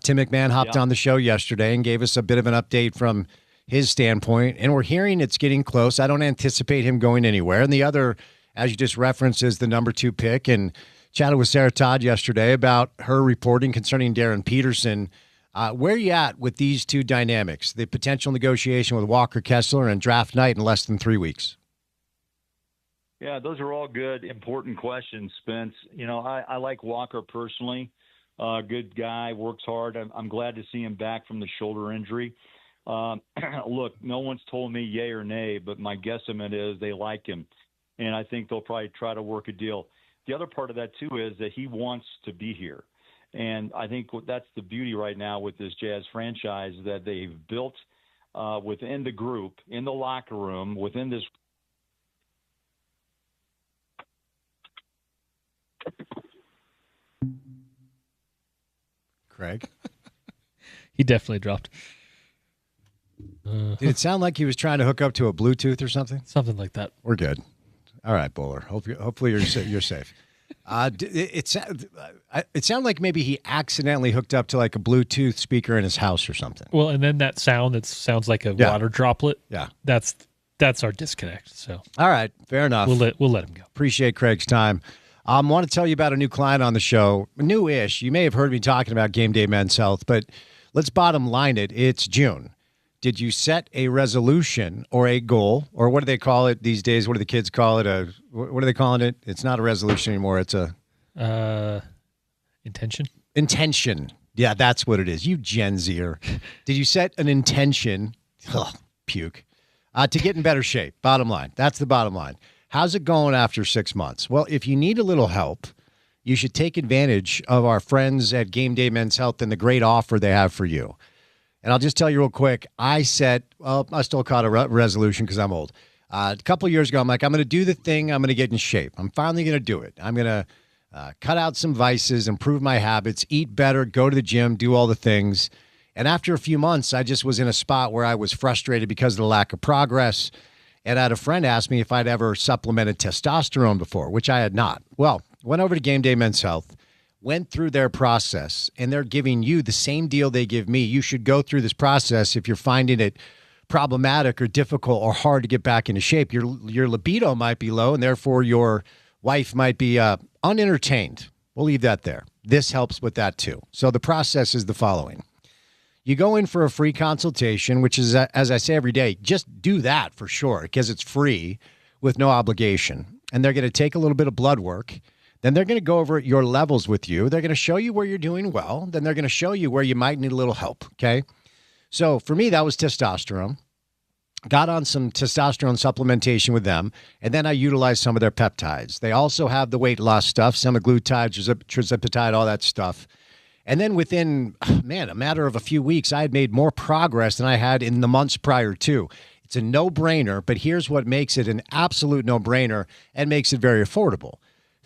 Tim McMahon hopped on the show yesterday and gave us a bit of an update from his standpoint, and we're hearing it's getting close. I don't anticipate him going anywhere. And the other, as you just referenced, is the number 2 pick, and chatted with Sarah Todd yesterday about her reporting concerning Darren Peterson. Where are you at with these 2 dynamics, the potential negotiation with Walker Kessler and draft night in less than 3 weeks? Yeah, those are all good, important questions, Spence. I like Walker personally. Good guy, works hard. I'm glad to see him back from the shoulder injury. Look, no one's told me yay or nay, but my guesstimate is they like him, and I think they'll probably try to work a deal. The other part of that, too, is that he wants to be here. And I think that's the beauty right now with this Jazz franchise that they've built within the group, in the locker room, within this. Craig? He definitely dropped. Did it sound like he was trying to hook up to a Bluetooth or something? Something like that. We're good. All right, Bowler. Hopefully you're safe. It sounded like maybe he accidentally hooked up to like a Bluetooth speaker in his house or something. Well, and then that sounds like a water droplet. Yeah, that's our disconnect. So all right, fair enough. We'll let him go. Appreciate Craig's time. I want to tell you about a new client on the show, new-ish. You may have heard me talking about Game Day Men's Health, but let's bottom line it. It's June. Did you set a resolution or a goal, or what do they call it these days? What do the kids call it? What are they calling it? It's not a resolution anymore. It's a intention. Intention. Yeah, that's what it is. You Gen Zer. Did you set an intention, puke, to get in better shape? Bottom line. That's the bottom line. How's it going after 6 months? Well, if you need a little help, you should take advantage of our friends at Game Day Men's Health and the great offer they have for you. And I'll just tell you real quick, I still caught a resolution because I'm old. A couple of years ago, I'm like, I'm going to do the thing. I'm going to get in shape. I'm finally going to do it. I'm going to cut out some vices, improve my habits, eat better, go to the gym, do all the things. And after a few months, I just was in a spot where I was frustrated because of the lack of progress. And I had a friend ask me if I'd ever supplemented testosterone before, which I had not. Well, went over to Game Day Men's Health, went through their process, and they're giving you the same deal they give me. You should go through this process if you're finding it problematic or difficult or hard to get back into shape. Your libido might be low, and therefore your wife might be unentertained. We'll leave that there. This helps with that too. So the process is the following. You go in for a free consultation, which is, as I say every day, just do that for sure because it's free with no obligation. And they're going to take a little bit of blood work. Then they're going to go over your levels with you. They're going to show you where you're doing well. Then they're going to show you where you might need a little help, okay? So for me, that was testosterone. Got on some testosterone supplementation with them, and then I utilized some of their peptides. They also have the weight loss stuff, semaglutide, tirzepatide, all that stuff. And then within, a matter of a few weeks, I had made more progress than I had in the months prior to. It's a no-brainer, but here's what makes it an absolute no-brainer and makes it very affordable.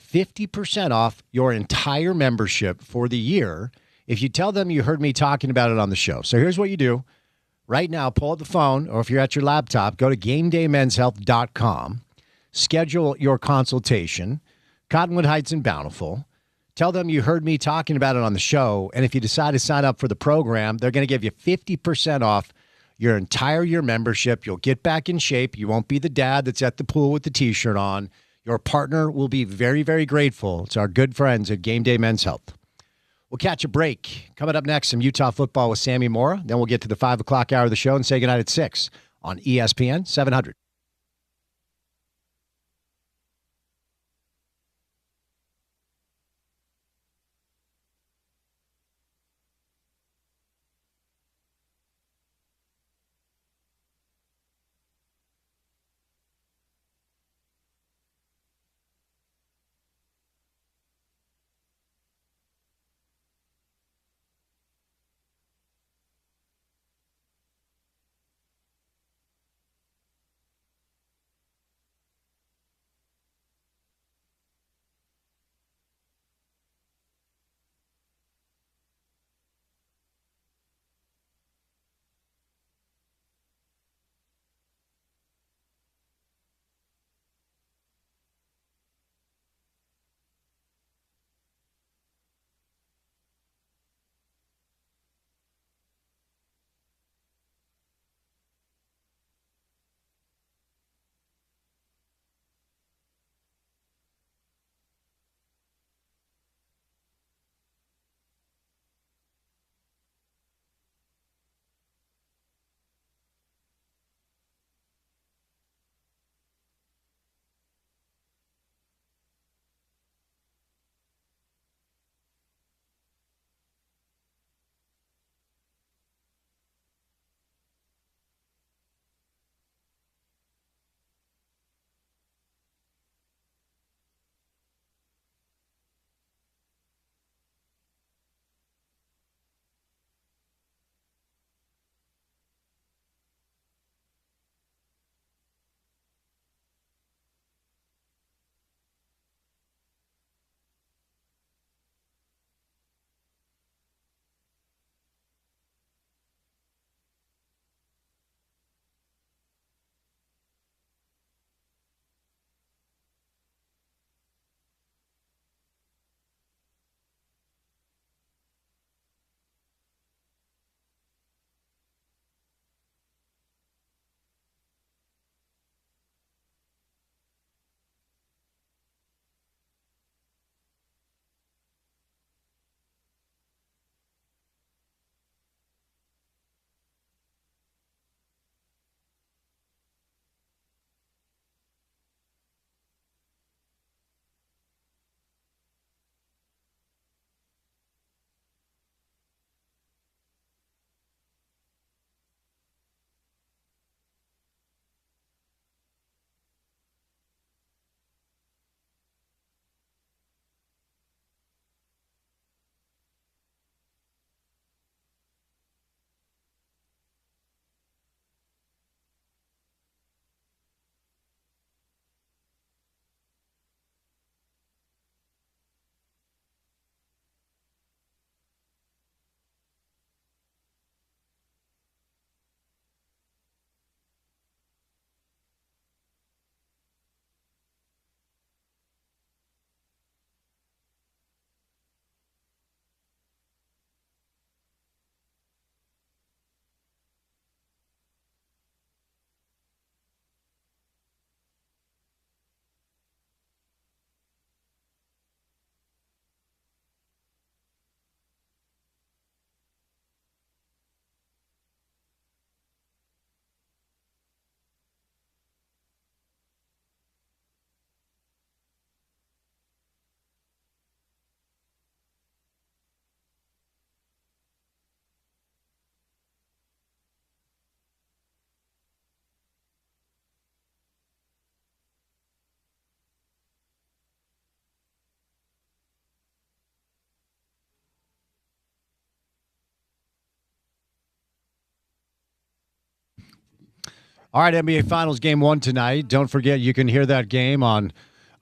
50% off your entire membership for the year if you tell them you heard me talking about it on the show. So here's what you do. Right now, pull up the phone, or if you're at your laptop, go to GameDayMen'sHealth.com, schedule your consultation, Cottonwood Heights and Bountiful. Tell them you heard me talking about it on the show, and if you decide to sign up for the program, they're going to give you 50% off your entire year membership. You'll get back in shape. You won't be the dad that's at the pool with the T-shirt on. Your partner will be very, very grateful. It's our good friends at Game Day Men's Health. We'll catch a break. Coming up next, some Utah football with Sammy Mora. Then we'll get to the 5 o'clock hour of the show and say goodnight at 6 on ESPN 700. All right, NBA Finals Game 1 tonight. Don't forget, you can hear that game on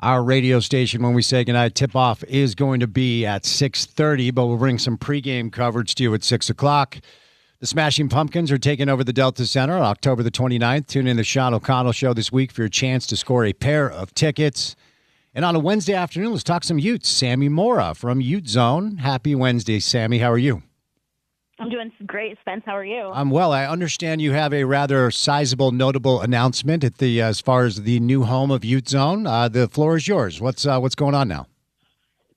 our radio station when we say goodnight. Tip-off is going to be at 6:30, but we'll bring some pregame coverage to you at 6 o'clock. The Smashing Pumpkins are taking over the Delta Center on October the 29th. Tune in to the Sean O'Connell Show this week for your chance to score a pair of tickets. And on a Wednesday afternoon, let's talk some Utes. Sammy Mora from Ute Zone. Happy Wednesday, Sammy. How are you? I'm doing great, Spence. How are you? I'm well. I understand you have a rather sizable, notable announcement at the as far as the new home of Ute Zone. The floor is yours. What's going on now?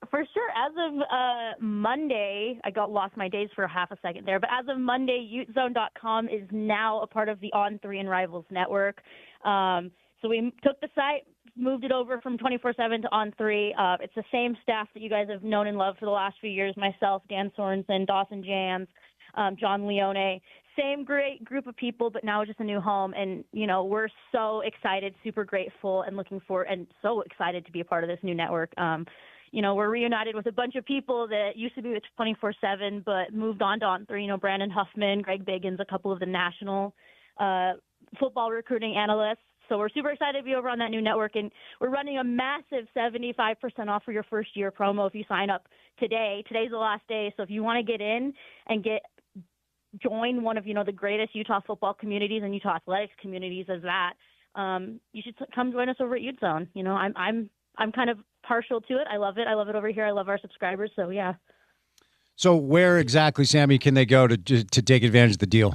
For sure. As of Monday, I lost my days for half a second there, but as of Monday, utezone.com is now a part of the On3 and Rivals network. So we took the site, moved it over from 24/7 to On3. It's the same staff that you guys have known and loved for the last few years. Myself, Dan Sorensen, Dawson Jans, John Leone. Same great group of people, but now just a new home. And, we're so excited, super grateful, and looking forward, and so excited to be a part of this new network. We're reunited with a bunch of people that used to be with 24/7, but moved on to On3. Brandon Huffman, Greg Biggins, a couple of the national football recruiting analysts. So we're super excited to be over on that new network, and we're running a massive 75% off for your first year promo if you sign up today. Today's the last day, so if you want to get in and join one of the greatest Utah football communities and Utah athletics communities as that, you should come join us over at Ute Zone. I'm kind of partial to it. I love it. I love it over here. I love our subscribers. So yeah. So where exactly, Sammy, can they go to take advantage of the deal?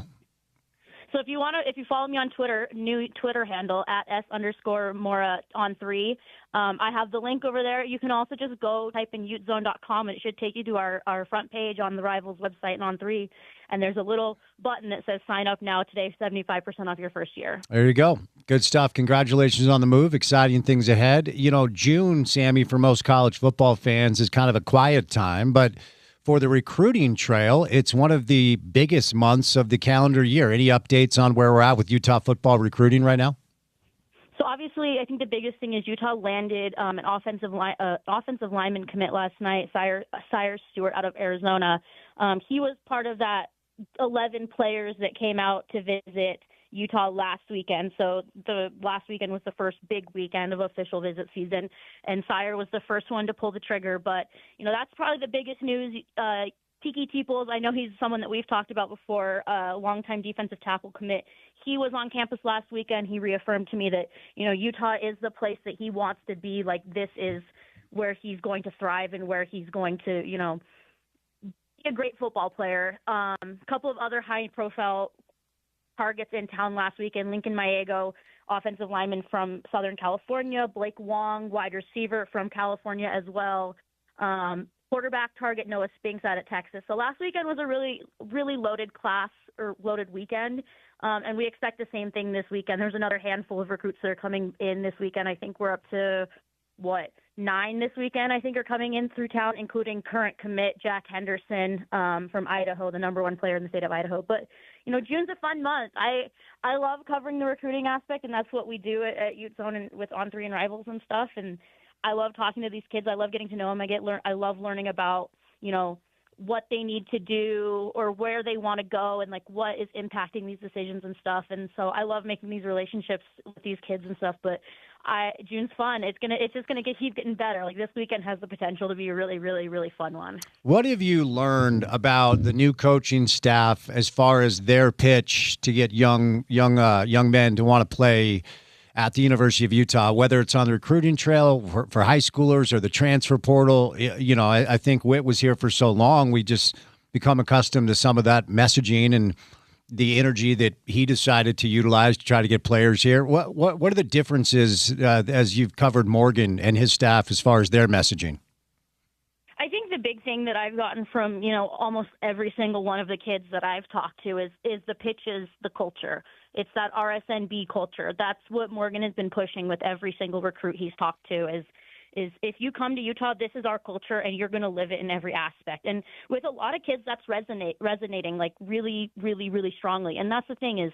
So if you follow me on Twitter, new Twitter handle at @_Mora on3, I have the link over there. You can also just go type in utezone.com, and it should take you to our front page on the Rivals website and On3. And there's a little button that says sign up now today, 75% off your first year. There you go. Good stuff. Congratulations on the move. Exciting things ahead. June, Sammy, for most college football fans is kind of a quiet time, but for the recruiting trail, it's one of the biggest months of the calendar year. Any updates on where we're at with Utah football recruiting right now? So obviously, I think the biggest thing is Utah landed an offensive lineman commit last night, Cyrus Stewart out of Arizona. He was part of that 11 players that came out to visit Utah last weekend. So the last weekend was the first big weekend of official visit season, and Sire was the first one to pull the trigger. But, that's probably the biggest news. Tiki Teeples, I know he's someone that we've talked about before, longtime defensive tackle commit. He was on campus last weekend. He reaffirmed to me that, Utah is the place that he wants to be. Like, this is where he's going to thrive and where he's going to, be a great football player. A couple of other high-profile targets in town last weekend: Lincoln Maego, offensive lineman from Southern California; Blake Wong, wide receiver from California as well; quarterback target Noah Spinks out of Texas. So last weekend was a really, really loaded class, or loaded weekend, and we expect the same thing this weekend. There's another handful of recruits that are coming in this weekend. I think we're up to 9 this weekend, I think, are coming in through town, including current commit Jack Henderson from Idaho, the number 1 player in the state of Idaho. But, June's a fun month. I love covering the recruiting aspect, and that's what we do at Ute Zone and with On3 and Rivals and stuff. And I love talking to these kids. I love getting to know them. I love learning about, what they need to do or where they want to go and what is impacting these decisions and stuff. And so I love making these relationships with these kids and stuff. But June's fun. It's just gonna keep getting better. This weekend has the potential to be a really, really, really fun one. What have you learned about the new coaching staff as far as their pitch to get young men to want to play at the University of Utah, whether it's on the recruiting trail for high schoolers or the transfer portal? I think Whit was here for so long. We just become accustomed to some of that messaging and the energy that he decided to utilize to try to get players here. What are the differences as you've covered Morgan and his staff as far as their messaging? I think the big thing that I've gotten from, almost every single one of the kids that I've talked to is the pitch is the culture. It's that RSNB culture. That's what Morgan has been pushing with every single recruit he's talked to is if you come to Utah, this is our culture, and you're going to live it in every aspect. And with a lot of kids, that's resonating really, really, really strongly. And that's the thing is,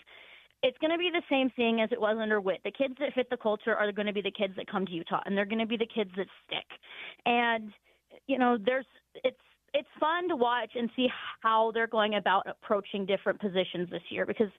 it's going to be the same thing as it was under Whit. The kids that fit the culture are going to be the kids that come to Utah, and they're going to be the kids that stick. And it's fun to watch and see how they're going about approaching different positions this year, because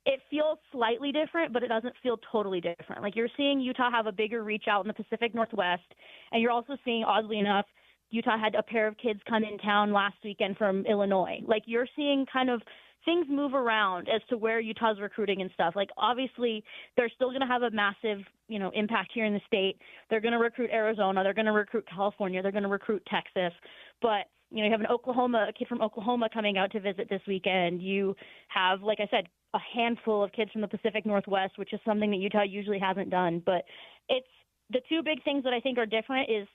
it feels slightly different, but it doesn't feel totally different. Like, you're seeing Utah have a bigger reach out in the Pacific Northwest, and you're also seeing, oddly enough, Utah had a pair of kids come in town last weekend from Illinois. Like, you're seeing kind of things move around as to where Utah's recruiting and stuff. Like, obviously, they're still going to have a massive, impact here in the state. They're going to recruit Arizona. They're going to recruit California. They're going to recruit Texas. But, you have a kid from Oklahoma coming out to visit this weekend. You have, like I said, a handful of kids from the Pacific Northwest, which is something that Utah usually hasn't done. But it's the two big things that I think are different is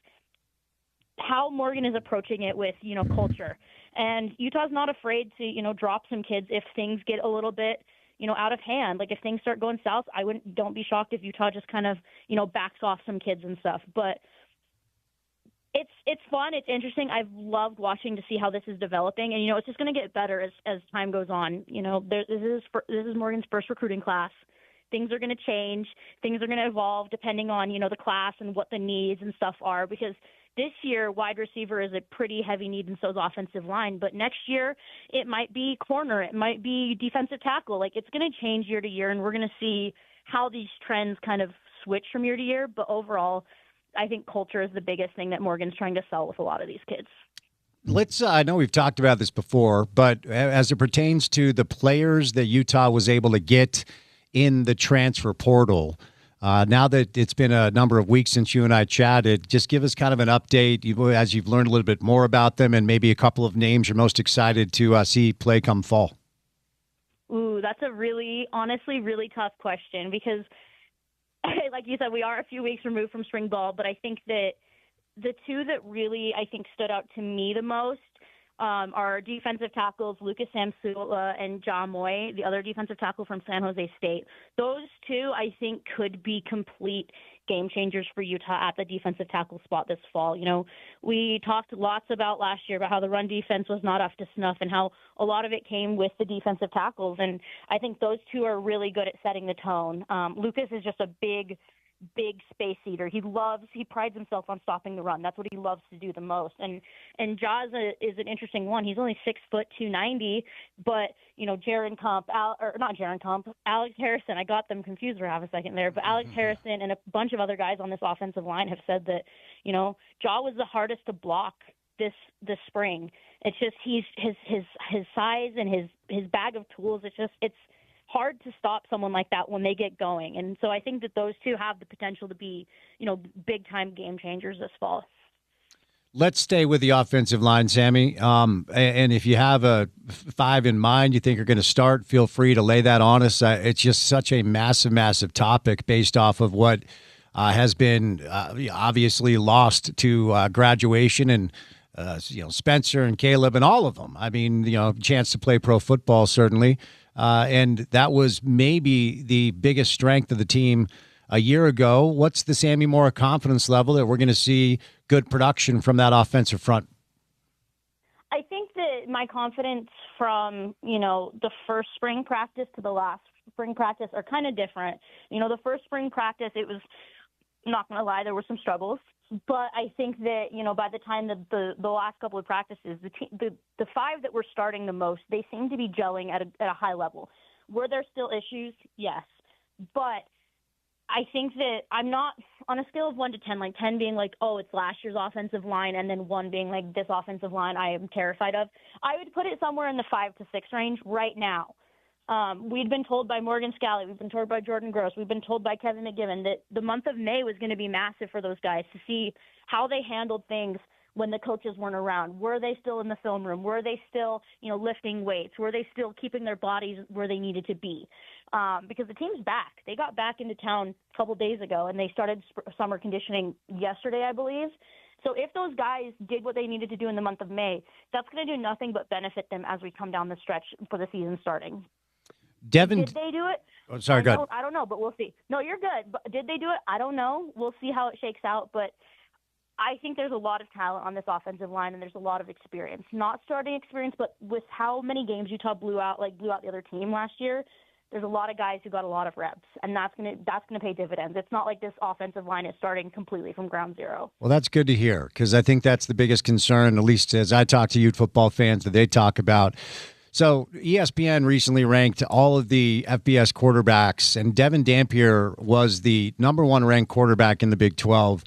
how Morgan is approaching it with, culture. And Utah's not afraid to, drop some kids if things get a little bit, out of hand. Like, if things start going south, don't be shocked if Utah just kind of, backs off some kids and stuff. But it's fun. It's interesting. I've loved watching to see how this is developing. And, it's just going to get better as time goes on. This is Morgan's first recruiting class. Things are going to change. Things are going to evolve depending on, the class and what the needs and stuff are, because this year, wide receiver is a pretty heavy need, and so is offensive line. But next year, it might be corner. It might be defensive tackle. Like, it's going to change year to year, and we're going to see how these trends kind of switch from year to year. But overall, I think culture is the biggest thing that Morgan's trying to sell with a lot of these kids. Let's, I know we've talked about this before, but as it pertains to the players that Utah was able to get in the transfer portal, now that it's been a number of weeks since you and I chatted, just give us kind of an update as you've learned a little bit more about them, and maybe a couple of names you're most excited to see play come fall. Ooh, that's a honestly, really tough question because, like you said, we are a few weeks removed from spring ball, but I think that the two that really, I think, stood out to me the most are defensive tackles Lucas Samsula and Ja Moy, the other defensive tackle from San Jose State. Those two, I think, could be complete game changers for Utah at the defensive tackle spot this fall. We talked lots about last year about how the run defense was not up to snuff and how a lot of it came with the defensive tackles. And I think those two are really good at setting the tone. Lucas is just a big space eater. He prides himself on stopping the run. That's what he loves to do the most. And Jaws is an interesting one. He's only 6 foot 290, but Alex Harrison. I got them confused for half a second there, but Alex Harrison and a bunch of other guys on this offensive line have said that Jaw was the hardest to block this spring. It's just his size and his bag of tools. It's hard to stop someone like that when they get going. And so I think that those two have the potential to be, big-time game changers this fall. Let's stay with the offensive line, Sammy. And if you have a 5 in mind you think are going to start, feel free to lay that on us. It's just such a massive, massive topic based off of what has been obviously lost to graduation and Spencer and Caleb and all of them. I mean, chance to play pro football, certainly. And that was maybe the biggest strength of the team a year ago. What's the Sammy Moore confidence level that we're going to see good production from that offensive front? I think that my confidence from, the first spring practice to the last spring practice are kind of different. The first spring practice, it was, not going to lie, there were some struggles. But I think that, by the time that the last couple of practices, the 5 that were starting the most, they seem to be gelling at a high level. Were there still issues? Yes. But I think that I'm not on a scale of 1 to 10, like 10 being like, oh, it's last year's offensive line, and then 1 being like this offensive line I am terrified of. I would put it somewhere in the 5 to 6 range right now. We'd been told by Morgan Scalley, we've been told by Jordan Gross, we've been told by Kevin McGibbon that the month of May was going to be massive for those guys to see how they handled things when the coaches weren't around. Were they still in the film room? Were they still, lifting weights? Were they still keeping their bodies where they needed to be? Because the team's back. They got back into town a couple days ago, and they started summer conditioning yesterday, I believe. So if those guys did what they needed to do in the month of May, that's going to do nothing but benefit them as we come down the stretch for the season starting. Devin, did they do it? Oh, sorry, go ahead. I don't know, but we'll see. No, you're good. But did they do it? I don't know. We'll see how it shakes out. But I think there's a lot of talent on this offensive line, and there's a lot of experience. Not starting experience, but with how many games Utah blew out the other team last year, there's a lot of guys who got a lot of reps, and that's gonna pay dividends. It's not like this offensive line is starting completely from ground zero. Well, that's good to hear, because I think that's the biggest concern, at least as I talk to youth football fans, that they talk about. So ESPN recently ranked all of the FBS quarterbacks, and Devin Dampier was the number one ranked quarterback in the Big 12.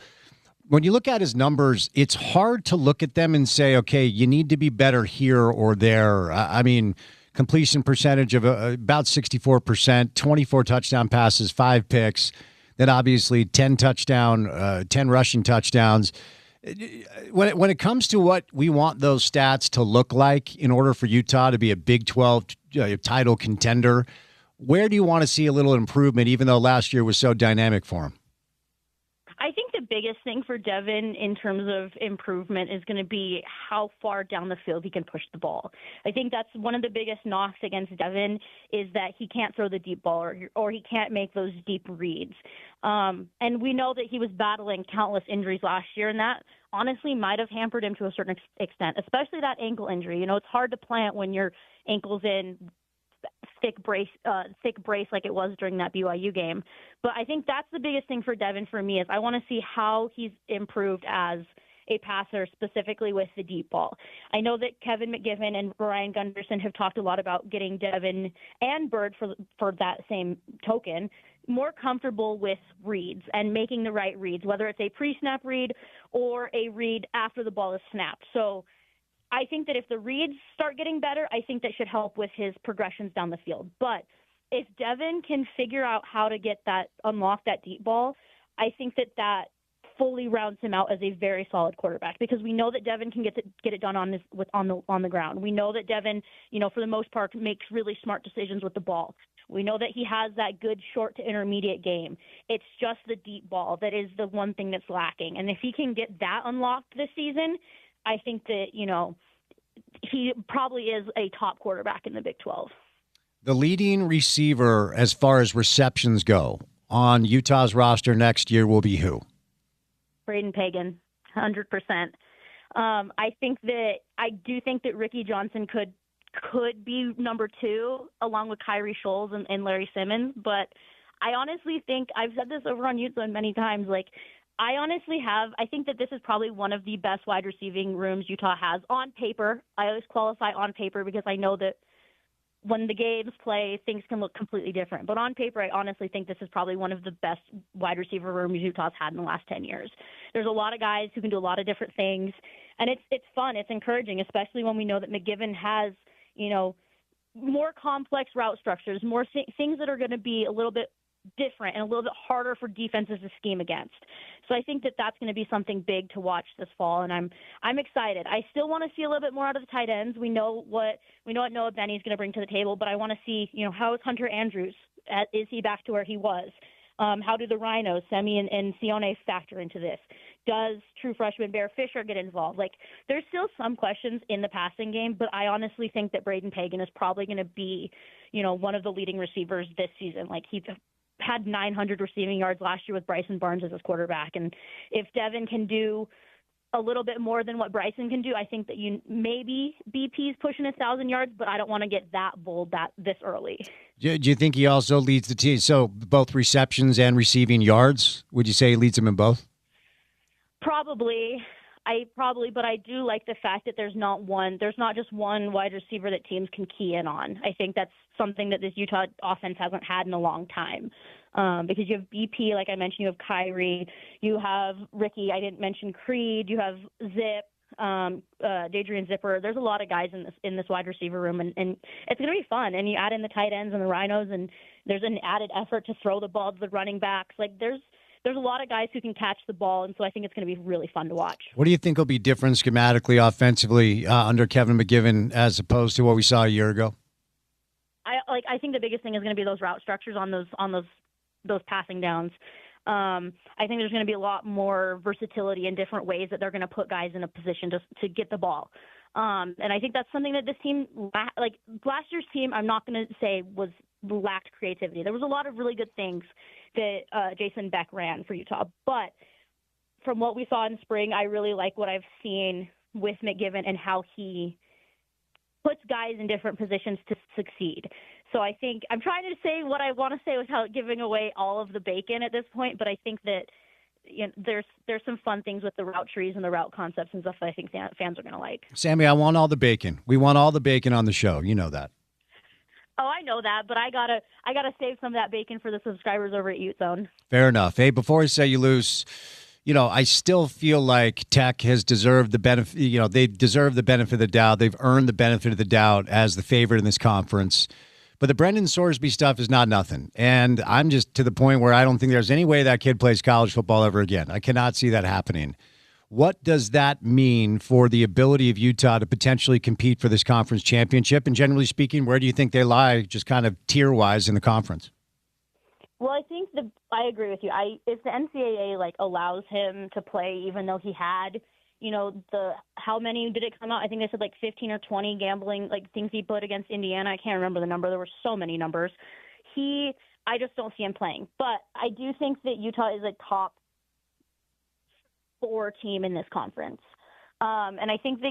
When you look at his numbers, it's hard to look at them and say, okay, you need to be better here or there. I mean, completion percentage of about 64%, 24 touchdown passes, 5 picks, then obviously 10 rushing touchdowns. When it comes to what we want those stats to look like in order for Utah to be a Big 12 title contender, where do you want to see a little improvement, even though last year was so dynamic for him? I think the biggest thing for Devin in terms of improvement is going to be how far down the field he can push the ball. I think that's one of the biggest knocks against Devin is that he can't throw the deep ball or he can't make those deep reads. And we know that he was battling countless injuries last year, and that honestly might have hampered him to a certain extent, especially that ankle injury. You know, it's hard to plant when your ankle's in thick brace like it was during that BYU game. But I think that's the biggest thing for Devin for me is I want to see how he's improved as a passer, specifically with the deep ball. I know that Kevin McGiven and Ryan Gunderson have talked a lot about getting Devin and Bird for that same token more comfortable with reads and making the right reads, whether it's a pre-snap read or a read after the ball is snapped. So I think that if the reads start getting better, I think that should help with his progressions down the field. But if Devin can figure out how to unlock that deep ball, I think that fully rounds him out as a very solid quarterback because we know that Devin can get it done on the ground. We know that Devin, for the most part, makes really smart decisions with the ball. We know that he has that good short to intermediate game. It's just the deep ball that is the one thing that's lacking. And if he can get that unlocked this season, I think that, he probably is a top quarterback in the Big 12. The leading receiver as far as receptions go on Utah's roster next year will be who? Braden Pagan, 100%. I do think that Ricky Johnson could be number 2 along with Kyrie Scholes and Larry Simmons. But I honestly think I've said this over on Utah many times, I think that this is probably one of the best wide receiving rooms Utah has on paper. I always qualify on paper because I know that when the games play, things can look completely different. But on paper, I honestly think this is probably one of the best wide receiver rooms Utah's had in the last 10 years. There's a lot of guys who can do a lot of different things, and it's fun. It's encouraging, especially when we know that McGiven has, more complex route structures, more things that are going to be a little bit different and a little bit harder for defenses to scheme against. So I think that that's going to be something big to watch this fall, and I'm excited. I still want to see a little bit more out of the tight ends. We know what Noah Benny is going to bring to the table, but I want to see, how is Hunter Andrews? Is he back to where he was? How do the Rhinos, Semi and Sione, factor into this? Does true freshman Bear Fisher get involved? There's still some questions in the passing game, but I honestly think that Braden Pagan is probably going to be, one of the leading receivers this season. He had 900 receiving yards last year with Bryson Barnes as his quarterback. And if Devin can do a little bit more than what Bryson can do, I think that maybe BP's pushing 1,000 yards, but I don't want to get that bold this early. Do you think he also leads the team? So both receptions and receiving yards, would you say he leads them in both? But I do like the fact that there's not just one wide receiver that teams can key in on. I think that's something that this Utah offense hasn't had in a long time. Because you have BP, like I mentioned, you have Kyrie, you have Ricky, I didn't mention Creed, you have Zip, Dadrian Zipper. There's a lot of guys in this wide receiver room, and it's going to be fun. And you add in the tight ends and the Rhinos, and there's an added effort to throw the ball to the running backs. There's a lot of guys who can catch the ball, and so I think it's going to be really fun to watch. What do you think will be different schematically, offensively, under Kevin McGiven as opposed to what we saw a year ago? I think the biggest thing is going to be those route structures on those passing downs. I think there's going to be a lot more versatility in different ways that they're going to put guys in a position to get the ball. And I think that's something that this team, last year's team, I'm not going to say lacked creativity. There was a lot of really good things that Jason Beck ran for Utah. But from what we saw in spring, I really like what I've seen with McGiven and how he puts guys in different positions to succeed. So I think I'm trying to say what I want to say without giving away all of the bacon at this point, but I think that there's some fun things with the route trees and the route concepts and stuff that I think fans are going to like. Sammy, I want all the bacon. We want all the bacon on the show. You know that. Oh, I know that, but I gotta save some of that bacon for the subscribers over at Ute Zone. Fair enough. Hey, before I set you loose, I still feel like Tech has deserved the benefit. They deserve the benefit of the doubt. They've earned the benefit of the doubt as the favorite in this conference. But the Brendan Sorsby stuff is not nothing. And I'm just to the point where I don't think there's any way that kid plays college football ever again. I cannot see that happening. What does that mean for the ability of Utah to potentially compete for this conference championship? And generally speaking, where do you think they lie just kind of tier-wise in the conference? Well, I think I agree with you. If the NCAA allows him to play, even though he had, how many did it come out? I think they said 15 or 20 gambling things he put against Indiana. I can't remember the number. There were so many numbers. I just don't see him playing. But I do think that Utah is a top 4 team in this conference, and I think that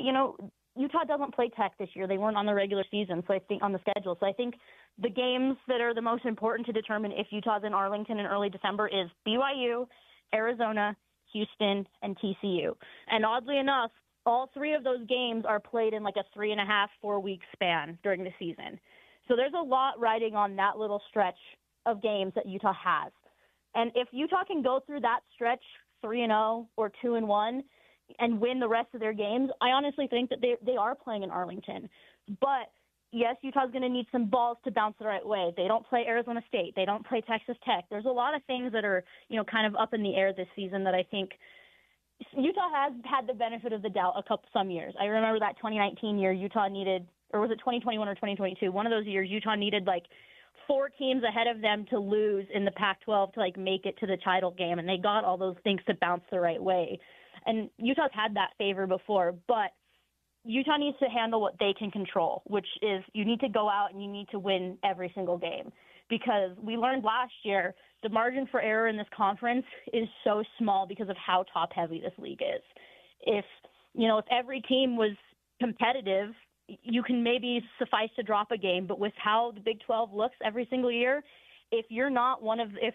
Utah doesn't play Tech this year. They weren't on the regular season, so I think on the schedule. So I think the games that are the most important to determine if Utah's in Arlington in early December is BYU, Arizona, Houston, and TCU. And oddly enough, all 3 of those games are played in a 3.5-4 week span during the season. So there's a lot riding on that little stretch of games that Utah has. And if Utah can go through that stretch 3-0 or 2-1 and win the rest of their games, I honestly think that they are playing in Arlington. But yes, Utah's going to need some balls to bounce the right way. They don't play Arizona State. They don't play Texas Tech. There's a lot of things that are, kind of up in the air this season that I think Utah has had the benefit of the doubt some years. I remember that 2019 year Utah needed, or was it 2021 or 2022? One of those years Utah needed 4 teams ahead of them to lose in the Pac-12 to make it to the title game, and they got all those things to bounce the right way. And Utah's had that favor before, but Utah needs to handle what they can control, which is you need to go out and you need to win every single game, because we learned last year the margin for error in this conference is so small because of how top-heavy this league is. If every team was competitive, you can maybe suffice to drop a game, but with how the Big 12 looks every single year, if you're not 12-0,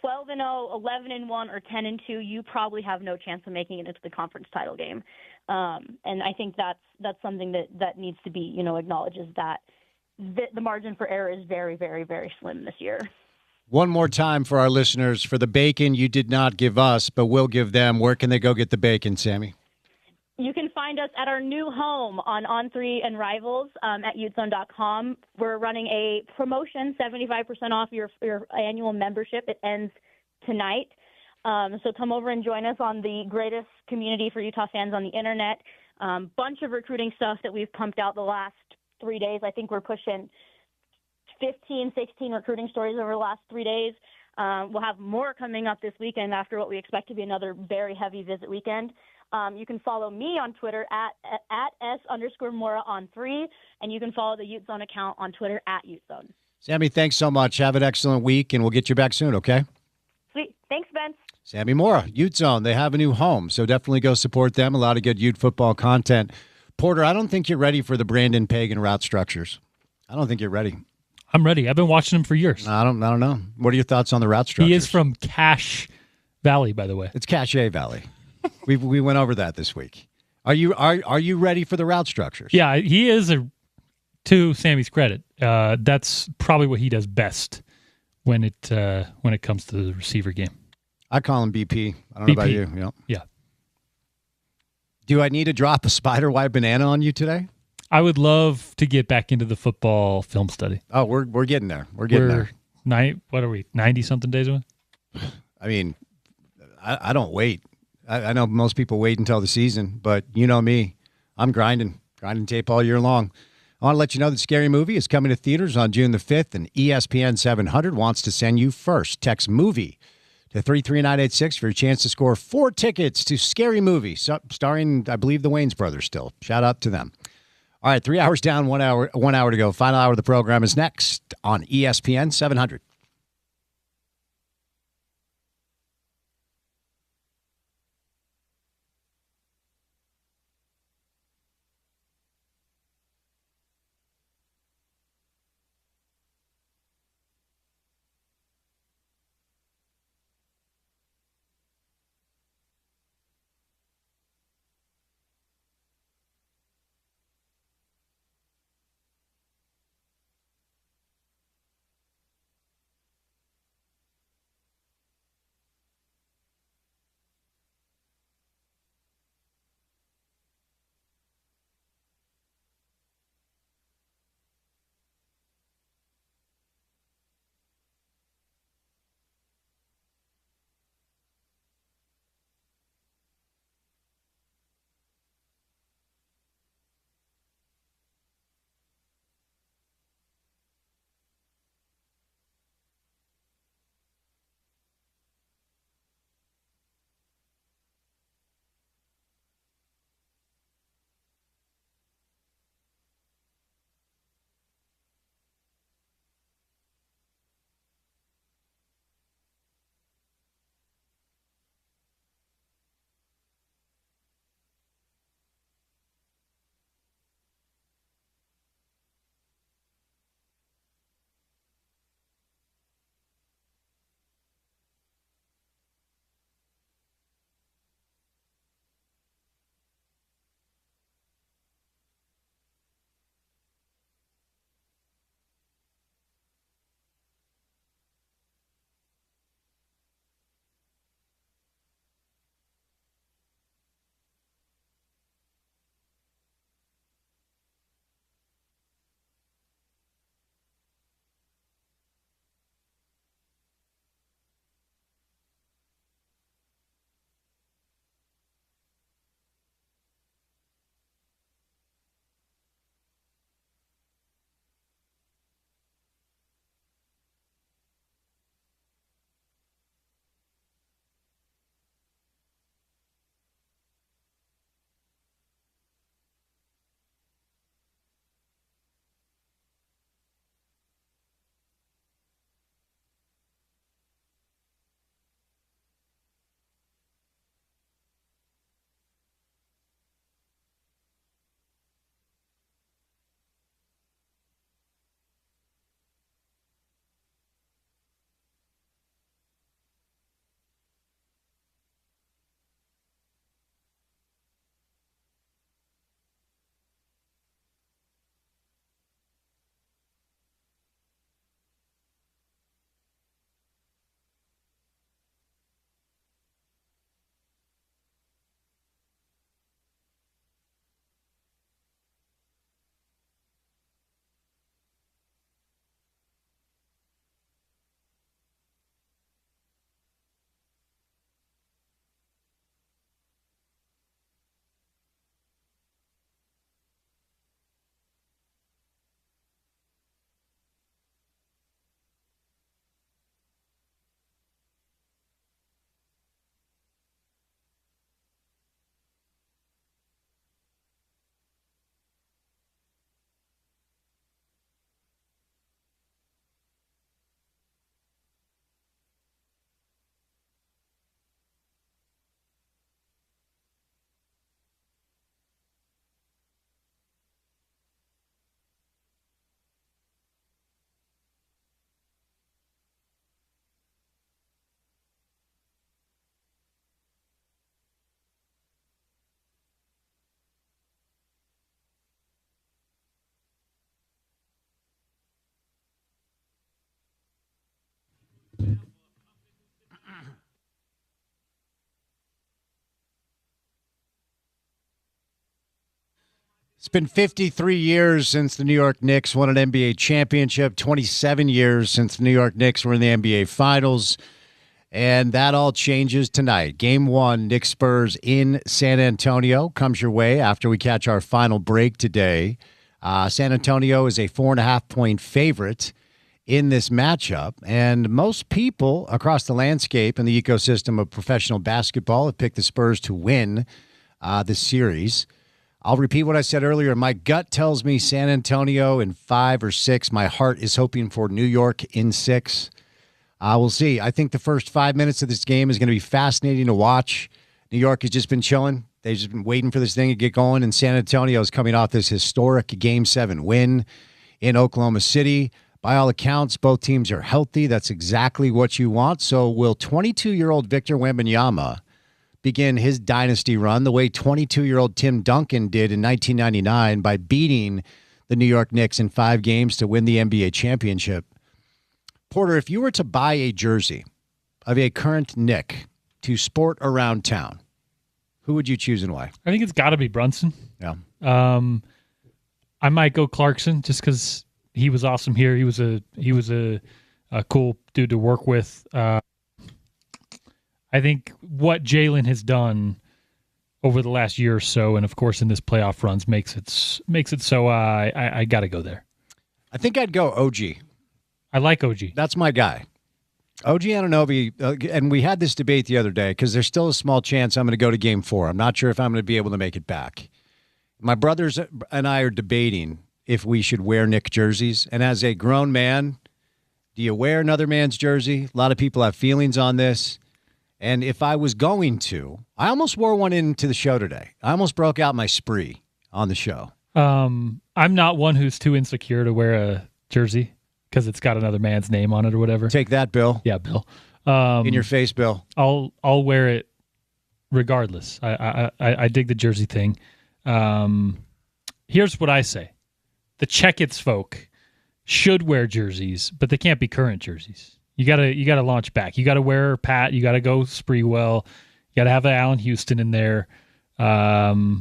11-1, or 10-2, you probably have no chance of making it into the conference title game. And I think that's something that needs to be, acknowledged, is that the margin for error is very, very, very slim this year. One more time for our listeners, for the bacon you did not give us, but we'll give them. Where can they go get the bacon, Sammy? You can find us at our new home on On3 and Rivals at utezone.com. We're running a promotion, 75% off your annual membership. It ends tonight. So come over and join us on the greatest community for Utah fans on the internet. Bunch of recruiting stuff that we've pumped out the last 3 days. I think we're pushing 15, 16 recruiting stories over the last 3 days. We'll have more coming up this weekend after what we expect to be another very heavy visit weekend. You can follow me on Twitter at S_Mora on 3, and you can follow the Ute Zone account on Twitter at Ute Zone. Sammy, thanks so much. Have an excellent week, and we'll get you back soon, okay? Sweet. Thanks, Ben. Sammy Mora, Ute Zone. They have a new home, so definitely go support them. A lot of good Ute football content. Porter, I don't think you're ready for the Brandon Pagan route structures. I don't think you're ready. I'm ready. I've been watching him for years. I don't know. What are your thoughts on the route structures? He is from Cache Valley, by the way. It's Cache Valley. We went over that this week. Are you ready for the route structures? Yeah, he is. To Sammy's credit, that's probably what he does best when it comes to the receiver game. I call him BP. I don't know about you. Yeah. Do I need to drop a spider white banana on you today? I would love to get back into the football film study. Oh, we're getting there. We're getting there. What are we? 90-something days away? I mean, I don't wait. I know most people wait until the season, but you know me. I'm grinding tape all year long. I want to let you know that Scary Movie is coming to theaters on June the 5th, and ESPN 700 wants to send you first. Text MOVIE to 33986 for your chance to score 4 tickets to Scary Movie, starring, I believe, the Wayans brothers still. Shout out to them. All right, 3 hours down, 1 hour to go. Final hour of the program is next on ESPN 700. It's been 53 years since the New York Knicks won an NBA championship, 27 years since the New York Knicks were in the NBA Finals, and that all changes tonight. Game 1, Knicks Spurs in San Antonio, comes your way after we catch our final break today. San Antonio is a 4.5-point favorite in this matchup, and most people across the landscape and the ecosystem of professional basketball have picked the Spurs to win this series. I'll repeat what I said earlier. My gut tells me San Antonio in 5 or 6. My heart is hoping for New York in 6. We'll see. I think the first 5 minutes of this game is going to be fascinating to watch. New York has just been chilling. They've just been waiting for this thing to get going, and San Antonio is coming off this historic Game 7 win in Oklahoma City. By all accounts, both teams are healthy. That's exactly what you want. So will 22-year-old Victor Wembanyama begin his dynasty run the way 22-year-old Tim Duncan did in 1999 by beating the New York Knicks in 5 games to win the NBA championship? Porter, if you were to buy a jersey of a current Knick to sport around town, who would you choose and why? I think it's got to be Brunson. Yeah. I might go Clarkson just because he was awesome here. He was a cool dude to work with. I think what Jalen has done over the last year or so, and of course in this playoff runs, makes it so I got to go there. I think I'd go OG. I like OG. That's my guy. OG Anunoby, and we had this debate the other day because there's still a small chance I'm going to go to Game 4. I'm not sure if I'm going to be able to make it back. My brothers and I are debating if we should wear Knick jerseys. And as a grown man, do you wear another man's jersey? A lot of people have feelings on this. And if I was going to, I almost wore one into the show today. I almost broke out my spree on the show. I'm not one who's too insecure to wear a jersey because it's got another man's name on it or whatever. Take that, Bill. Yeah, Bill. In your face, Bill. I'll wear it regardless. I dig the jersey thing. Here's what I say. The Checketts folk should wear jerseys, but they can't be current jerseys. You gotta launch back. You gotta wear Pat. You gotta go Spreewell. You gotta have an Allen Houston in there. That's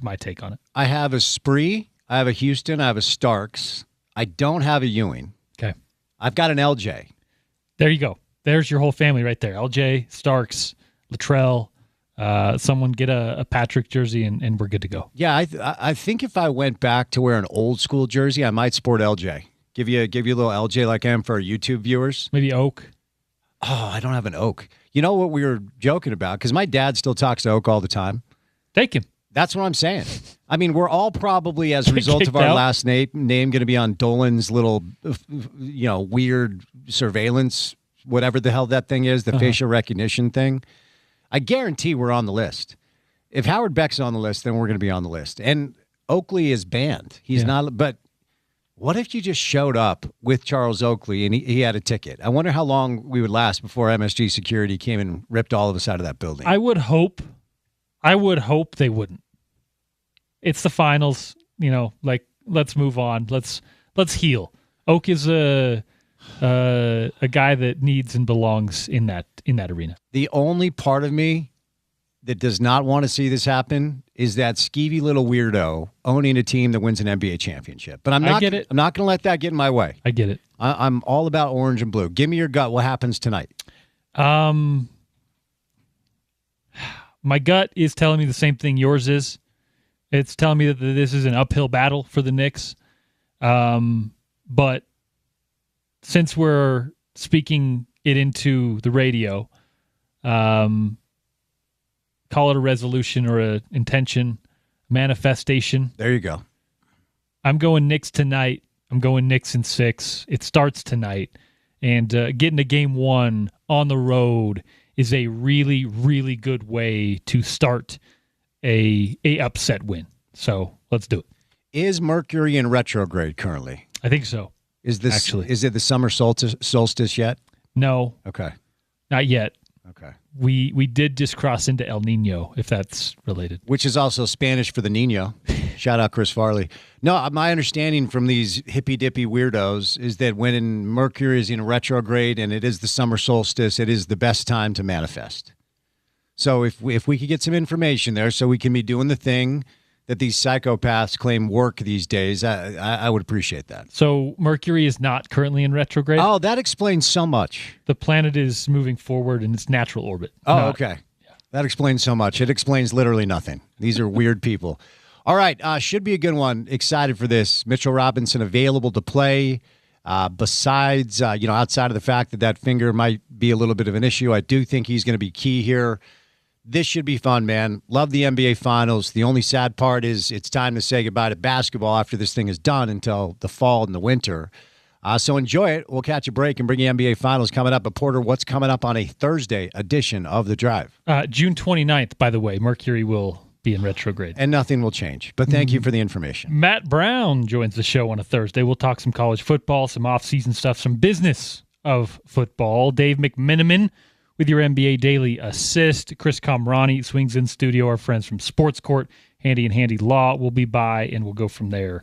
my take on it. I have a Spree. I have a Houston. I have a Starks. I don't have a Ewing. Okay. I've got an LJ. There you go. There's your whole family right there. LJ, Starks, Latrell. Someone get a Patrick jersey and we're good to go. Yeah, I think if I went back to wear an old school jersey, I might sport LJ. Give you a little LJ like I am for our YouTube viewers. Maybe Oak. Oh, I don't have an Oak. You know what we were joking about? Because my dad still talks to Oak all the time. Take him. That's what I'm saying. I mean, we're all probably, as a result of our last name going to be on Dolan's little, weird surveillance, whatever the hell that thing is, the facial recognition thing. I guarantee we're on the list. If Howard Beck's on the list, then we're going to be on the list. And Oakley is banned. He's not, but what if you just showed up with Charles Oakley and he had a ticket? I wonder how long we would last before MSG security came and ripped all of us out of that building. I would hope they wouldn't. It's the finals, let's move on. Let's heal. Oak is a guy that needs and belongs in that arena. The only part of me that does not want to see this happen is that skeevy little weirdo owning a team that wins an NBA championship. But I get it. I'm not going to let that get in my way. I get it. I'm all about orange and blue. Give me your gut. What happens tonight? My gut is telling me the same thing yours is. It's telling me that this is an uphill battle for the Knicks. But since we're speaking it into the radio, call it a resolution or an intention, manifestation. There you go. I'm going Knicks tonight. I'm going Knicks in 6. It starts tonight. And getting to Game 1 on the road is a really, really good way to start a upset win. So let's do it. Is Mercury in retrograde currently? I think so. Is it the summer solstice yet? No. Okay. Not yet. Okay. We did just cross into El Nino, if that's related. Which is also Spanish for the Nino. Shout out Chris Farley. No, my understanding from these hippy-dippy weirdos is that when Mercury is in retrograde and it is the summer solstice, it is the best time to manifest. So if we could get some information there so we can be doing the thing that these psychopaths claim work these days, I would appreciate that. So Mercury is not currently in retrograde? Oh, that explains so much. The planet is moving forward in its natural orbit. Oh, okay. That explains so much. It explains literally nothing. These are weird people. All right, should be a good one. Excited for this. Mitchell Robinson available to play. Besides, outside of the fact that finger might be a little bit of an issue, I do think he's going to be key here. This should be fun, man. Love the NBA Finals. The only sad part is it's time to say goodbye to basketball after this thing is done until the fall and the winter. So enjoy it. We'll catch a break and bring you NBA Finals coming up. But, Porter, what's coming up on a Thursday edition of The Drive? June 29th, by the way, Mercury will be in retrograde. And nothing will change. But thank you for the information. Matt Brown joins the show on a Thursday. We'll talk some college football, some off-season stuff, some business of football. Dave McMiniman with your NBA Daily Assist. Chris Comrani swings in studio. Our friends from Sports Court, Handy and Handy Law, will be by, and we'll go from there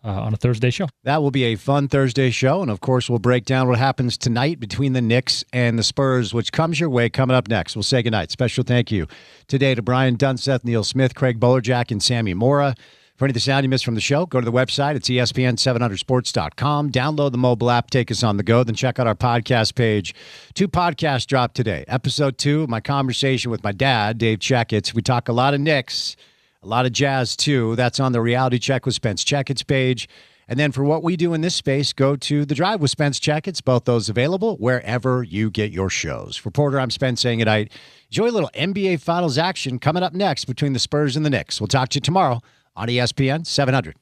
on a Thursday show. That will be a fun Thursday show, and of course we'll break down what happens tonight between the Knicks and the Spurs, which comes your way coming up next. We'll say goodnight. Special thank you today to Brian Dunseth, Neil Smith, Craig Bolerjack, and Sammy Mora. For any of the sound you missed from the show, go to the website. It's ESPN700sports.com. Download the mobile app. Take us on the go. Then check out our podcast page. 2 podcasts dropped today. Episode 2, my conversation with my dad, Dave Checketts. We talk a lot of Knicks, a lot of Jazz, too. That's on the Reality Check with Spence Checketts page. And then for what we do in this space, go to The Drive with Spence Checketts. Both those available wherever you get your shows. For Porter, I'm Spence saying goodnight. Enjoy a little NBA Finals action coming up next between the Spurs and the Knicks. We'll talk to you tomorrow on ESPN 700.